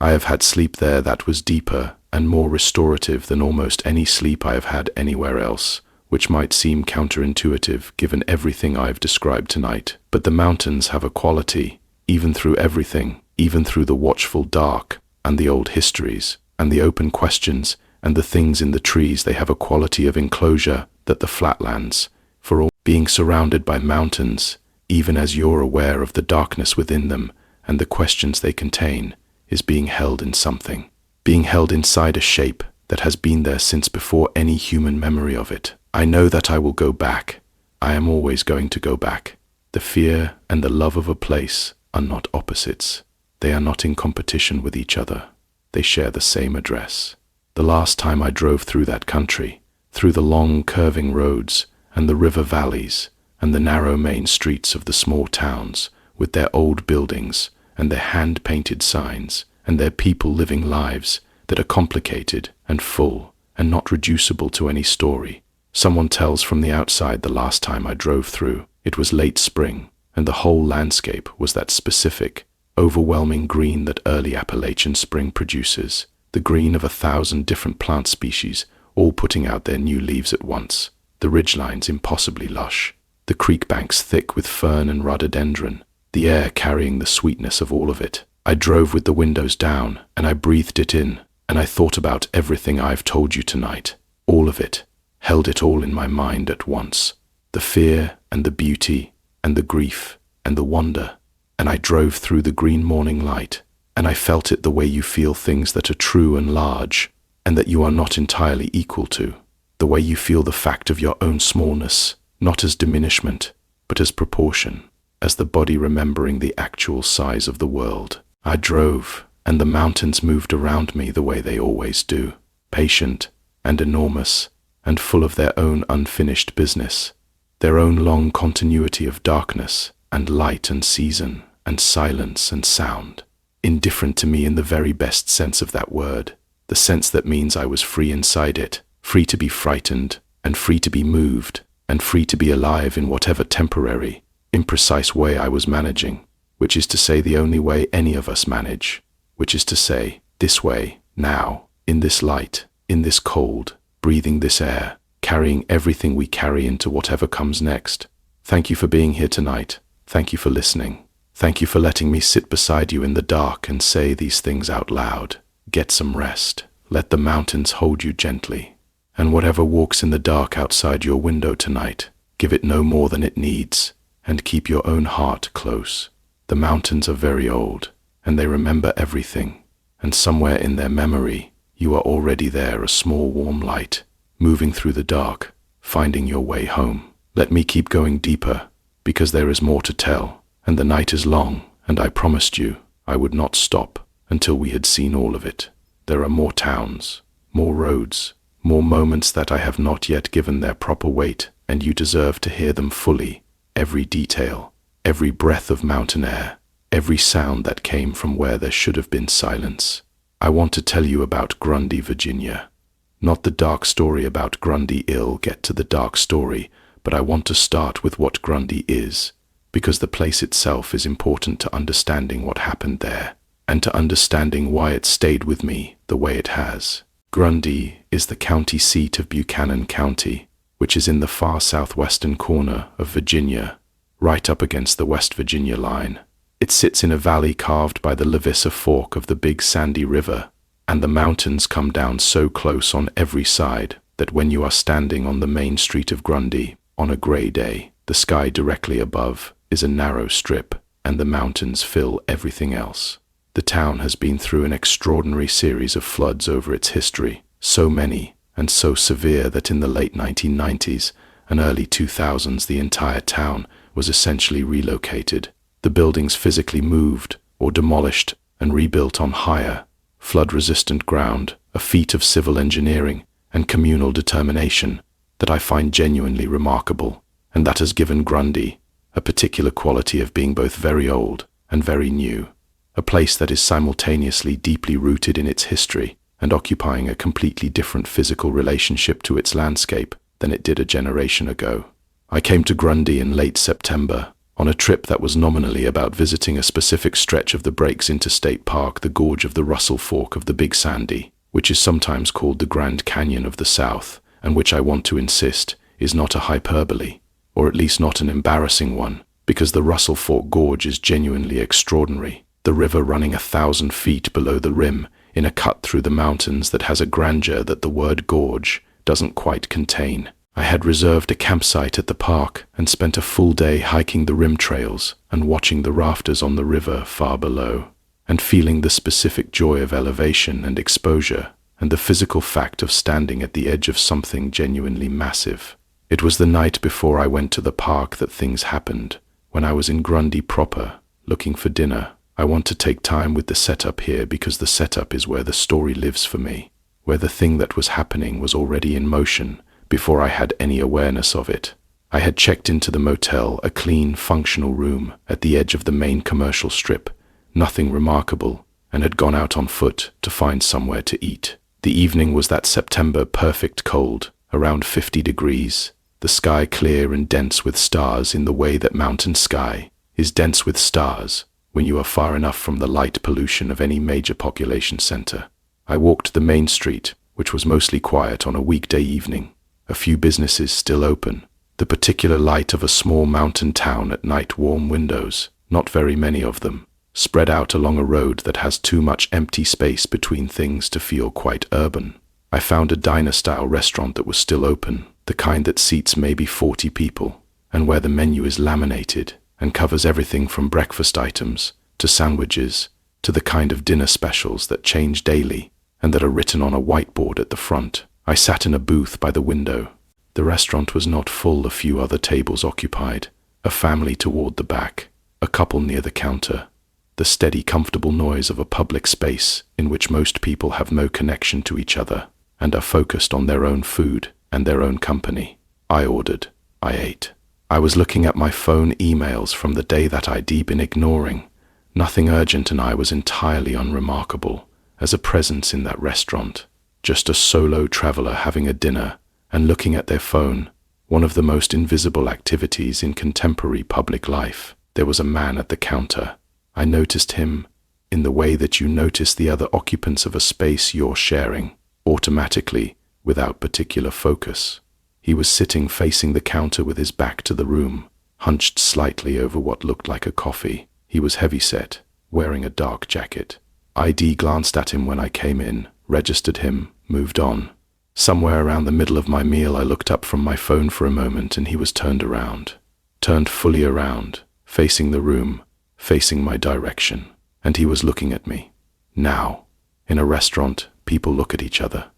A: I have had sleep there that was deeper and more restorative than almost any sleep I have had anywhere else, which might seem counterintuitive given everything I have described tonight. But the mountains have a quality, even through everything, even through the watchful dark, and the old histories, and the open questions, and the things in the trees. They have a quality of enclosure that the flatlands, for all being surrounded by mountains, even as you're aware of the darkness within them and the questions they contain, is being held in something, being held inside a shape that has been there since before any human memory of it. I know that I will go back. I am always going to go back. The fear and the love of a place are not opposites. They are not in competition with each other. They share the same address. The last time I drove through that country, through the long curving roads and the river valleys and the narrow main streets of the small towns with their old buildings and their hand-painted signs and their people living lives that are complicated and full and not reducible to any story someone tells from the outside. The last time I drove through, it was late spring, and the whole landscape was that specific, overwhelming green that early Appalachian spring produces, the green of 1,000 different plant species, all putting out their new leaves at once, the ridgelines impossibly lush, the creek banks thick with fern and rhododendron, the air carrying the sweetness of all of it. I drove with the windows down, and I breathed it in, and I thought about everything I've told you tonight, all of it, held it all in my mind at once, the fear and the beauty and the grief and the wonder, and I drove through the green morning light, and I felt it the way you feel things that are true and large, and that you are not entirely equal to, the way you feel the fact of your own smallness, not as diminishment, but as proportion, as the body remembering the actual size of the world. I drove, and the mountains moved around me the way they always do, patient and enormous, and full of their own unfinished business, their own long continuity of darkness and light and season and silence and sound, indifferent to me in the very best sense of that word, the sense that means I was free inside it, free to be frightened and free to be moved and free to be alive in whatever temporary, imprecise way I was managing, which is to say the only way any of us manage, which is to say, this way, now, in this light, in this cold, breathing this air, carrying everything we carry into whatever comes next. Thank you for being here tonight. Thank you for listening. Thank you for letting me sit beside you in the dark and say these things out loud. Get some rest. Let the mountains hold you gently. And whatever walks in the dark outside your window tonight, give it no more than it needs, and keep your own heart close. The mountains are very old, and they remember everything, and somewhere in their memory, you are already there, a small warm light, moving through the dark, finding your way home. Let me keep going deeper, because there is more to tell, and the night is long, and I promised you I would not stop until we had seen all of it. There are more towns, more roads, more moments that I have not yet given their proper weight, and you deserve to hear them fully, every detail, every breath of mountain air, every sound that came from where there should have been silence. I want to tell you about Grundy, Virginia. Not the dark story about Grundy. I'll get to the dark story, but I want to start with what Grundy is, because the place itself is important to understanding what happened there, and to understanding why it stayed with me the way it has. Grundy is the county seat of Buchanan County, which is in the far southwestern corner of Virginia, right up against the West Virginia line. It sits in a valley carved by the Levissa Fork of the Big Sandy River, and the mountains come down so close on every side that when you are standing on the main street of Grundy on a gray day, the sky directly above is a narrow strip, and the mountains fill everything else. The town has been through an extraordinary series of floods over its history, so many and so severe that in the late 1990s and early 2000s the entire town was essentially relocated. The buildings physically moved or demolished and rebuilt on higher, flood-resistant ground, a feat of civil engineering and communal determination that I find genuinely remarkable, and that has given Grundy a particular quality of being both very old and very new, a place that is simultaneously deeply rooted in its history and occupying a completely different physical relationship to its landscape than it did a generation ago. I came to Grundy in late September, on a trip that was nominally about visiting a specific stretch of the Breaks Interstate Park, the gorge of the Russell Fork of the Big Sandy, which is sometimes called the Grand Canyon of the South, and which I want to insist is not a hyperbole, or at least not an embarrassing one, because the Russell Fork Gorge is genuinely extraordinary, the river running 1,000 feet below the rim in a cut through the mountains that has a grandeur that the word gorge doesn't quite contain. I had reserved a campsite at the park and spent a full day hiking the rim trails and watching the rafters on the river far below, and feeling the specific joy of elevation and exposure and the physical fact of standing at the edge of something genuinely massive. It was the night before I went to the park that things happened, when I was in Grundy proper, looking for dinner. I want to take time with the setup here because the setup is where the story lives for me, where the thing that was happening was already in motion before I had any awareness of it. I had checked into the motel, a clean, functional room at the edge of the main commercial strip, nothing remarkable, and had gone out on foot to find somewhere to eat. The evening was that September perfect cold, around 50 degrees, the sky clear and dense with stars in the way that mountain sky is dense with stars when you are far enough from the light pollution of any major population center. I walked the main street, which was mostly quiet on a weekday evening, a few businesses still open, the particular light of a small mountain town at night, warm windows, not very many of them, spread out along a road that has too much empty space between things to feel quite urban. I found a diner-style restaurant that was still open, the kind that seats maybe 40 people, and where the menu is laminated and covers everything from breakfast items to sandwiches to the kind of dinner specials that change daily and that are written on a whiteboard at the front. I sat in a booth by the window. The restaurant was not full, a few other tables occupied, a family toward the back, a couple near the counter, the steady, comfortable noise of a public space in which most people have no connection to each other and are focused on their own food and their own company. I ordered. I ate. I was looking at my phone emails from the day that I'd been ignoring. Nothing urgent, and I was entirely unremarkable as a presence in that restaurant. Just a solo traveler having a dinner and looking at their phone one of the most invisible activities in contemporary public life. There was a man at the counter. I noticed him in the way that you notice the other occupants of a space you're sharing, automatically, without particular focus. He was sitting facing the counter with his back to the room, hunched slightly over what looked like a coffee. He was heavy-set, wearing a dark jacket. ID glanced at him when I came in, registered him, moved on. Somewhere around the middle of my meal, I looked up from my phone for a moment and he was turned fully around, facing the room, facing my direction. And he was looking at me. Now, in a restaurant, people look at each other.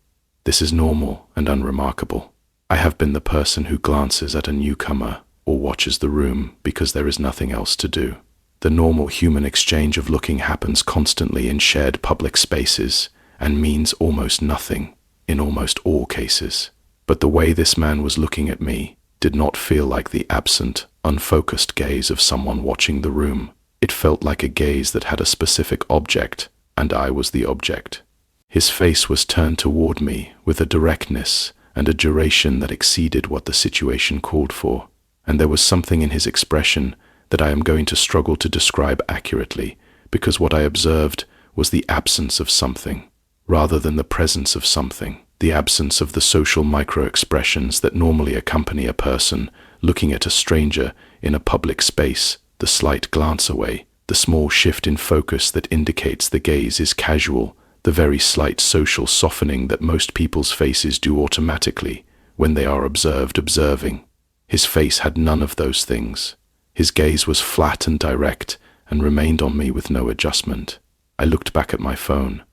A: This is normal and unremarkable. I have been the person who glances at a newcomer or watches the room because there is nothing else to do. The normal human exchange of looking happens constantly in shared public spaces and means almost nothing in almost all cases. But the way this man was looking at me did not feel like the absent, unfocused gaze of someone watching the room. It felt like a gaze that had a specific object, and I was the object. His face was turned toward me with a directness and a duration that exceeded what the situation called for, and there was something in his expression that I am going to struggle to describe accurately, because what I observed was the absence of something, rather than the presence of something, the absence of the social micro-expressions that normally accompany a person looking at a stranger in a public space, the slight glance away, the small shift in focus that indicates the gaze is casual, the very slight social softening that most people's faces do automatically when they are observing. His face had none of those things. His gaze was flat and direct and remained on me with no adjustment. I looked back at my phone.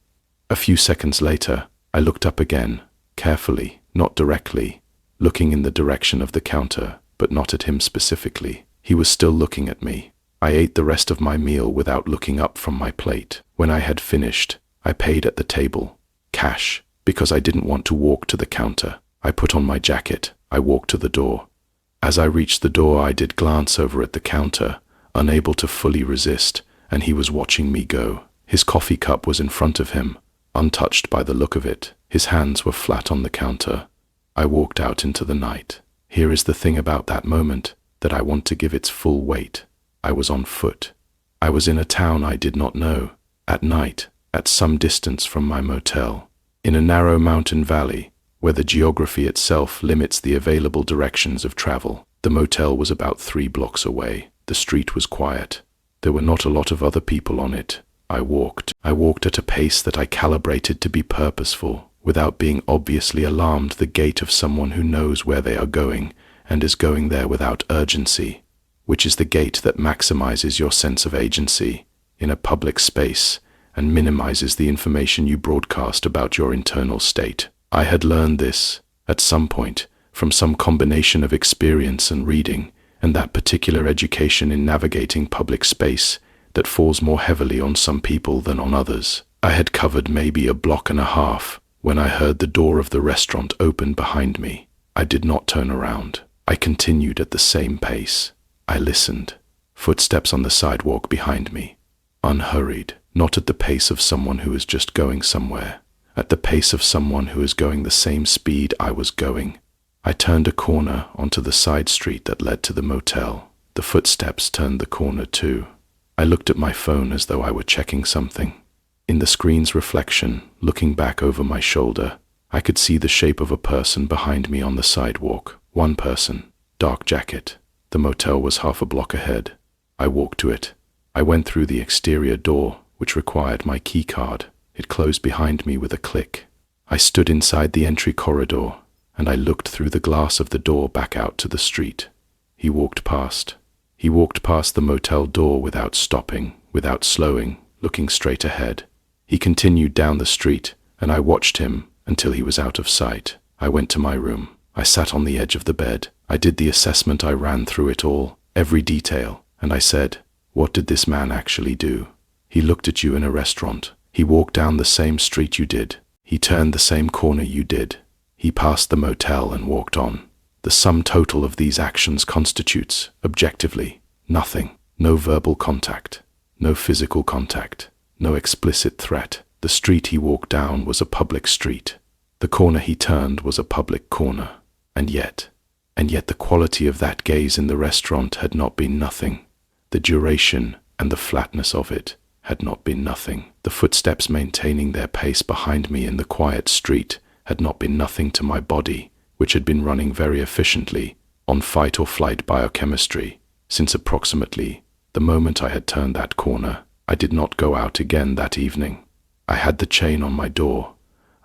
A: A few seconds later, I looked up again, carefully, not directly, looking in the direction of the counter, but not at him specifically. He was still looking at me. I ate the rest of my meal without looking up from my plate. When I had finished, I paid at the table, cash, because I didn't want to walk to the counter. I put on my jacket. I walked to the door. As I reached the door, I did glance over at the counter, unable to fully resist, and he was watching me go. His coffee cup was in front of him, untouched by the look of it. His hands were flat on the counter. I walked out into the night. Here is the thing about that moment that I want to give its full weight. I was on foot. I was in a town I did not know, at night, at some distance from my motel, in a narrow mountain valley, where the geography itself limits the available directions of travel. The motel was about 3 blocks away. The street was quiet. There were not a lot of other people on it. I walked at a pace that I calibrated to be purposeful, without being obviously alarmed, the gait of someone who knows where they are going and is going there without urgency, which is the gait that maximizes your sense of agency in a public space and minimizes the information you broadcast about your internal state. I had learned this, at some point, from some combination of experience and reading, and that particular education in navigating public space that falls more heavily on some people than on others. I had covered maybe a block and a half when I heard the door of the restaurant open behind me. I did not turn around. I continued at the same pace. I listened. Footsteps on the sidewalk behind me. Unhurried, not at the pace of someone who is just going somewhere, at the pace of someone who is going the same speed I was going. I turned a corner onto the side street that led to the motel. The footsteps turned the corner too. I looked at my phone as though I were checking something. In the screen's reflection, looking back over my shoulder, I could see the shape of a person behind me on the sidewalk. One person, dark jacket. The motel was half a block ahead. I walked to it. I went through the exterior door, which required my key card. It closed behind me with a click. I stood inside the entry corridor, and I looked through the glass of the door back out to the street. He walked past. He walked past the motel door without stopping, without slowing, looking straight ahead. He continued down the street, and I watched him until he was out of sight. I went to my room. I sat on the edge of the bed. I did the assessment. I ran through it all, every detail, and I said, what did this man actually do? He looked at you in a restaurant. He walked down the same street you did. He turned the same corner you did. He passed the motel and walked on. The sum total of these actions constitutes, objectively, nothing. No verbal contact, no physical contact, no explicit threat. The street he walked down was a public street. The corner he turned was a public corner. And yet, and yet the quality of that gaze in the restaurant had not been nothing. The duration and the flatness of it had not been nothing. The footsteps maintaining their pace behind me in the quiet street had not been nothing to my body, which had been running very efficiently on fight or flight biochemistry since approximately the moment I had turned that corner. I did not go out again that evening. I had the chain on my door.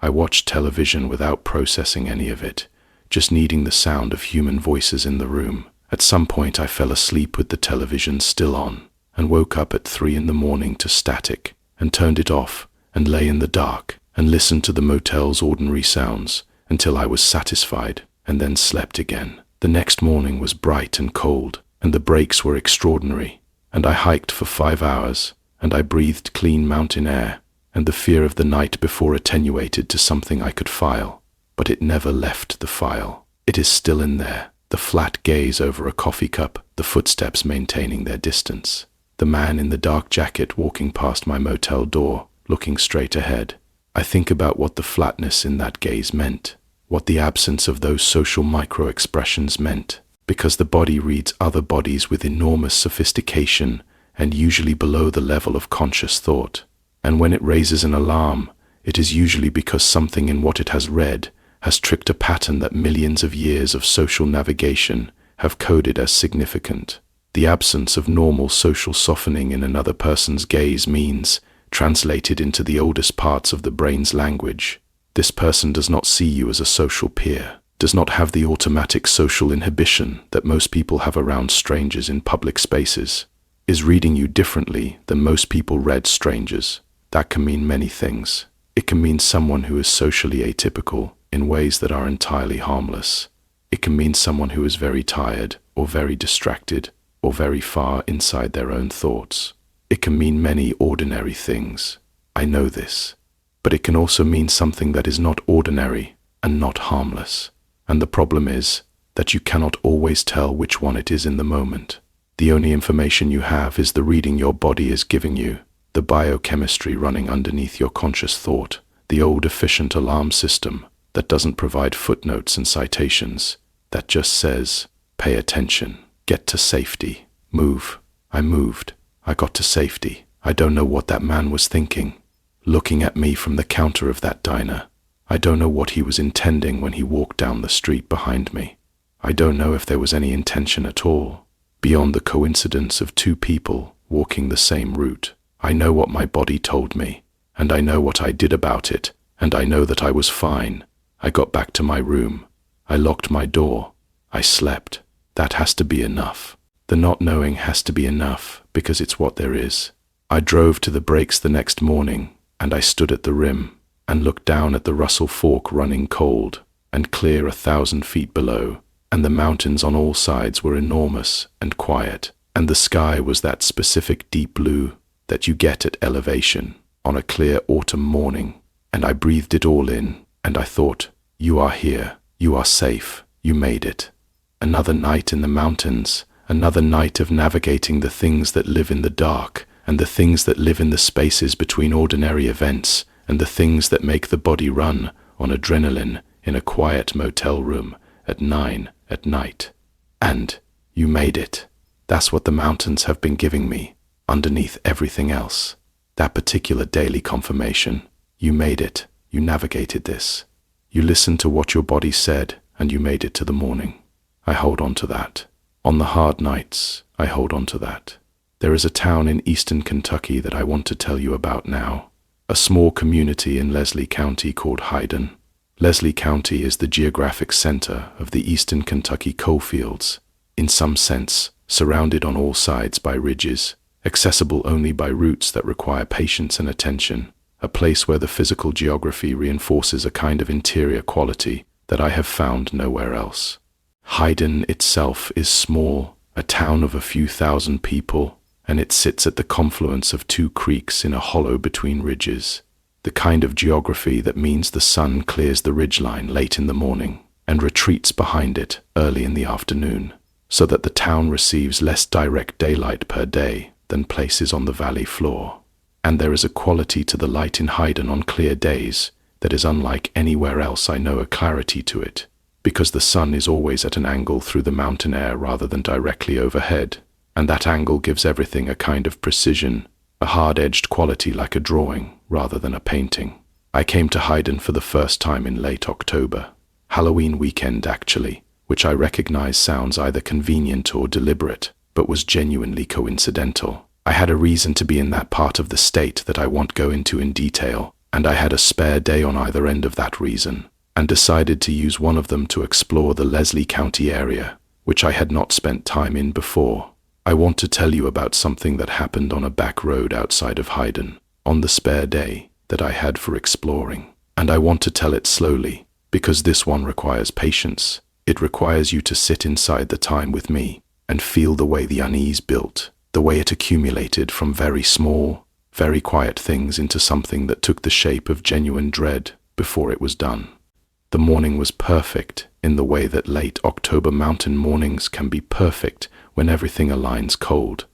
A: I watched television without processing any of it, just needing the sound of human voices in the room. At some point I fell asleep with the television still on, and woke up at 3 a.m. to static, and turned it off, and lay in the dark, and listened to the motel's ordinary sounds, until I was satisfied, and then slept again. The next morning was bright and cold, and the breaks were extraordinary, and I hiked for 5 hours, and I breathed clean mountain air, and the fear of the night before attenuated to something I could file. But it never left the file. It is still in there. The flat gaze over a coffee cup, the footsteps maintaining their distance. The man in the dark jacket walking past my motel door, looking straight ahead. I think about what the flatness in that gaze meant, what the absence of those social micro-expressions meant, because the body reads other bodies with enormous sophistication and usually below the level of conscious thought. And when it raises an alarm, it is usually because something in what it has read has tricked a pattern that millions of years of social navigation have coded as significant. The absence of normal social softening in another person's gaze means, translated into the oldest parts of the brain's language, this person does not see you as a social peer, does not have the automatic social inhibition that most people have around strangers in public spaces, is reading you differently than most people read strangers. That can mean many things. It can mean someone who is socially atypical in ways that are entirely harmless. It can mean someone who is very tired, or very distracted, or very far inside their own thoughts. It can mean many ordinary things. I know this. But it can also mean something that is not ordinary and not harmless. And the problem is that you cannot always tell which one it is in the moment. The only information you have is the reading your body is giving you, the biochemistry running underneath your conscious thought, the old efficient alarm system that doesn't provide footnotes and citations, that just says, pay attention, get to safety, move. I moved. I got to safety. I don't know what that man was thinking, looking at me from the counter of that diner. I don't know what he was intending when he walked down the street behind me. I don't know if there was any intention at all, beyond the coincidence of two people walking the same route. I know what my body told me, and I know what I did about it, and I know that I was fine. I got back to my room. I locked my door. I slept. That has to be enough. The not knowing has to be enough, because it's what there is. I drove to the breaks the next morning, and I stood at the rim, and looked down at the Russell Fork running cold, and clear 1,000 feet below, and the mountains on all sides were enormous and quiet, and the sky was that specific deep blue that you get at elevation on a clear autumn morning, and I breathed it all in, and I thought, you are here, you are safe, you made it. Another night in the mountains, another night of navigating the things that live in the dark, and the things that live in the spaces between ordinary events, and the things that make the body run on adrenaline in a quiet motel room at 9 at night. And you made it. That's what the mountains have been giving me, underneath everything else. That particular daily confirmation. You made it. You navigated this. You listened to what your body said, and you made it to the morning. I hold on to that. On the hard nights, I hold on to that. There is a town in eastern Kentucky that I want to tell you about now. A small community in Leslie County called Hyden. Leslie County is the geographic center of the eastern Kentucky coalfields, in some sense, surrounded on all sides by ridges, accessible only by routes that require patience and attention, a place where the physical geography reinforces a kind of interior quality that I have found nowhere else. Hyden itself is small, a town of a few thousand people, and it sits at the confluence of two creeks in a hollow between ridges, the kind of geography that means the sun clears the ridgeline late in the morning and retreats behind it early in the afternoon, so that the town receives less direct daylight per day than places on the valley floor. And there is a quality to the light in Hyden on clear days that is unlike anywhere else I know, a clarity to it, because the sun is always at an angle through the mountain air rather than directly overhead, and that angle gives everything a kind of precision, a hard-edged quality like a drawing rather than a painting. I came to Hyden for the first time in late October, Halloween weekend actually, which I recognize sounds either convenient or deliberate, but was genuinely coincidental. I had a reason to be in that part of the state that I won't go into in detail, and I had a spare day on either end of that reason, and decided to use one of them to explore the Leslie County area, which I had not spent time in before. I want to tell you about something that happened on a back road outside of Hyden, on the spare day that I had for exploring. And I want to tell it slowly, because this one requires patience. It requires you to sit inside the time with me and feel the way the unease built, the way it accumulated from very small, very quiet things into something that took the shape of genuine dread before it was done. The morning was perfect in the way that late October mountain mornings can be perfect when everything aligns cold,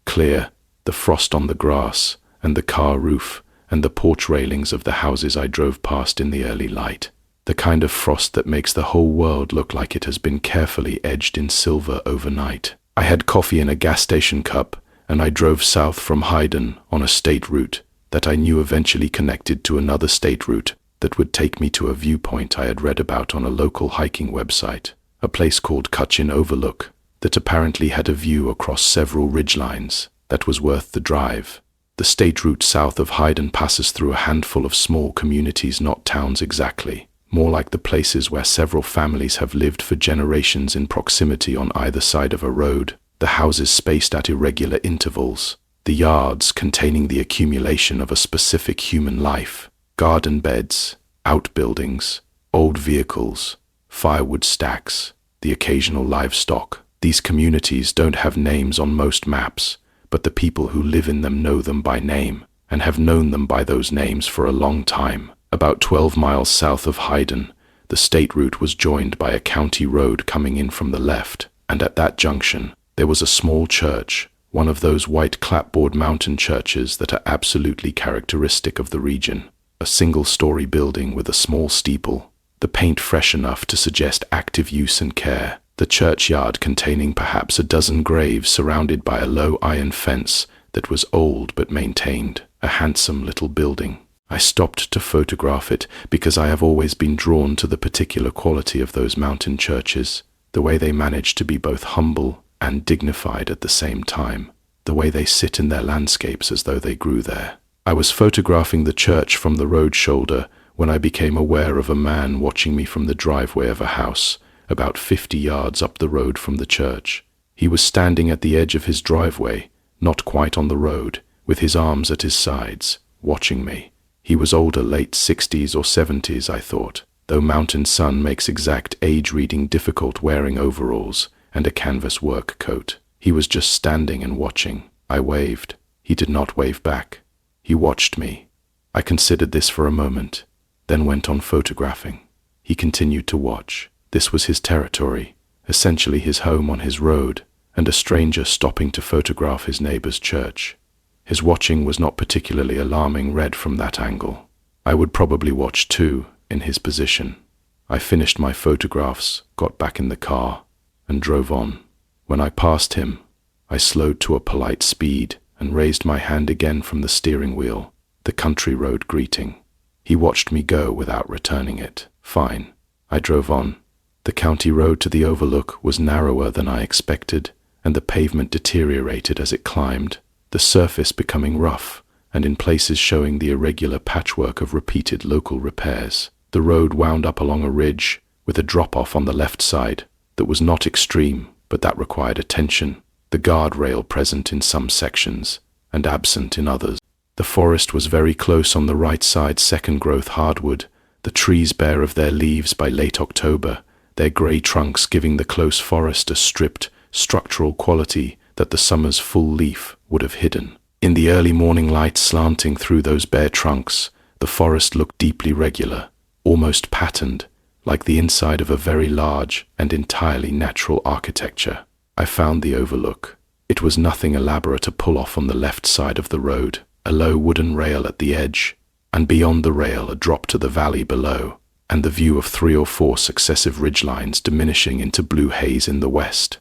A: clear, the frost on the grass and the car roof and the porch railings of the houses I drove past in the early light, the kind of frost that makes the whole world look like it has been carefully edged in silver overnight. I had coffee in a gas station cup, and I drove south from Hyden on a state route that I knew eventually connected to another state route that would take me to a viewpoint I had read about on a local hiking website, a place called Cutchin Overlook, that apparently had a view across several ridgelines that was worth the drive. The state route south of Hyden passes through a handful of small communities, not towns exactly, more like the places where several families have lived for generations in proximity on either side of a road, the houses spaced at irregular intervals, the yards containing the accumulation of a specific human life, garden beds, outbuildings, old vehicles, firewood stacks, the occasional livestock. These communities don't have names on most maps, but the people who live in them know them by name, and have known them by those names for a long time. About 12 miles south of Hyden, the state route was joined by a county road coming in from the left, and at that junction, there was a small church, one of those white clapboard mountain churches that are absolutely characteristic of the region. A single-story building with a small steeple, the paint fresh enough to suggest active use and care, the churchyard containing perhaps a dozen graves surrounded by a low iron fence that was old but maintained, a handsome little building. I stopped to photograph it because I have always been drawn to the particular quality of those mountain churches, the way they manage to be both humble and dignified at the same time, the way they sit in their landscapes as though they grew there. I was photographing the church from the road shoulder when I became aware of a man watching me from the driveway of a house, about 50 yards up the road from the church. He was standing at the edge of his driveway, not quite on the road, with his arms at his sides, watching me. He was older, late 60s or 70s, I thought, though mountain sun makes exact age reading difficult, wearing overalls and a canvas work coat. He was just standing and watching. I waved. He did not wave back. He watched me. I considered this for a moment, then went on photographing. He continued to watch. This was his territory, essentially his home on his road, and a stranger stopping to photograph his neighbor's church. His watching was not particularly alarming read from that angle. I would probably watch too, in his position. I finished my photographs, got back in the car, and drove on. When I passed him, I slowed to a polite speed and raised my hand again from the steering wheel, the country road greeting. He watched me go without returning it. Fine. I drove on. The county road to the overlook was narrower than I expected, and the pavement deteriorated as it climbed, the surface becoming rough, and in places showing the irregular patchwork of repeated local repairs. The road wound up along a ridge, with a drop-off on the left side, that was not extreme, but that required attention, the guardrail present in some sections, and absent in others. The forest was very close on the right side, second-growth hardwood, the trees bare of their leaves by late October, their grey trunks giving the close forest a stripped, structural quality that the summer's full leaf would have hidden. In the early morning light slanting through those bare trunks, the forest looked deeply regular, almost patterned, like the inside of a very large and entirely natural architecture. I found the overlook. It was nothing elaborate, a pull-off on the left side of the road, a low wooden rail at the edge, and beyond the rail a drop to the valley below, and the view of 3 or 4 successive ridgelines diminishing into blue haze in the west.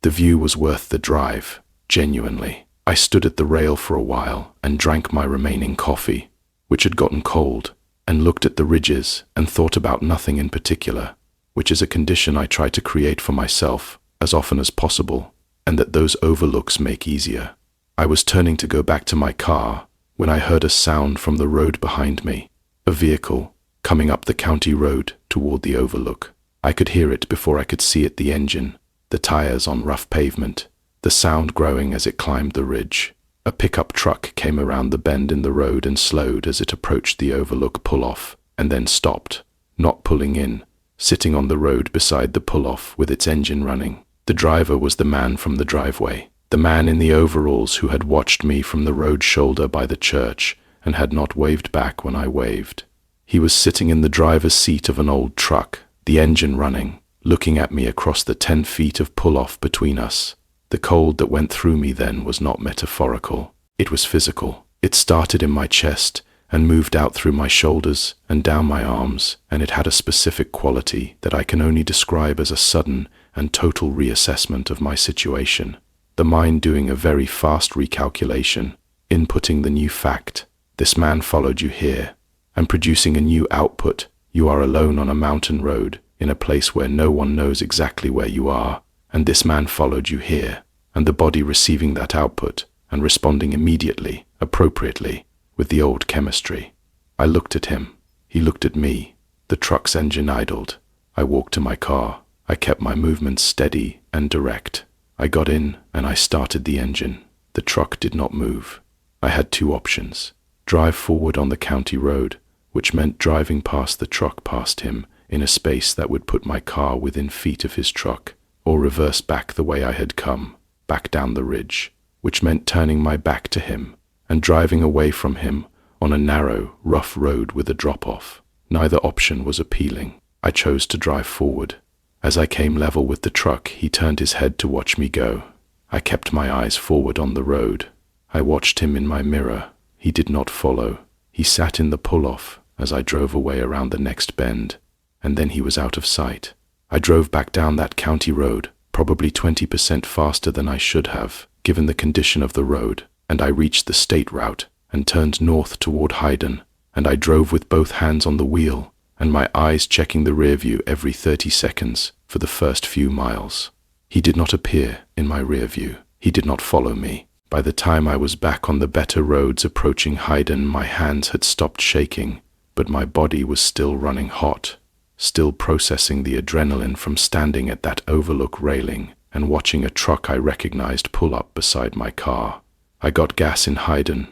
A: The view was worth the drive, genuinely. I stood at the rail for a while and drank my remaining coffee, which had gotten cold, and looked at the ridges and thought about nothing in particular, which is a condition I try to create for myself as often as possible, and that those overlooks make easier. I was turning to go back to my car when I heard a sound from the road behind me, a vehicle coming up the county road toward the overlook. I could hear it before I could see it, the engine, the tires on rough pavement, the sound growing as it climbed the ridge. A pickup truck came around the bend in the road and slowed as it approached the overlook pull-off, and then stopped, not pulling in, sitting on the road beside the pull-off with its engine running. The driver was the man from the driveway, the man in the overalls who had watched me from the road shoulder by the church and had not waved back when I waved. He was sitting in the driver's seat of an old truck, the engine running, looking at me across the 10 feet of pull-off between us. The cold that went through me then was not metaphorical. It was physical. It started in my chest and moved out through my shoulders and down my arms, and it had a specific quality that I can only describe as a sudden and total reassessment of my situation. The mind doing a very fast recalculation, inputting the new fact, this man followed you here, and producing a new output, you are alone on a mountain road, in a place where no one knows exactly where you are, and this man followed you here, and the body receiving that output and responding immediately, appropriately, with the old chemistry. I looked at him. He looked at me. The truck's engine idled. I walked to my car. I kept my movements steady and direct. I got in and I started the engine. The truck did not move. I had 2 options. Drive forward on the county road, which meant driving past the truck past him in a space that would put my car within feet of his truck, or reverse back the way I had come, back down the ridge, which meant turning my back to him and driving away from him on a narrow, rough road with a drop-off. Neither option was appealing. I chose to drive forward. As I came level with the truck, he turned his head to watch me go. I kept my eyes forward on the road. I watched him in my mirror. He did not follow. He sat in the pull-off as I drove away around the next bend, and then he was out of sight. I drove back down that county road, probably 20% faster than I should have, given the condition of the road, and I reached the state route and turned north toward Hyden, and I drove with both hands on the wheel, and my eyes checking the rear view every 30 seconds for the first few miles. He did not appear in my rear view. He did not follow me. By the time I was back on the better roads approaching Hyden, my hands had stopped shaking, but my body was still running hot, still processing the adrenaline from standing at that overlook railing and watching a truck I recognized pull up beside my car. I got gas in Hyden.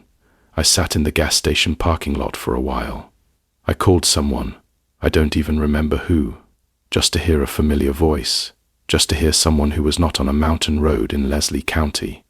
A: I sat in the gas station parking lot for a while. I called someone, I don't even remember who, just to hear a familiar voice, just to hear someone who was not on a mountain road in Leslie County.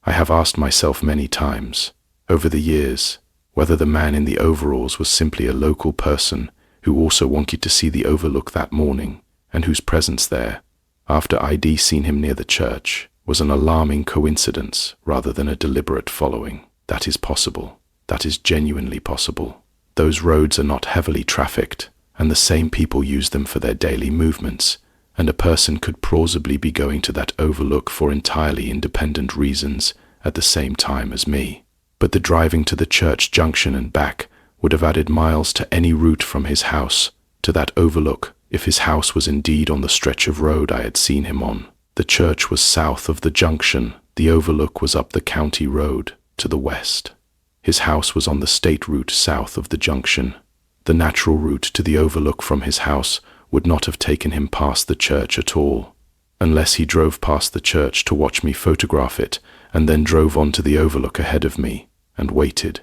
A: I have asked myself many times, over the years, whether the man in the overalls was simply a local person who also wanted to see the overlook that morning, and whose presence there, after I'd seen him near the church, was an alarming coincidence rather than a deliberate following. That is possible. That is genuinely possible. Those roads are not heavily trafficked, and the same people use them for their daily movements, and a person could plausibly be going to that overlook for entirely independent reasons at the same time as me. But the driving to the church junction and back would have added miles to any route from his house to that overlook if his house was indeed on the stretch of road I had seen him on. The church was south of the junction. The overlook was up the county road to the west. His house was on the state route south of the junction. The natural route to the overlook from his house would not have taken him past the church at all, unless he drove past the church to watch me photograph it and then drove on to the overlook ahead of me and waited,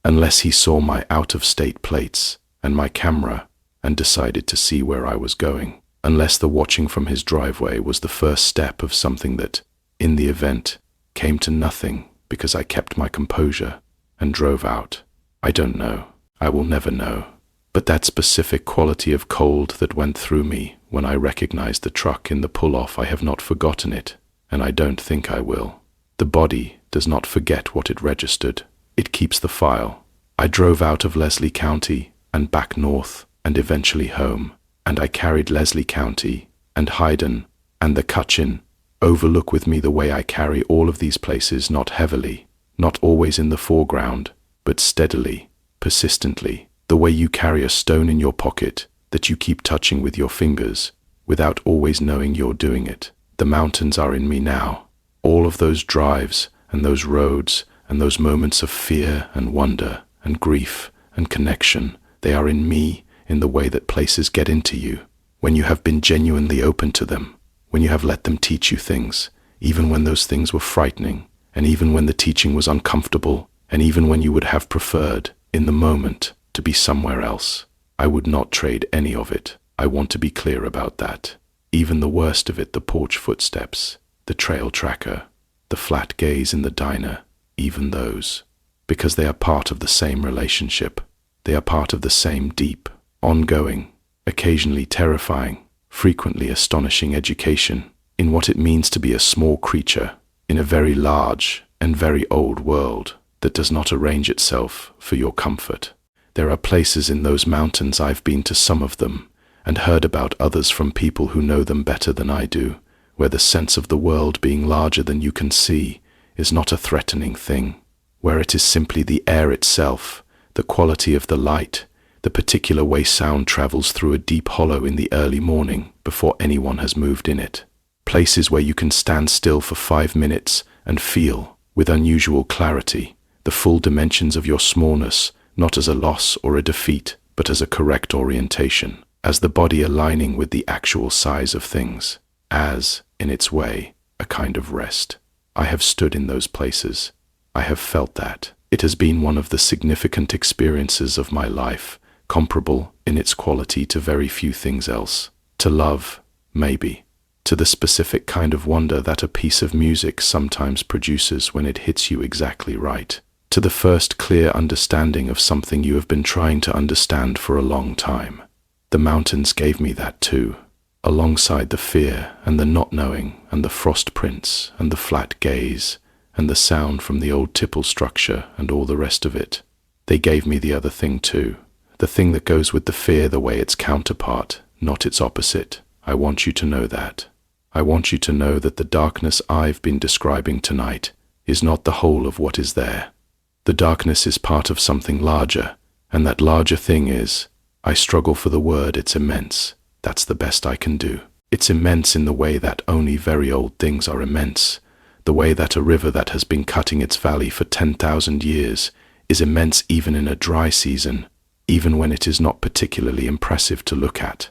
A: unless he saw my out-of-state plates and my camera and decided to see where I was going, unless the watching from his driveway was the first step of something that, in the event, came to nothing because I kept my composure and drove out. I don't know. I will never know. But that specific quality of cold that went through me when I recognized the truck in the pull-off, I have not forgotten it, and I don't think I will. The body does not forget what it registered. It keeps the file. I drove out of Leslie County and back north, and eventually home. And I carried Leslie County, and Hyden, and the Cutchin. Overlook with me the way I carry all of these places, not heavily, not always in the foreground, but steadily, persistently, the way you carry a stone in your pocket that you keep touching with your fingers, without always knowing you're doing it. The mountains are in me now. All of those drives, and those roads, and those moments of fear and wonder, and grief, and connection, they are in me in the way that places get into you, when you have been genuinely open to them, when you have let them teach you things, even when those things were frightening, and even when the teaching was uncomfortable, and even when you would have preferred, in the moment, to be somewhere else. I would not trade any of it. I want to be clear about that. Even the worst of it, the porch footsteps, the trail tracker, the flat gaze in the diner, even those, because they are part of the same relationship. They are part of the same deep, ongoing, occasionally terrifying, frequently astonishing education in what it means to be a small creature in a very large and very old world that does not arrange itself for your comfort. There are places in those mountains, I've been to some of them, and heard about others from people who know them better than I do, where the sense of the world being larger than you can see is not a threatening thing, where it is simply the air itself, the quality of the light, the particular way sound travels through a deep hollow in the early morning before anyone has moved in it. Places where you can stand still for 5 minutes and feel, with unusual clarity, the full dimensions of your smallness, not as a loss or a defeat, but as a correct orientation, as the body aligning with the actual size of things, as, in its way, a kind of rest. I have stood in those places. I have felt that. It has been one of the significant experiences of my life, comparable in its quality to very few things else. To love, maybe. To the specific kind of wonder that a piece of music sometimes produces when it hits you exactly right. To the first clear understanding of something you have been trying to understand for a long time. The mountains gave me that too, alongside the fear and the not knowing and the frost prints and the flat gaze and the sound from the old tipple structure and all the rest of it. They gave me the other thing too, the thing that goes with the fear the way its counterpart, not its opposite. I want you to know that. I want you to know that the darkness I've been describing tonight is not the whole of what is there. The darkness is part of something larger, and that larger thing is, I struggle for the word, it's immense. That's the best I can do. It's immense in the way that only very old things are immense, the way that a river that has been cutting its valley for 10,000 years is immense even in a dry season, even when it is not particularly impressive to look at.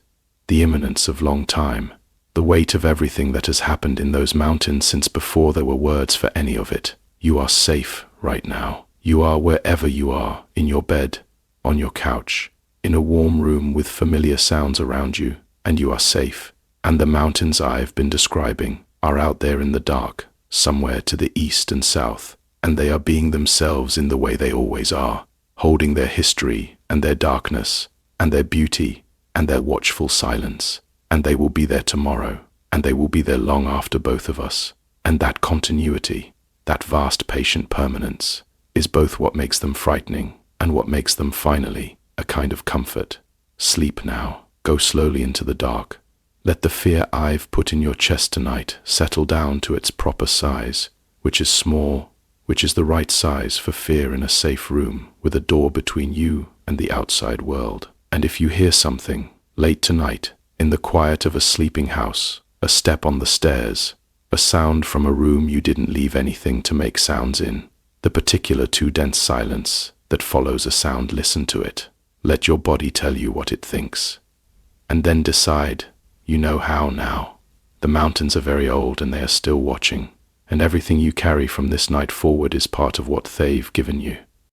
A: The imminence of long time, the weight of everything that has happened in those mountains since before there were words for any of it. You are safe right now. You are wherever you are, in your bed, on your couch, in a warm room with familiar sounds around you, and you are safe. And the mountains I've been describing are out there in the dark, somewhere to the east and south, and they are being themselves in the way they always are, holding their history and their darkness and their beauty and their watchful silence, and they will be there tomorrow, and they will be there long after both of us. And that continuity, that vast patient permanence, is both what makes them frightening and what makes them finally a kind of comfort. Sleep now. Go slowly into the dark. Let the fear I've put in your chest tonight settle down to its proper size, which is small, which is the right size for fear in a safe room with a door between you and the outside world. And if you hear something, late tonight, in the quiet of a sleeping house, a step on the stairs, a sound from a room you didn't leave anything to make sounds in, the particular too dense silence that follows a sound, listen to it. Let your body tell you what it thinks. And then decide, you know how now. The mountains are very old and they are still watching, and everything you carry from this night forward is part of what they've given you.